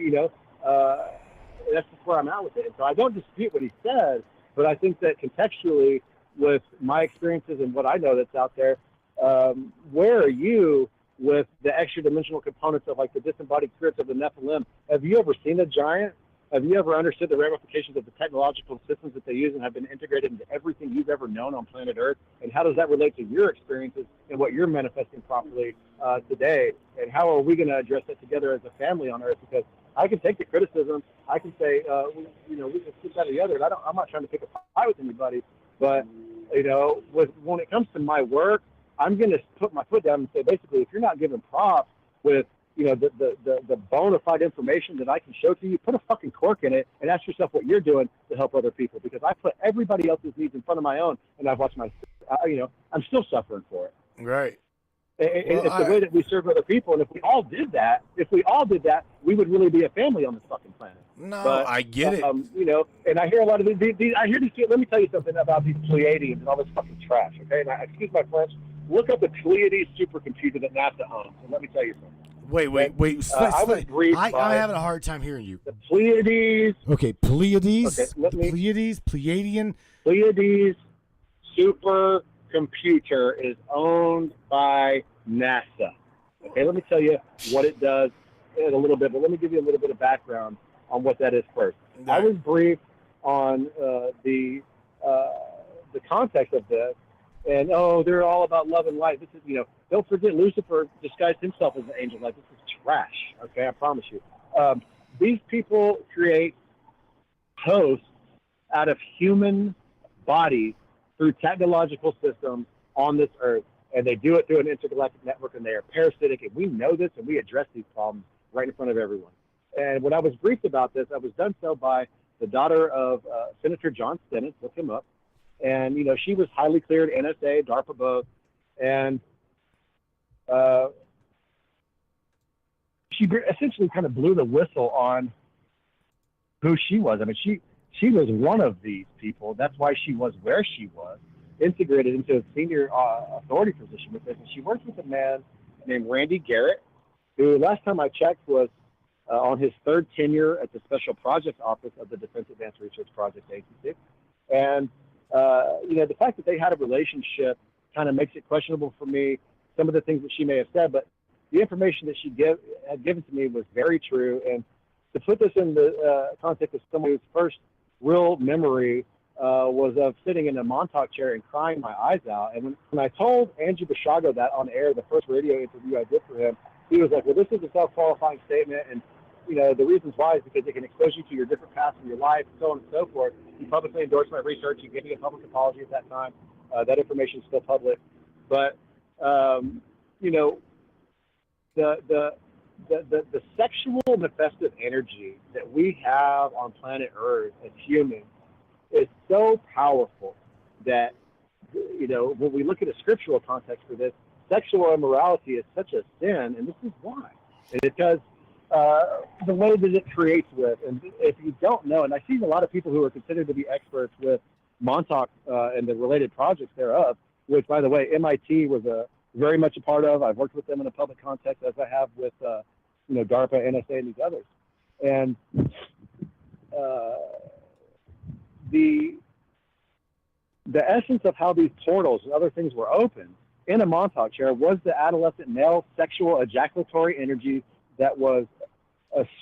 S3: that's just where I'm at with it. And so I don't dispute what he says, but I think that contextually with my experiences and what I know that's out there, where are you with the extra dimensional components of like the disembodied spirits of the Nephilim? Have you ever seen a giant? Have you ever understood the ramifications of the technological systems that they use and have been integrated into everything you've ever known on planet Earth? And how does that relate to your experiences and what you're manifesting properly today? And how are we going to address that together as a family on Earth? Because I can take the criticism. I can say, we can sit that together. And I'm not trying to pick a fight with anybody, but when it comes to my work, I'm going to put my foot down and say, basically, if you're not giving props with, the bona fide information that I can show to you, put a fucking cork in it and ask yourself what you're doing to help other people. Because I put everybody else's needs in front of my own, and I've watched I'm still suffering for it.
S1: Right.
S3: It's the way that we serve other people. And if we all did that, we would really be a family on this fucking planet.
S1: No,
S3: but,
S1: I get it.
S3: And I hear a lot of these. I hear these. Let me tell you something about these Pleiadians and all this fucking trash. Okay, and excuse my French. Look up the Pleiades supercomputer that NASA owns, and let me tell you something.
S1: Wait. I'm having a hard time hearing you.
S3: The Pleiades.
S1: Okay, Pleiades.
S3: Okay,
S1: Pleiadian.
S3: Pleiades supercomputer is owned by NASA. Okay, let me tell you what it does in a little bit, but let me give you a little bit of background on what that is first. I was briefed on the context of this. And, they're all about love and light. This is, don't forget Lucifer disguised himself as an angel. Like, this is trash, okay? I promise you. These people create hosts out of human bodies through technological systems on this earth, and they do it through an intergalactic network, and they are parasitic, and we know this, and we address these problems right in front of everyone. And when I was briefed about this, I was done so by the daughter of Senator John Stennis. Look him up. And, she was highly cleared, NSA, DARPA both. And she essentially kind of blew the whistle on who she was. I mean, she was one of these people. That's why she was where she was, integrated into a senior authority position with this. And she worked with a man named Randy Garrett, who last time I checked was on his third tenure at the Special Projects Office of the Defense Advanced Research Project Agency. And the fact that they had a relationship kind of makes it questionable for me, some of the things that she may have said, but the information that she had given to me was very true. And to put this in the context of someone whose first real memory was of sitting in a Montauk chair and crying my eyes out. And when I told Andrew Bashago that on air, the first radio interview I did for him, he was like, well, this is a self-qualifying statement, and the reasons why is because it can expose you to your different paths in your life, so on and so forth. He publicly endorsed my research. He gave me a public apology at that time. That information is still public. But, the sexual manifestive energy that we have on planet Earth as humans is so powerful that, when we look at a scriptural context for this, sexual immorality is such a sin, and this is why. And because the way that it creates with, and if you don't know, and I see a lot of people who are considered to be experts with Montauk and the related projects thereof, which, by the way, MIT was very much a part of. I've worked with them in a public context, as I have with DARPA, NSA, and these others. And the essence of how these portals and other things were opened in a Montauk chair was the adolescent male sexual ejaculatory energy that was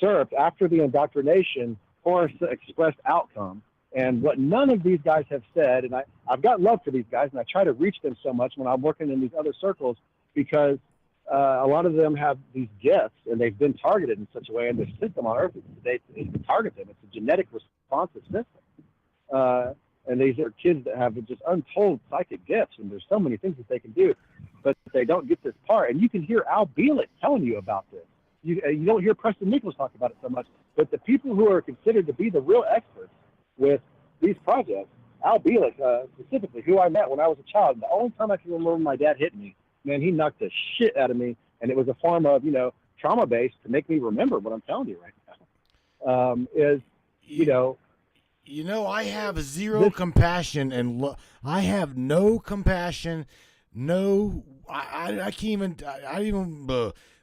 S3: usurped after the indoctrination for an expressed outcome. And what none of these guys have said, and I've got love for these guys, and I try to reach them so much when I'm working in these other circles, because a lot of them have these gifts, and they've been targeted in such a way, and the system on Earth it targets them. It's a genetic responsive system. And these are kids that have just untold psychic gifts, and there's so many things that they can do, but they don't get this part. And you can hear Al Bielek telling you about this. You don't hear Preston Nichols talk about it so much, but the people who are considered to be the real experts with these projects, Al Bielek specifically, who I met when I was a child, the only time I can remember my dad hitting me, man, he knocked the shit out of me, and it was a form of, trauma-based to make me remember what I'm telling you right now,
S1: I have zero compassion, and I have no compassion. No, I can't even.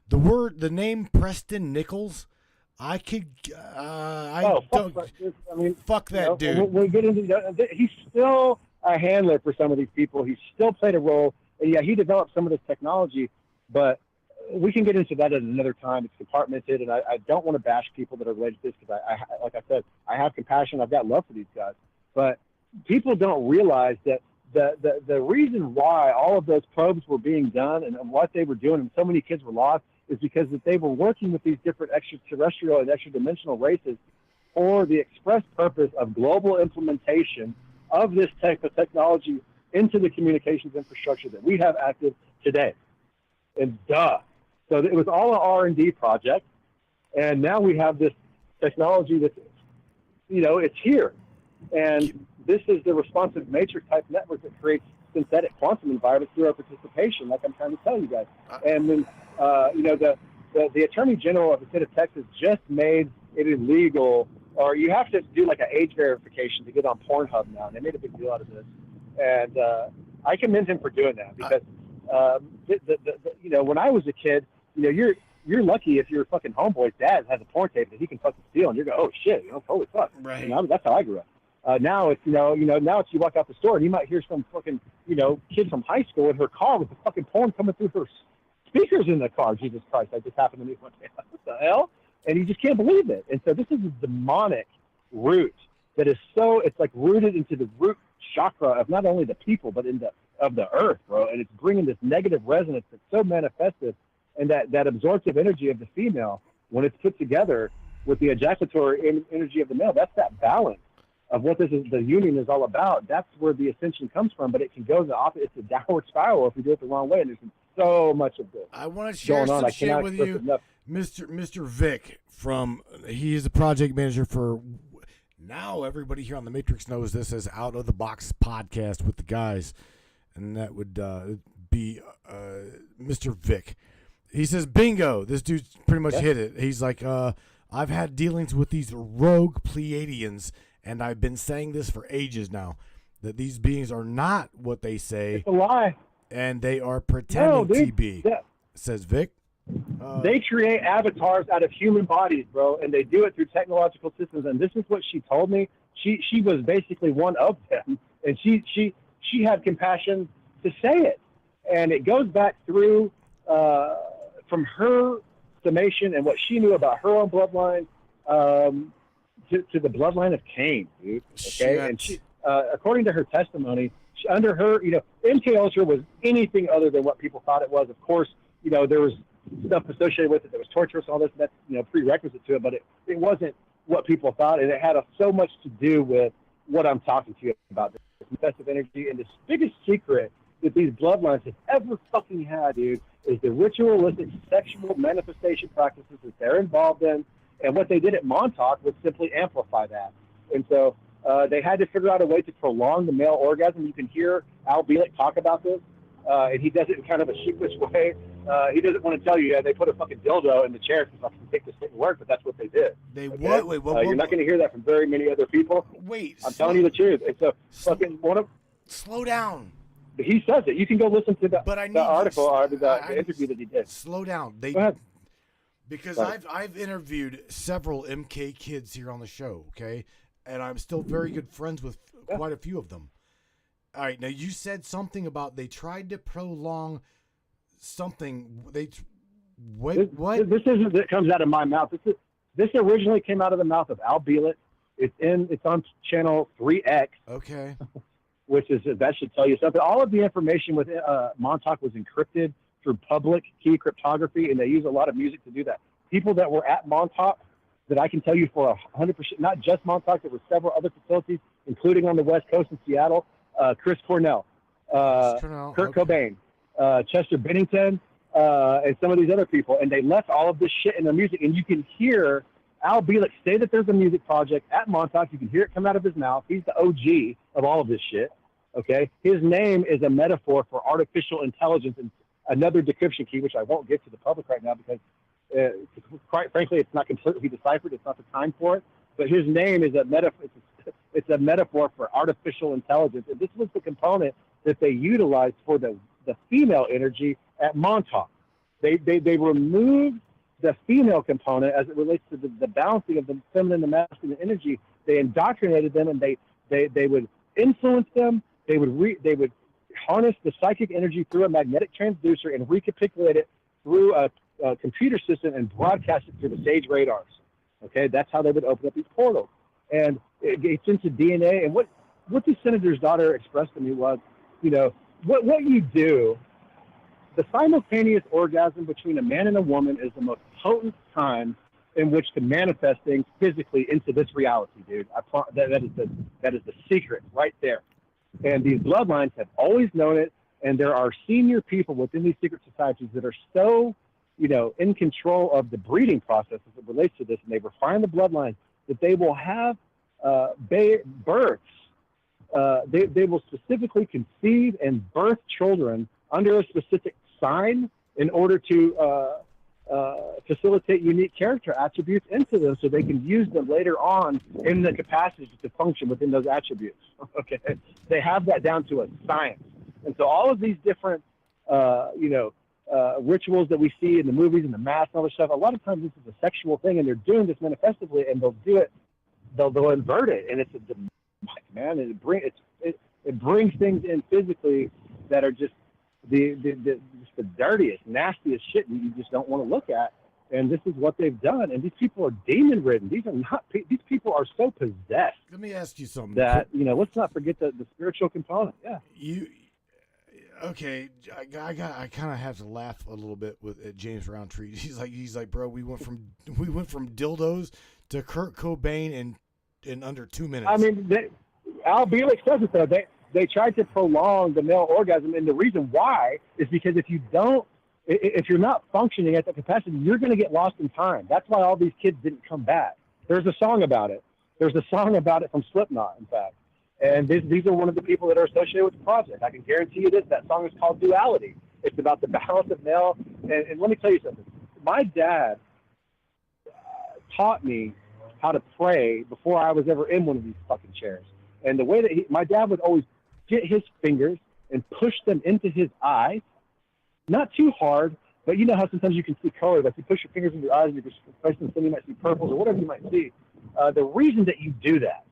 S1: The name Preston Nichols. I could. Fuck that dude.
S3: We'll get into. He's still a handler for some of these people. He still played a role, and yeah, he developed some of this technology, but we can get into that at another time. It's compartmented, and I don't want to bash people that are related to this, because I like I said, I have compassion. I've got love for these guys, but people don't realize that the reason why all of those probes were being done and what they were doing, and so many kids were lost, is because that they were working with these different extraterrestrial and extra-dimensional races for the express purpose of global implementation of this type of technology into the communications infrastructure that we have active today. And so it was all an R&D project, and now we have this technology that's, it's here. And this is the responsive matrix type network that creates synthetic quantum environments through our participation, like I'm trying to tell you guys. And then, the Attorney General of the state of Texas just made it illegal, or you have to do like an age verification to get on Pornhub now, and they made a big deal out of this. And I commend him for doing that, because when I was a kid, you're lucky if your fucking homeboy's dad has a porn tape that he can fucking steal, and you're going, oh shit, holy fuck.
S1: Right.
S3: That's how I grew up. Now it's now it's you walk out the store and you might hear some fucking kid from high school in her car with the fucking porn coming through her speakers in the car. Jesus Christ, that just happened to me one day. What the hell? And you just can't believe it. And so this is a demonic root that is it's like rooted into the root chakra of not only the people but of the earth, bro. And it's bringing this negative resonance that's so manifested, and that absorptive energy of the female, when it's put together with the ejaculatory energy of the male, that's that balance of what the union is all about. That's where the ascension comes from, but it can go the opposite. It's a downward spiral if we do it the wrong way, and there's so much of this.
S1: I want to share some shit with you, Mr. Vic. He is the project manager for. Now everybody here on the Matrix knows this as Out of the Box podcast with the guys, and that would be Mr. Vic. He says, bingo, this dude's pretty much hit it. He's like, I've had dealings with these rogue Pleiadians, and I've been saying this for ages now, that these beings are not what they say.
S3: It's a lie.
S1: And they are pretending to be, says Vic.
S3: They create avatars out of human bodies, bro, and they do it through technological systems. And this is what she told me. She was basically one of them, and she had compassion to say it. And it goes back through from her summation and what she knew about her own bloodline to the bloodline of Cain, dude. Okay,
S1: Shit.
S3: And she, according to her testimony, under her, MK Ultra was anything other than what people thought it was. Of course, there was stuff associated with it. There was torturous, all this, and that's prerequisite to it. But it wasn't what people thought, and it had so much to do with what I'm talking to you about, this infestive energy. And the biggest secret that these bloodlines have ever fucking had, dude, is the ritualistic sexual manifestation practices that they're involved in. And what they did at Montauk was simply amplify that. And so they had to figure out a way to prolong the male orgasm. You can hear Al Bielek talk about this, and he does it in kind of a sheepish way. He doesn't want to tell you, they put a fucking dildo in the chair to fucking make this thing work, but that's what they did.
S1: They
S3: okay?
S1: what? Wait, what?
S3: You're not going to hear that from very many other people.
S1: Wait.
S3: I'm telling you the truth. It's a fucking
S1: slow down.
S3: He says it. You can go listen to the
S1: But I need
S3: article or the
S1: I
S3: interview that he did.
S1: Slow down.
S3: Go ahead.
S1: Because
S3: Sorry.
S1: I've interviewed several MK kids here on the show, okay? And I'm still very good friends with quite a few of them. All right, now you said something about they tried to prolong something. What?
S3: This isn't that comes out of my mouth. This originally came out of the mouth of Al Beelit. It's on channel 3X.
S1: Okay.
S3: Which is, that should tell you something. All of the information with Montauk was encrypted through public key cryptography, and they use a lot of music to do that. People that were at Montauk, that I can tell you for 100%, not just Montauk, there were several other facilities, including on the West Coast in Seattle, Chris Cornell, Kurt Cobain, Chester Bennington, and some of these other people, and they left all of this shit in their music, and you can hear Al Beelik say that there's a music project at Montauk. You can hear it come out of his mouth. He's the OG of all of this shit. Okay, his name is a metaphor for artificial intelligence and another decryption key, which I won't give to the public right now because, quite frankly, it's not completely deciphered. It's not the time for it. But his name is a metaphor. It's a metaphor for artificial intelligence, and this was the component that they utilized for the female energy at Montauk. They removed the female component as it relates to the balancing of the feminine and masculine energy. They indoctrinated them, and they would influence them. They would harness the psychic energy through a magnetic transducer and recapitulate it through a computer system and broadcast it through the stage radars. Okay, that's how they would open up these portals. And it gets into DNA. And what the senator's daughter expressed to me was, what you do, the simultaneous orgasm between a man and a woman is the most potent time in which to manifest things physically into this reality, dude. That is the secret right there. And these bloodlines have always known it, and there are senior people within these secret societies that are so, in control of the breeding process as it relates to this, and they've refined the bloodline that they will have births. They will specifically conceive and birth children under a specific sign in order to facilitate unique character attributes into them so they can use them later on in the capacity to function within those attributes. Okay, they have that down to a science. And so all of these different, rituals that we see in the movies and the mass and all this stuff, a lot of times this is a sexual thing, and they're doing this manifestively, and they'll do it, they'll invert it, and it's a demonic, man, and it brings things in physically that are just the dirtiest, nastiest shit that you just don't want to look at. And this is what they've done. And these people are demon ridden. These people are so possessed.
S1: Let me ask you something.
S3: That, let's not forget the spiritual component. Yeah.
S1: Okay, I kind of have to laugh a little bit at James Roundtree. He's like, bro, we went from dildos to Kurt Cobain in under 2 minutes.
S3: I mean, Al Beelik says it though. They tried to prolong the male orgasm, and the reason why is because if you're not functioning at that capacity, you're going to get lost in time. That's why all these kids didn't come back. There's a song about it. There's a song about it from Slipknot, in fact. And these are one of the people that are associated with the project. I can guarantee you this. That song is called Duality. It's about the balance of male. And let me tell you something. My dad taught me how to pray before I was ever in one of these fucking chairs. And the way that my dad would always get his fingers and push them into his eyes, not too hard, but you know how sometimes you can see color. Like you push your fingers into your eyes and you're just pressing something, you might see purples or whatever you might see. The reason that you do that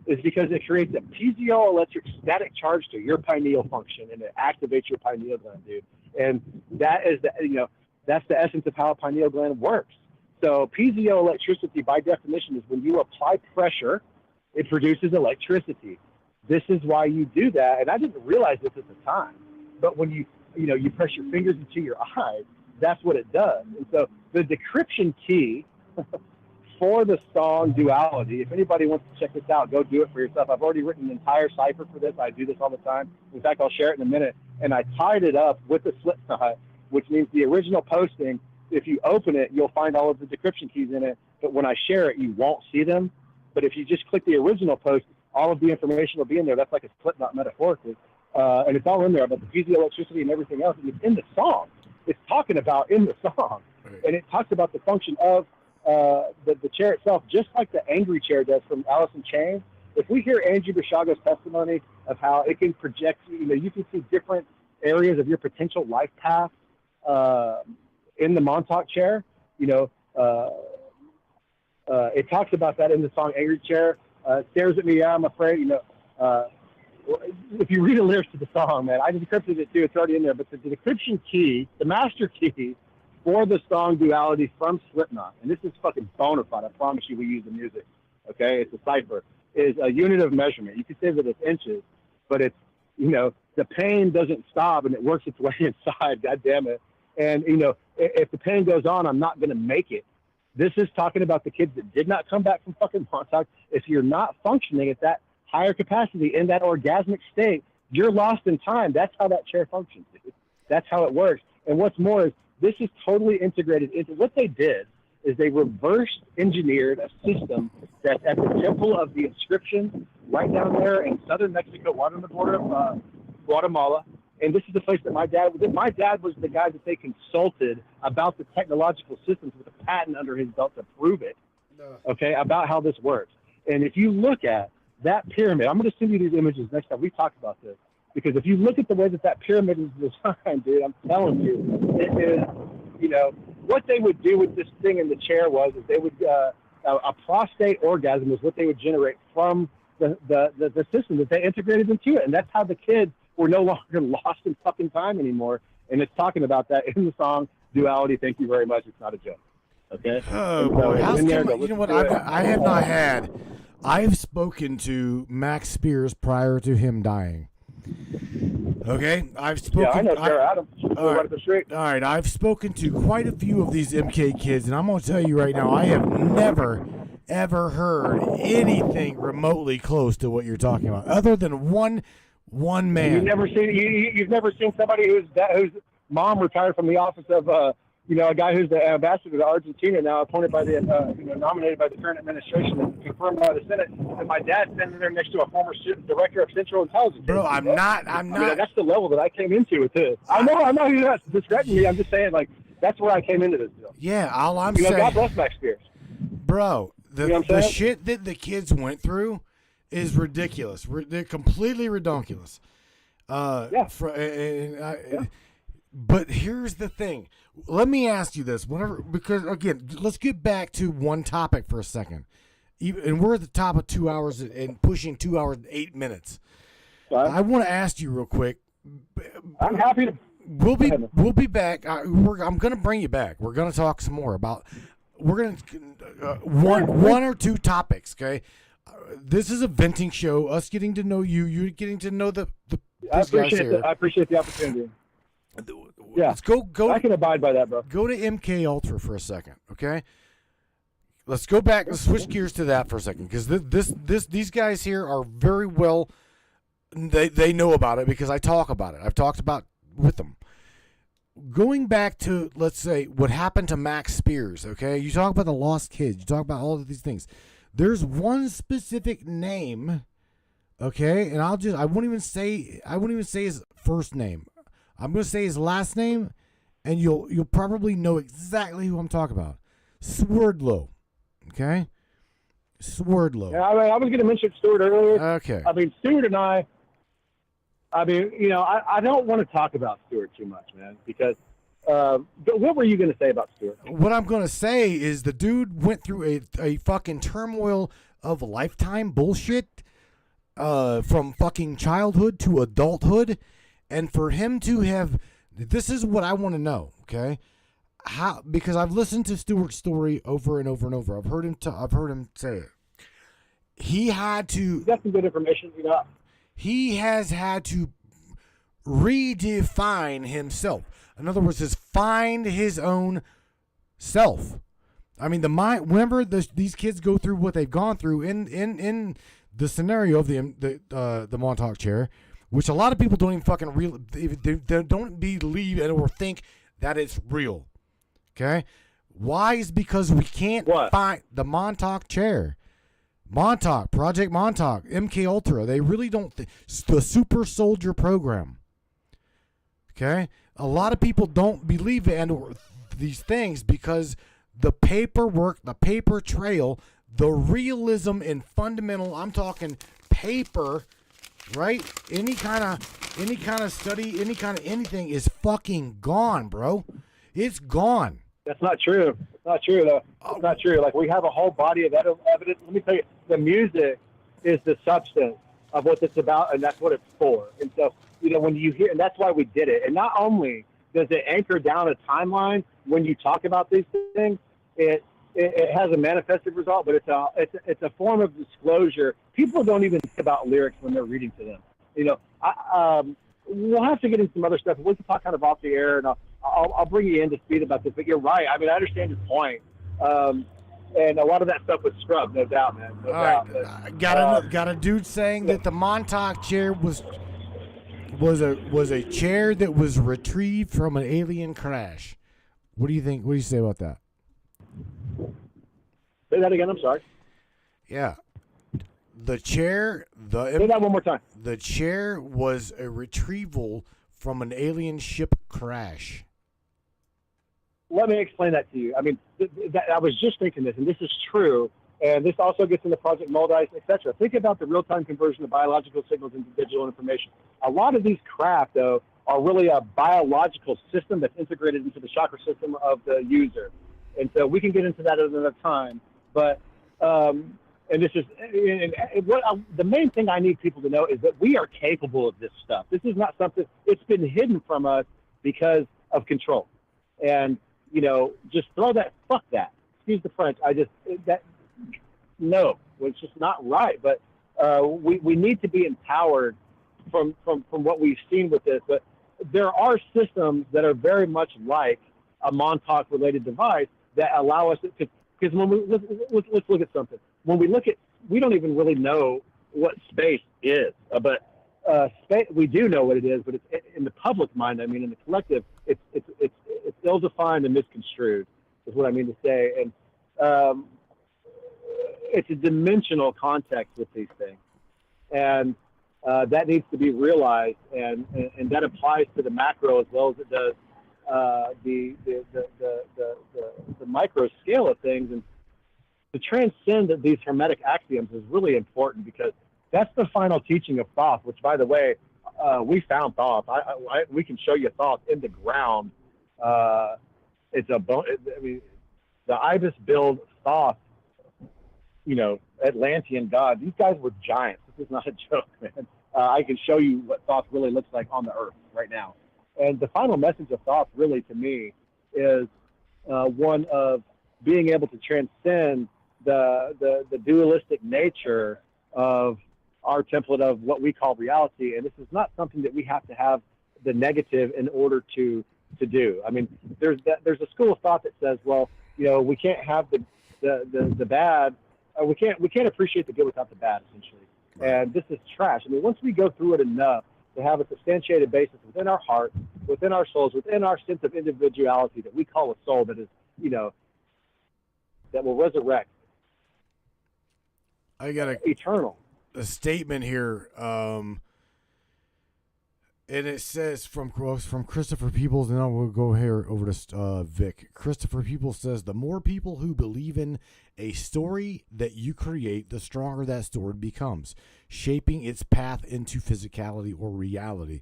S3: is because it creates a piezoelectric static charge to your pineal function, and it activates your pineal gland, dude. And that is that's the essence of how a pineal gland works. So piezoelectricity, by definition, is when you apply pressure, it produces electricity. This is why you do that, and I didn't realize this at the time. But when you press your fingers into your eyes, that's what it does. And so the decryption key for the song Duality, if anybody wants to check this out, go do it for yourself. I've already written an entire cipher for this. I do this all the time. In fact, I'll share it in a minute. And I tied it up with a slip knot, which means the original posting, if you open it, you'll find all of the decryption keys in it. But when I share it, you won't see them. But if you just click the original post, all of the information will be in there. That's like a slip knot metaphorically. And it's all in there about the piezoelectricity and everything else. And it's in the song. It's talking about in the song. Right. And it talks about the function of the chair itself, just like the angry chair does from Alice in Chains. if we hear Angie Bishaga's testimony of how it can project, you can see different areas of your potential life path in the Montauk chair. It talks about that in the song Angry Chair. Stares at me, yeah, I'm afraid. If you read the lyrics to the song, man, I decrypted it too. It's already in there. But the decryption key, the master key for the song Duality from Slipknot, and this is fucking bona fide. I promise you we use the music. Okay? It's a cipher. Is a unit of measurement. You can say that it's inches, but it's, the pain doesn't stop and it works its way inside. God damn it. And, if the pain goes on, I'm not going to make it. This is talking about the kids that did not come back from fucking Montauk. If you're not functioning at that higher capacity in that orgasmic state, you're lost in time. That's how that chair functions, dude. That's how it works. And what's more is this is totally integrated into what they did is they reverse engineered a system that's at the temple of the inscription right down there in southern Mexico, right on the border of Guatemala. And this is the place that my dad was the guy that they consulted about the technological systems with a patent under his belt to prove it, okay, about how this works. And if you look at that pyramid, I'm going to send you these images next time we talk about this, because if you look at the way that pyramid is designed, dude, I'm telling you, it is, what they would do with this thing in the chair was they would, a prostate orgasm is what they would generate from the system that they integrated into it. And that's how the kids were no longer lost in fucking time anymore. And it's talking about that in the song Duality. Thank you very much. It's not a joke. Okay.
S1: Oh boy. You know what? I have not had. I've spoken to Max Spears prior to him dying. Okay, I've spoken.
S3: Yeah, I know Sarah Adams.
S1: All right, I've spoken to quite a few of these MK kids, and I'm going to tell you right now, I have never, ever heard anything remotely close to what you're talking about, other than one man.
S3: You've never seen somebody whose mom retired from the office of a guy who's the ambassador to Argentina now, appointed by the nominated by the current administration and confirmed by the Senate. And my dad's standing there next to a former director of Central Intelligence.
S1: Bro, I'm not.
S3: That's the level that I came into with this. I know you're not discrediting me. I'm just saying, that's where I came into this deal.
S1: Yeah, all I'm saying.
S3: God bless Max Spears.
S1: Bro, the shit that the kids went through is ridiculous. They're completely ridiculous.
S3: Yeah.
S1: But here's the thing. Let me ask you this. Because, again, let's get back to one topic for a second. And we're at the top of 2 hours and pushing 2 hours and 8 minutes. I want to ask you real quick.
S3: I'm happy to.
S1: We'll be back. I'm going to bring you back. We're going to talk some more about. We're going to one or two topics. Okay, this is a venting show. Us getting to know you. You getting to know the.
S3: I appreciate the opportunity. Yeah,
S1: let's go.
S3: I can abide by that, bro.
S1: Go to MK Ultra for a second, okay? Let's go back. Let's switch gears to that for a second, because these guys here are very well. They know about it because I talk about it. I've talked about with them. Going back to, let's say, what happened to Max Spears, okay? You talk about the lost kids. You talk about all of these things. There's one specific name, okay? And I won't even say his first name. I'm going to say his last name, and you'll probably know exactly who I'm talking about. Swerdlow, okay? Swerdlow.
S3: Yeah, I was going to mention Stewart earlier.
S1: Okay.
S3: Stewart and I don't want to talk about Stewart too much, man, because what were you going to say about Stewart?
S1: What I'm going to say is the dude went through a fucking turmoil of lifetime bullshit from fucking childhood to adulthood. And for him to have, this is what I want to know, okay? How? Because I've listened to Stewart's story over and over and over. I've heard him say it. He had to.
S3: You got some good information,
S1: He has had to redefine himself. In other words, find his own self. I mean, the mind. Whenever these kids go through what they've gone through in the scenario of the Montauk chair. Which a lot of people don't even fucking they don't believe or think that it's real. Okay? Why? Is because we can't find the Montauk chair. Project Montauk, MK Ultra. They really don't the Super Soldier program. Okay? A lot of people don't believe these things because the paperwork, the paper trail The realism and fundamental, I'm talking paper, right? Any kind of study, any kind of anything is fucking gone, bro. It's gone.
S3: That's not true. It's not true, though. It's not true. Like, we have a whole body of evidence. Let me tell you, the music is the substance of what it's about, and that's what it's for. And so, when you hear, and that's why we did it. And not only does it anchor down a timeline when you talk about these things, it has a manifested result, but it's a form of disclosure. People don't even think about lyrics when they're reading to them. We'll have to get into some other stuff. We can talk kind of off the air, and I'll bring you in to speed about this. But you're right. I mean, I understand your point. And a lot of that stuff was scrubbed, no doubt, man. No doubt.
S1: Right. Got a dude saying that the Montauk chair was a chair that was retrieved from an alien crash. What do you think? What do you say about that?
S3: Say that again. I'm sorry.
S1: Yeah. The chair.
S3: Say that one more time.
S1: The chair was a retrieval from an alien ship crash.
S3: Let me explain that to you. I mean, I was just thinking this, and this is true, and this also gets into Project Moldice, etc. Think about the real-time conversion of biological signals into digital information. A lot of these craft, though, are really a biological system that's integrated into the chakra system of the user. And so we can get into that at another time. But, and this is, the main thing I need people to know is that we are capable of this stuff. This is not something, it's been hidden from us because of control. And, just throw that, fuck that. Excuse the French. No, it's just not right. But we need to be empowered from what we've seen with this. But there are systems that are very much like a Montauk-related device that allow us to, because when let's look at something. When we look at, we don't even really know what space is, but space, we do know what it is, but it's in the public mind. I mean, in the collective, it's ill-defined and misconstrued, is what I mean to say. And it's a dimensional context with these things, and that needs to be realized, and that applies to the macro as well as it does the micro scale of things. And to transcend these hermetic axioms is really important, because that's the final teaching of Thoth, which, by the way, we found Thoth. We can show you Thoth in the ground. It's the Ibis build Thoth, Atlantean god. These guys were giants. This is not a joke, man. I can show you what Thoth really looks like on the earth right now. And the final message of Thoth, really, to me, is one of being able to transcend the dualistic nature of our template of what we call reality. And this is not something that we have to have the negative in order to do. I mean, there's a school of thought that says, well, we can't have the bad. We can't appreciate the good without the bad, essentially. And this is trash. I mean, once we go through it enough to have a substantiated basis within our heart, within our souls, within our sense of individuality that we call a soul, that is, that will resurrect.
S1: I got
S3: eternal.
S1: A statement here, and it says from Christopher Peoples, and then we'll go here over to Vic. Christopher Peoples says, the more people who believe in a story that you create, the stronger that story becomes, shaping its path into physicality or reality.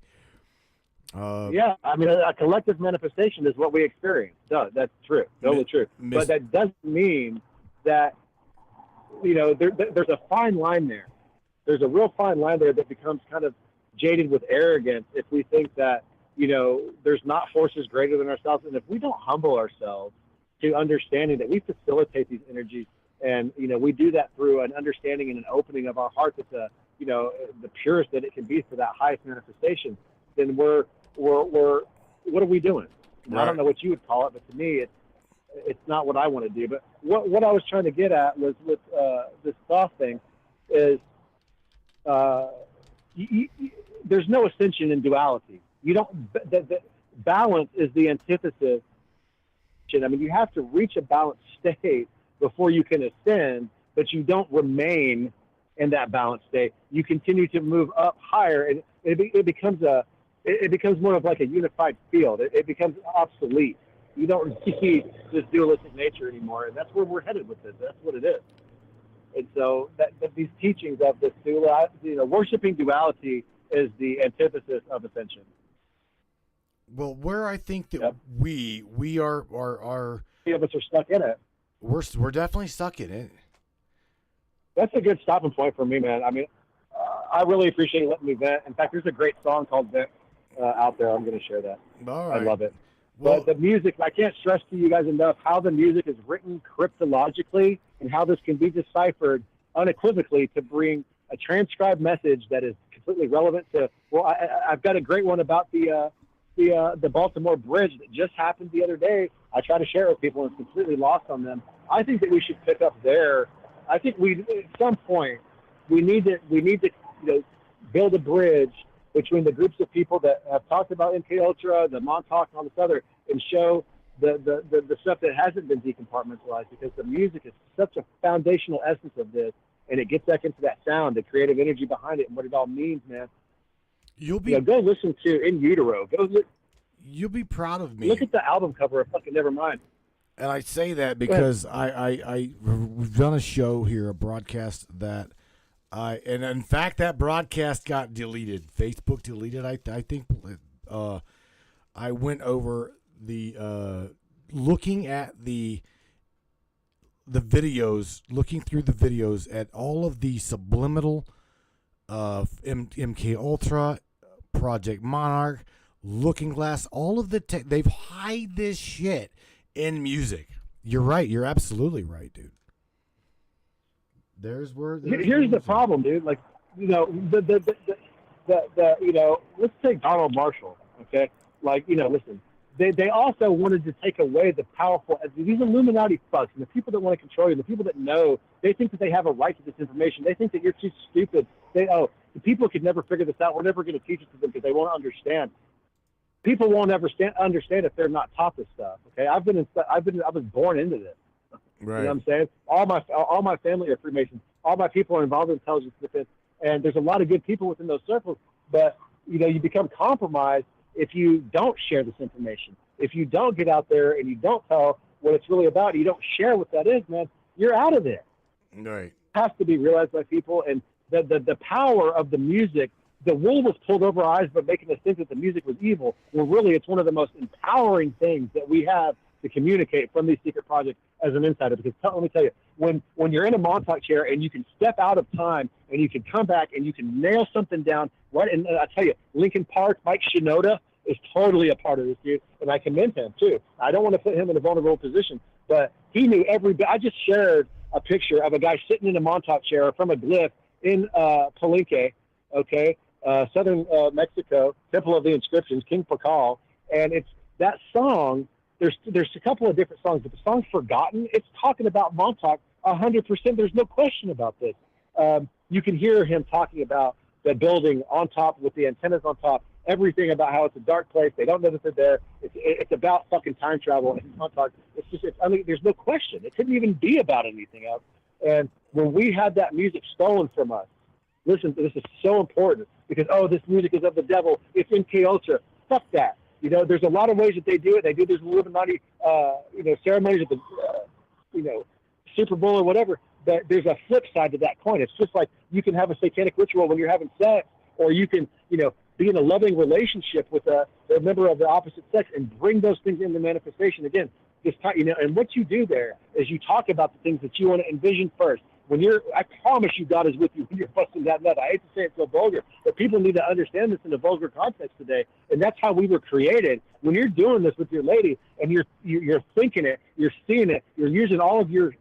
S3: Yeah, I mean, a collective manifestation is what we experience. No, that's true. Totally true. But that doesn't mean that, there's a fine line there. There's a real fine line there that becomes kind of jaded with arrogance if we think that, there's not forces greater than ourselves. And if we don't humble ourselves to understanding that we facilitate these energies, and, we do that through an understanding and an opening of our heart that's the purest that it can be for that highest manifestation, then we're what are we doing? Right. I don't know what you would call it, but to me, it's not what I want to do. But what I was trying to get at was with this thought thing is there's no ascension in duality. You don't. The balance is the antithesis. I mean, you have to reach a balanced state before you can ascend, but you don't remain in that balanced state. You continue to move up higher, and it becomes more of like a unified field. It becomes obsolete. You don't need this dualistic nature anymore, and that's where we're headed with this. That's what it is. And so that these teachings of this worshiping duality is the antithesis of ascension.
S1: Well, where I think that we are
S3: Many of us are stuck in it.
S1: We're definitely stuck in it.
S3: That's a good stopping point for me, man. I mean, I really appreciate you letting me vent. In fact, there's a great song called Vent out there. I'm going to share that.
S1: All right.
S3: I love it.
S1: Well,
S3: But the music, I can't stress to you guys enough how the music is written cryptologically and how this can be deciphered unequivocally to bring a transcribed message that is completely relevant to. Well, I've got a great one about the Baltimore Bridge that just happened the other day. I try to share it with people, and it's completely lost on them. I think that we should pick up there. I think at some point we need to build a bridge between the groups of people that have talked about MK Ultra, the Montauk, and all this other, and show the stuff that hasn't been decompartmentalized, because the music is such a foundational essence of this, and it gets back into that sound, the creative energy behind it, and what it all means, man.
S1: You'll be
S3: go listen to In Utero.
S1: You'll be proud of me.
S3: Look at the album cover of fucking Nevermind.
S1: And I say that because we've done a show here, a broadcast that and in fact that broadcast got deleted. Facebook deleted. I think I went over the looking at the videos, looking through the videos at all of the subliminal MK Ultra, Project Monarch, Looking Glass, all of the they've hide this shit in music. You're right. You're absolutely right, dude. Here's
S3: the problem, dude. Like, the let's take Donald Marshall, okay? Like, listen, they also wanted to take away the powerful, these Illuminati fucks, and the people that want to control you, the people that know, they think that they have a right to this information. They think that you're too stupid. The people could never figure this out. We're never going to teach it to them because they won't understand. People won't ever understand if they're not taught this stuff. Okay, I was born into this.
S1: Right.
S3: You know what I'm saying? All my family are Freemasons. All my people are involved in intelligence defense, and there's a lot of good people within those circles. But you become compromised if you don't share this information. If you don't get out there and you don't tell what it's really about, you don't share what that is, man, you're out of there.
S1: Right.
S3: It has to be realized by people, and the power of the music. The wool was pulled over our eyes, but making us think that the music was evil. Well, really, it's one of the most empowering things that we have to communicate from these secret projects as an insider. Because let me tell you, when you're in a Montauk chair and you can step out of time and you can come back and you can nail something down, right? And I tell you, Lincoln Park, Mike Shinoda is totally a part of this, dude, and I commend him too. I don't want to put him in a vulnerable position, but he knew every bit. I just shared a picture of a guy sitting in a Montauk chair from a glyph in Palenque, okay? Southern Mexico, Temple of the Inscriptions, King Pakal, and it's that song. There's a couple of different songs, but the song's Forgotten. It's talking about Montauk 100%. There's no question about this. You can hear him talking about the building on top with the antennas on top, everything about how it's a dark place. They don't know that they're there. It's about fucking time travel in Montauk. There's no question. It couldn't even be about anything else. And when we had that music stolen from us, listen, this is so important because, this music is of the devil. It's MK Ultra. Fuck that. There's a lot of ways that they do it. They do these Illuminati, ceremonies at the, Super Bowl or whatever. But there's a flip side to that coin. It's just like you can have a satanic ritual when you're having sex, or you can, be in a loving relationship with a member of the opposite sex and bring those things into manifestation. Again, this time, and what you do there is you talk about the things that you want to envision first. I promise you God is with you when you're busting that nut. I hate to say it so vulgar, but people need to understand this in a vulgar context today. And that's how we were created. When you're doing this with your lady and you're thinking it, you're seeing it, you're using all of your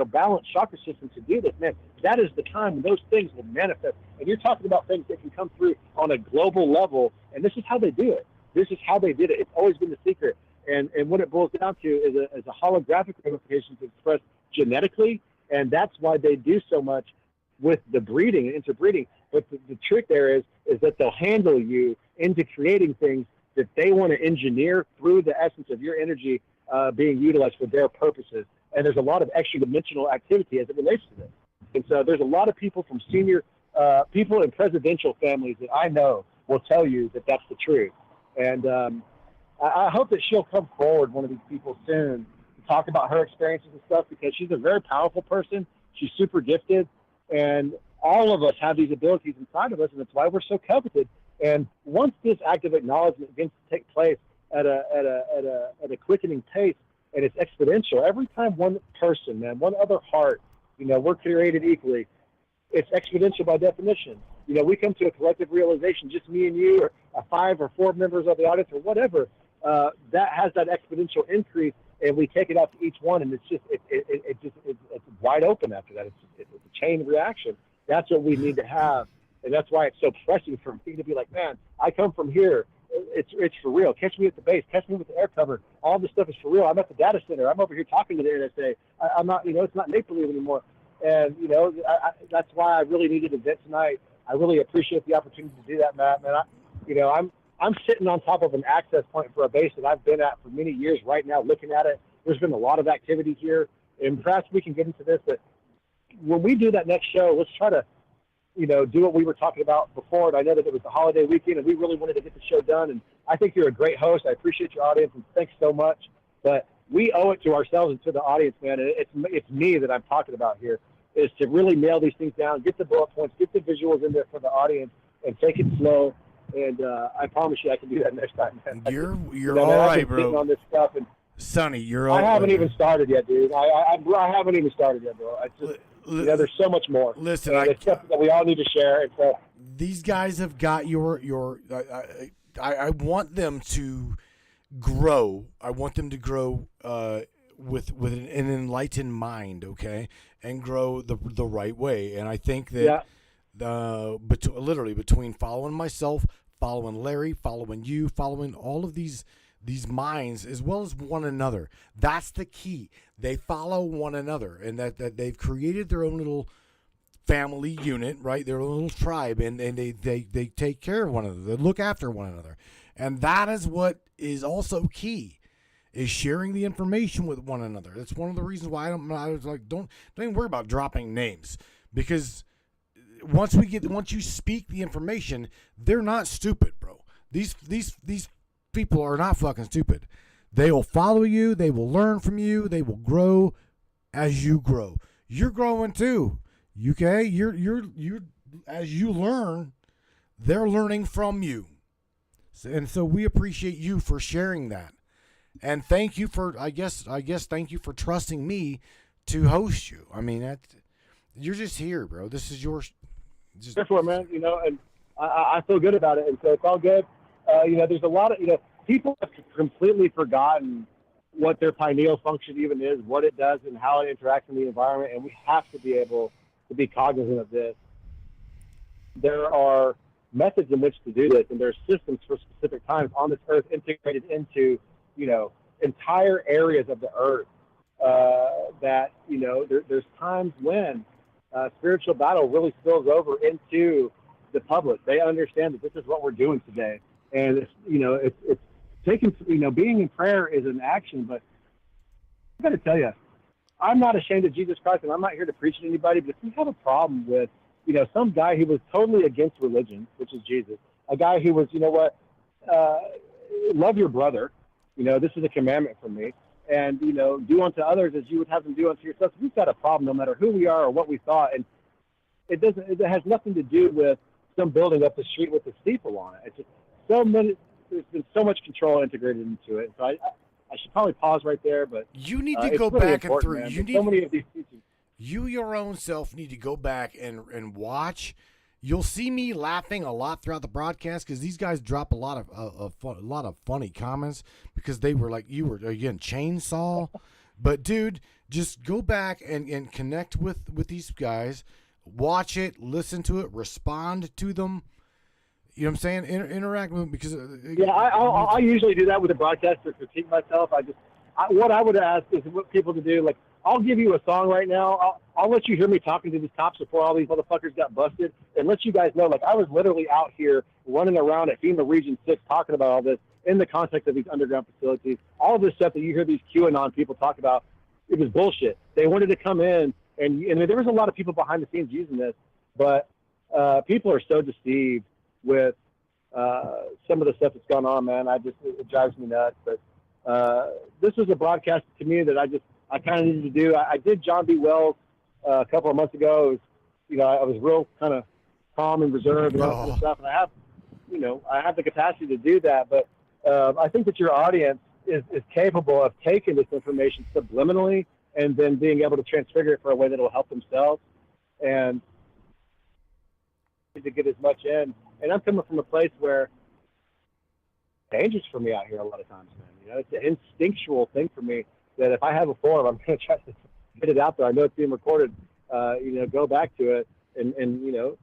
S3: balanced chakra system to do this, man, that is the time when those things will manifest. And you're talking about things that can come through on a global level. And this is how they do it. This is how they did it. It's always been the secret. And what it boils down to is a holographic ramifications expressed genetically. And that's why they do so much with the breeding and interbreeding. But the trick there is that they'll handle you into creating things that they want to engineer through the essence of your energy being utilized for their purposes. And there's a lot of extra dimensional activity as it relates to this. And so there's a lot of people from senior people in presidential families that I know will tell you that that's the truth. And I hope that she'll come forward, one of these people, soon, talk about her experiences and stuff, because she's a very powerful person. She's super gifted, and all of us have these abilities inside of us, and that's why we're so coveted. And once this act of acknowledgement begins to take place at a quickening pace, and it's exponential, every time one person, man, one other heart, we're created equally, it's exponential by definition. We come to a collective realization, just me and you, or 5 or 4 members of the audience, or whatever, that has that exponential increase, and we take it out to each one, and it's just it's wide open after that. It's a chain reaction. That's what we need to have, and that's why it's so pressing for me to be like, man, I come from here. It's for real. Catch me at the base. Catch me with the air cover. All this stuff is for real. I'm at the data center. I'm over here talking to the NSA. I'm not, it's not make-believe anymore. And, that's why I really needed to vent tonight. I really appreciate the opportunity to do that, Matt. Man, I'm sitting on top of an access point for a base that I've been at for many years right now, looking at it. There's been a lot of activity here, and perhaps we can get into this, but when we do that next show, let's try to, do what we were talking about before. And I know that it was the holiday weekend, and we really wanted to get the show done. And I think you're a great host. I appreciate your audience, and thanks so much. But we owe it to ourselves and to the audience, man. And it's me that I'm talking about here, is to really nail these things down, get the bullet points, get the visuals in there for the audience, and take it slow. And I promise you I can do that next time, man.
S1: You're all right, bro.
S3: On this stuff, and
S1: Sonny, you're all right.
S3: I haven't even started yet, dude. I haven't even started yet, bro. I just, there's so much more.
S1: Listen,
S3: it's stuff that we all need to share. And so,
S1: these guys have got your. I want them to grow. I want them to grow with an enlightened mind, okay, and grow the right way. And I think that literally between following myself, following Larry, following you, following all of these minds as well as one another, that's the key. They follow one another, and that they've created their own little family unit, right? Their own little tribe, and they take care of one another. They look after one another, and that is what is also key, is sharing the information with one another. That's one of the reasons why I was like, don't even worry about dropping names, because once you speak the information, they're not stupid, bro. These people are not fucking stupid. They will follow you. They will learn from you. They will grow as you grow. You're growing too. Okay? You're as you learn, they're learning from you. And so we appreciate you for sharing that. And thank you for, I guess thank you for trusting me to host you. I mean, you're just here, bro. This is yours.
S3: Therefore, man, and I feel good about it. And so it's all good. There's a lot of, people have completely forgotten what their pineal function even is, what it does, and how it interacts in the environment. And we have to be able to be cognizant of this. There are methods in which to do this, and there are systems for specific times on this earth integrated into, entire areas of the earth that, there's times when spiritual battle really spills over into the public. They understand that this is what we're doing today. And it's taking, being in prayer is an action, but I got to tell you, I'm not ashamed of Jesus Christ, and I'm not here to preach to anybody, but if you have a problem with, some guy who was totally against religion, which is Jesus, a guy who was, love your brother, this is a commandment from me, and, do unto others as you would have them do unto yourself. We've got a problem no matter who we are or what we thought, and it has nothing to do with some building up the street with a steeple on it. It's just there's been so much control integrated into it. So I should probably pause right there, but
S1: you need to go back and through.
S3: Man. So many of these teachings.
S1: You your own self need to go back and watch. You'll see me laughing a lot throughout the broadcast because these guys drop a lot of funny comments because they were like, you were again chainsaw. But dude, just go back and connect with these guys, watch it, listen to it, respond to them. You know what I'm saying? Interact with them because
S3: I usually do that with a broadcast to critique myself. What I would ask is what people to do. Like, I'll give you a song right now. I'll let you hear me talking to these cops before all these motherfuckers got busted, and let you guys know. Like, I was literally out here running around at FEMA Region 6 talking about all this in the context of these underground facilities. All of this stuff that you hear these QAnon people talk about, it was bullshit. They wanted to come in, and there was a lot of people behind the scenes using this, but people are so deceived with some of the stuff that's gone on, man. It drives me nuts. But this was a broadcast to me that I kind of needed to do. I did John B. Wells' a couple of months ago. It was, I was real kind of calm and reserved and all that kind of stuff. And I have the capacity to do that. But I think that your audience is capable of taking this information subliminally and then being able to transfigure it for a way that will help themselves. And to get as much in. And I'm coming from a place where dangerous for me out here a lot of times, man. It's an instinctual thing for me that if I have a form, I'm going to try to get it out there. I know it's being recorded. Go back to it and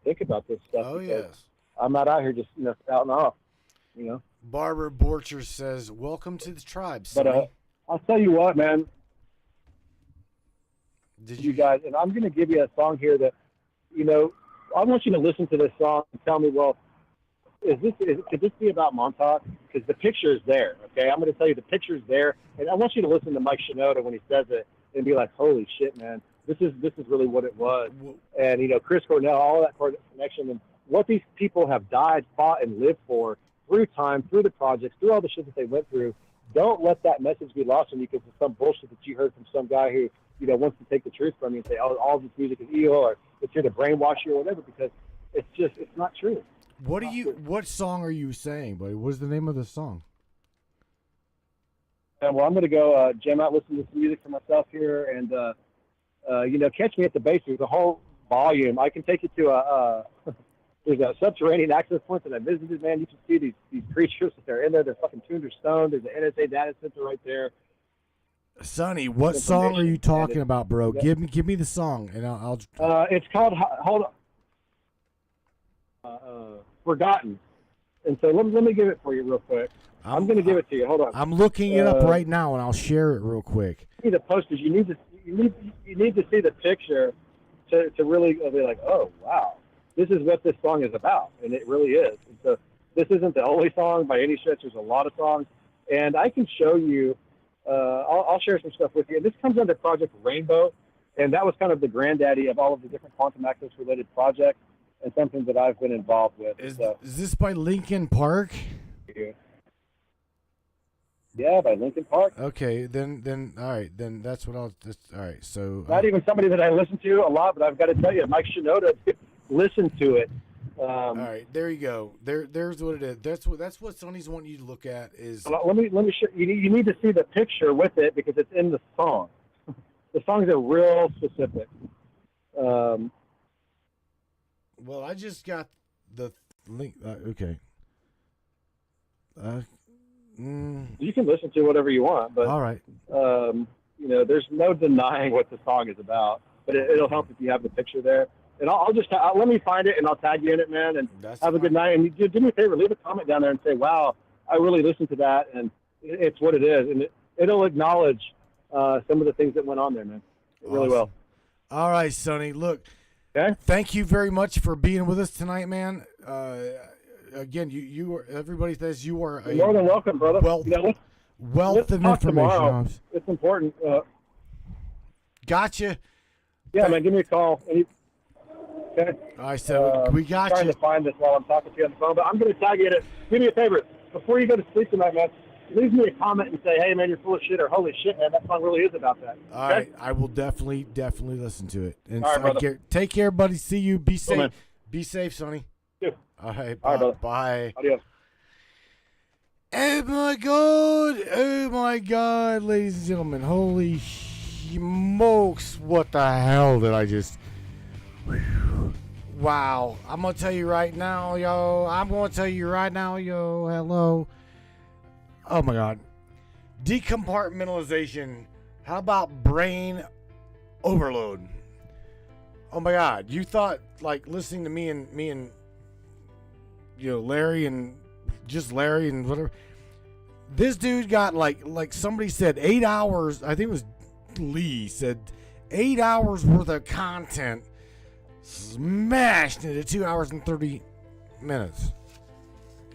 S3: think about this stuff.
S1: Oh, yes.
S3: I'm not out here just, spouting off,
S1: Barbara Borcher says, welcome to the tribe, Sonny.
S3: But I'll tell you what, man. You guys, and I'm going to give you a song here that, I want you to listen to this song and tell me, well, could this be about Montauk? Because the picture is there, okay? I'm going to tell you the picture is there, and I want you to listen to Mike Shinoda when he says it and be like, holy shit, man, this is really what it was. And, Chris Cornell, all of that connection, and what these people have died, fought, and lived for through time, through the projects, through all the shit that they went through. Don't let that message be lost on you because of some bullshit that you heard from some guy who, wants to take the truth from you and say, oh, all this music is evil or it's here to brainwash you or whatever, because it's not true.
S1: What song are you saying, buddy? What's the name of the song?
S3: Well, I'm going to go jam out, listen to some music for myself here, and catch me at the base. There's a whole volume. I can take you to there's a subterranean access point that I visited. Man, you can see these creatures that they're in there. They're fucking tuned or stoned. There's an NSA data center right there.
S1: Sonny, what song are you talking about, bro? Give me the song, and I'll.
S3: It's called Forgotten. And so let me give it for you real quick. I'm going to give it to you. Hold on.
S1: I'm looking it up right now, and I'll share it real quick.
S3: See the posters. You need to see the picture to really be like, oh wow, this is what this song is about, and it really is. And so this isn't the only song by any stretch. There's a lot of songs, and I can show you. I'll share some stuff with you. This comes under Project Rainbow, and that was kind of the granddaddy of all of the different quantum access related projects and something that I've been involved with.
S1: Is this by Linkin Park?
S3: Yeah, by Linkin Park.
S1: Okay, then all right, then that's what all right. So
S3: not even somebody that I listen to a lot, but I've got to tell you, Mike Shinoda listened to it.
S1: All right, there you go. There's what it is. That's what Sonny's wanting you to look at is.
S3: Let me show you. You need to see the picture with it because it's in the song. The songs are real specific.
S1: Well, I just got the link. Okay.
S3: You can listen to whatever you want, but
S1: all right.
S3: There's no denying what the song is about. But it'll help if you have the picture there. And I'll just let me find it and I'll tag you in it, man. And have a good night. And do me a favor, leave a comment down there and say, "Wow, I really listened to that, and it's what it is." And it'll acknowledge some of the things that went on there, man. It really will.
S1: All right, Sonny. Look,
S3: okay.
S1: Thank you very much for being with us tonight, man. Again, you are, everybody says you are
S3: You're more than welcome, brother.
S1: Wealth of information.
S3: Tomorrow. It's important.
S1: Gotcha.
S3: Yeah, man. Give me a call. Okay.
S1: All right, so we got
S3: I'm trying to find this while I'm talking to you on the phone, but I'm going to tag you in it. Do me a favor. Before you go to sleep tonight, man, leave me a comment and say, hey, man, you're full of shit, or holy shit, man, that song really is about that.
S1: All right. I will definitely listen to it. And
S3: all right, brother.
S1: Take care, buddy. See you. Be safe.
S3: Man.
S1: Be safe, Sonny.
S3: Yeah.
S1: All right.
S3: All right, brother.
S1: Bye.
S3: Adios.
S1: Oh, my God, ladies and gentlemen. Holy smokes. What the hell did I just... Wow. I'm going to tell you right now, yo. Hello. Oh, my God. Decompartmentalization. How about brain overload? Oh, my God. You thought, like, listening to me and Larry and just Larry and whatever. This dude got, like somebody said, 8 hours. I think it was Lee said 8 hours worth of content smashed into 2 hours and 30 minutes.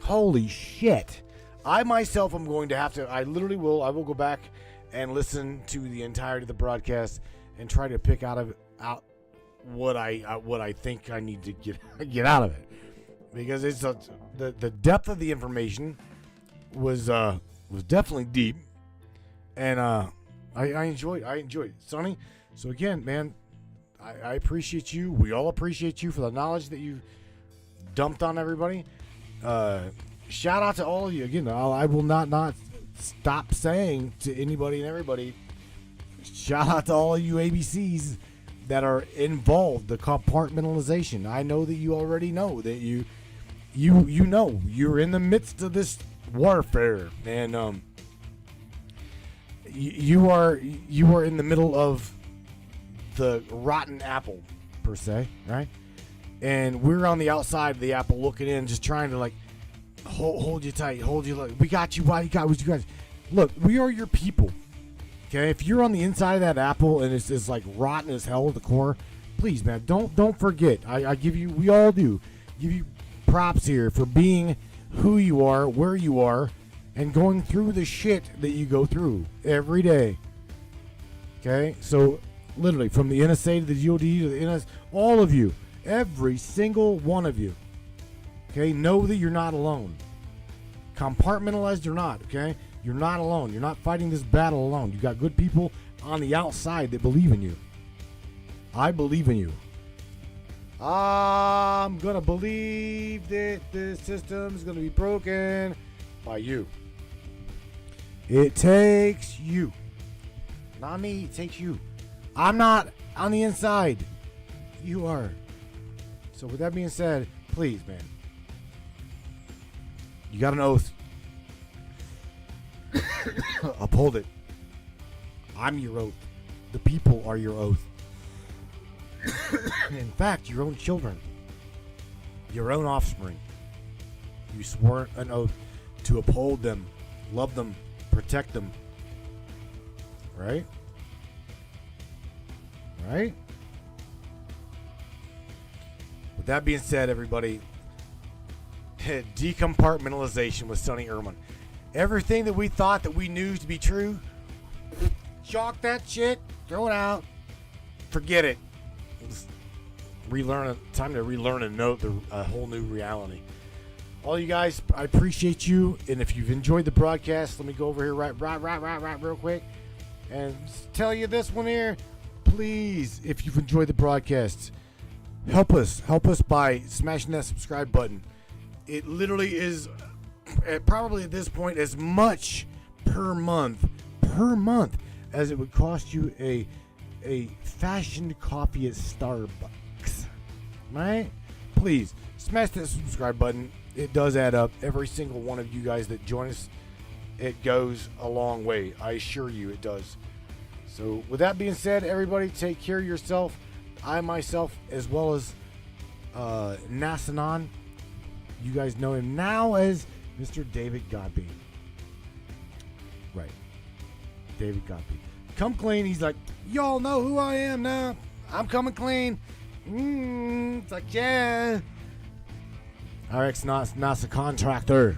S1: Holy shit. I myself am going to have to, I will go back and listen to the entirety of the broadcast and try to pick out what I think I need to get out of it. Because it's the depth of the information was definitely deep. And I enjoyed it. Sonny, so again, man, I appreciate you. We all appreciate you for the knowledge that you dumped on everybody. Shout out to all of you. Again, I will not stop saying to anybody and everybody, shout out to all of you ABCs that are involved, the compartmentalization. I know that you already know that you know you're in the midst of this warfare, and you are in the middle of the rotten apple, per se, right? And we're on the outside of the apple looking in, just trying to like hold you tight, hold you like, we got you. Why you got what you guys? Look, we are your people. Okay, if you're on the inside of that apple and it's like rotten as hell at the core, please, man, don't forget. I give you, we all do, give you props here for being who you are, where you are, and going through the shit that you go through every day. Okay, so literally from the NSA to the GOD to the NS, all of you, every single one of you. Okay, know that you're not alone. Compartmentalized or not, okay? You're not alone. You're not fighting this battle alone. You got good people on the outside that believe in you. I believe in you. I'm gonna believe that the system is gonna be broken by you. It takes you. Not me, it takes you. I'm not on the inside. You are. So with that being said, please, man. You got an oath. Uphold it. I'm your oath. The people are your oath. In fact, your own children, your own offspring. You swore an oath to uphold them, love them, protect them. Right? Right? With that being said, everybody, decompartmentalization with Sonny Irvin. Everything that we thought that we knew to be true, chalk that shit, throw it out, forget it. Relearn. Time to relearn and know a whole new reality. All you guys, I appreciate you, and if you've enjoyed the broadcast, let me go over here right real quick and tell you this one here. Please, if you've enjoyed the broadcast, help us by smashing that subscribe button. It literally is probably at this point as much per month as it would cost you a fashioned coffee at Starbucks. Right? Please smash that subscribe button. It does add up. Every single one of you guys that join us, it goes a long way. I assure you it does. So with that being said, everybody take care of yourself. I myself, as well as Nasanon, you guys know him now as Mr. David Godby. Right. David Godby. Come clean. He's like, y'all know who I am now. I'm coming clean. It's like, yeah. RX NASA contractor.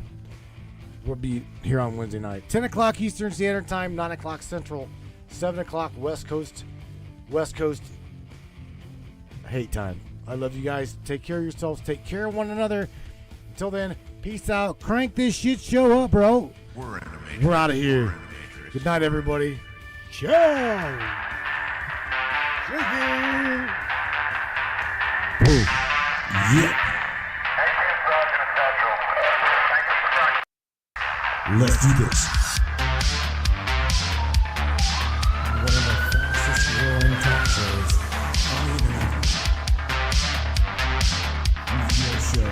S1: We'll be here on Wednesday night. 10 o'clock Eastern Standard Time, 9 o'clock Central, 7 o'clock West Coast hate time. I love you guys. Take care of yourselves. Take care of one another. Until then, peace out. Crank this shit show up, bro.
S2: We're in the Matrix.
S1: We're out of here. Good night, everybody. Ciao. Boom. Yeah. Let's do this. One of the fastest growing talk shows on the internet. Radio show.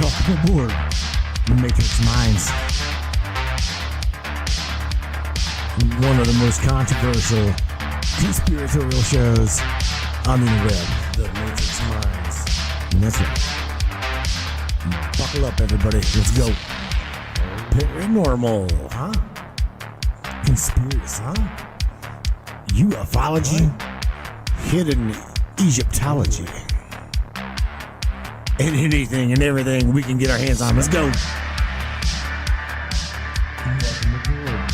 S1: Welcome aboard the Matrix Minds. One of the most controversial conspiratorial shows on the web, the Matrix Minds. And that's right. Buckle up, everybody. Let's go. Paranormal, huh? Conspiracy, huh? Ufology, hidden Egyptology, and anything and everything we can get our hands on. Let's go. Welcome aboard.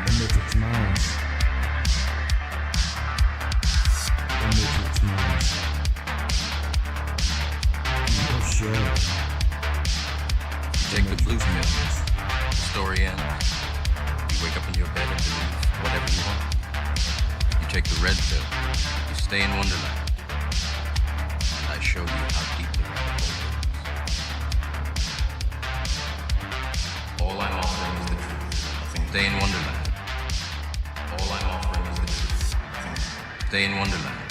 S1: The Matrix Minds. The Matrix Minds.
S8: Take the blues millions. The story story ends, you wake up in your bed and believe whatever you want. You take the red pill, you stay in Wonderland, and I show you how deep the rabbit hole goes. All I'm offering is the truth. Stay in Wonderland. All I'm offering is the truth. Stay in Wonderland.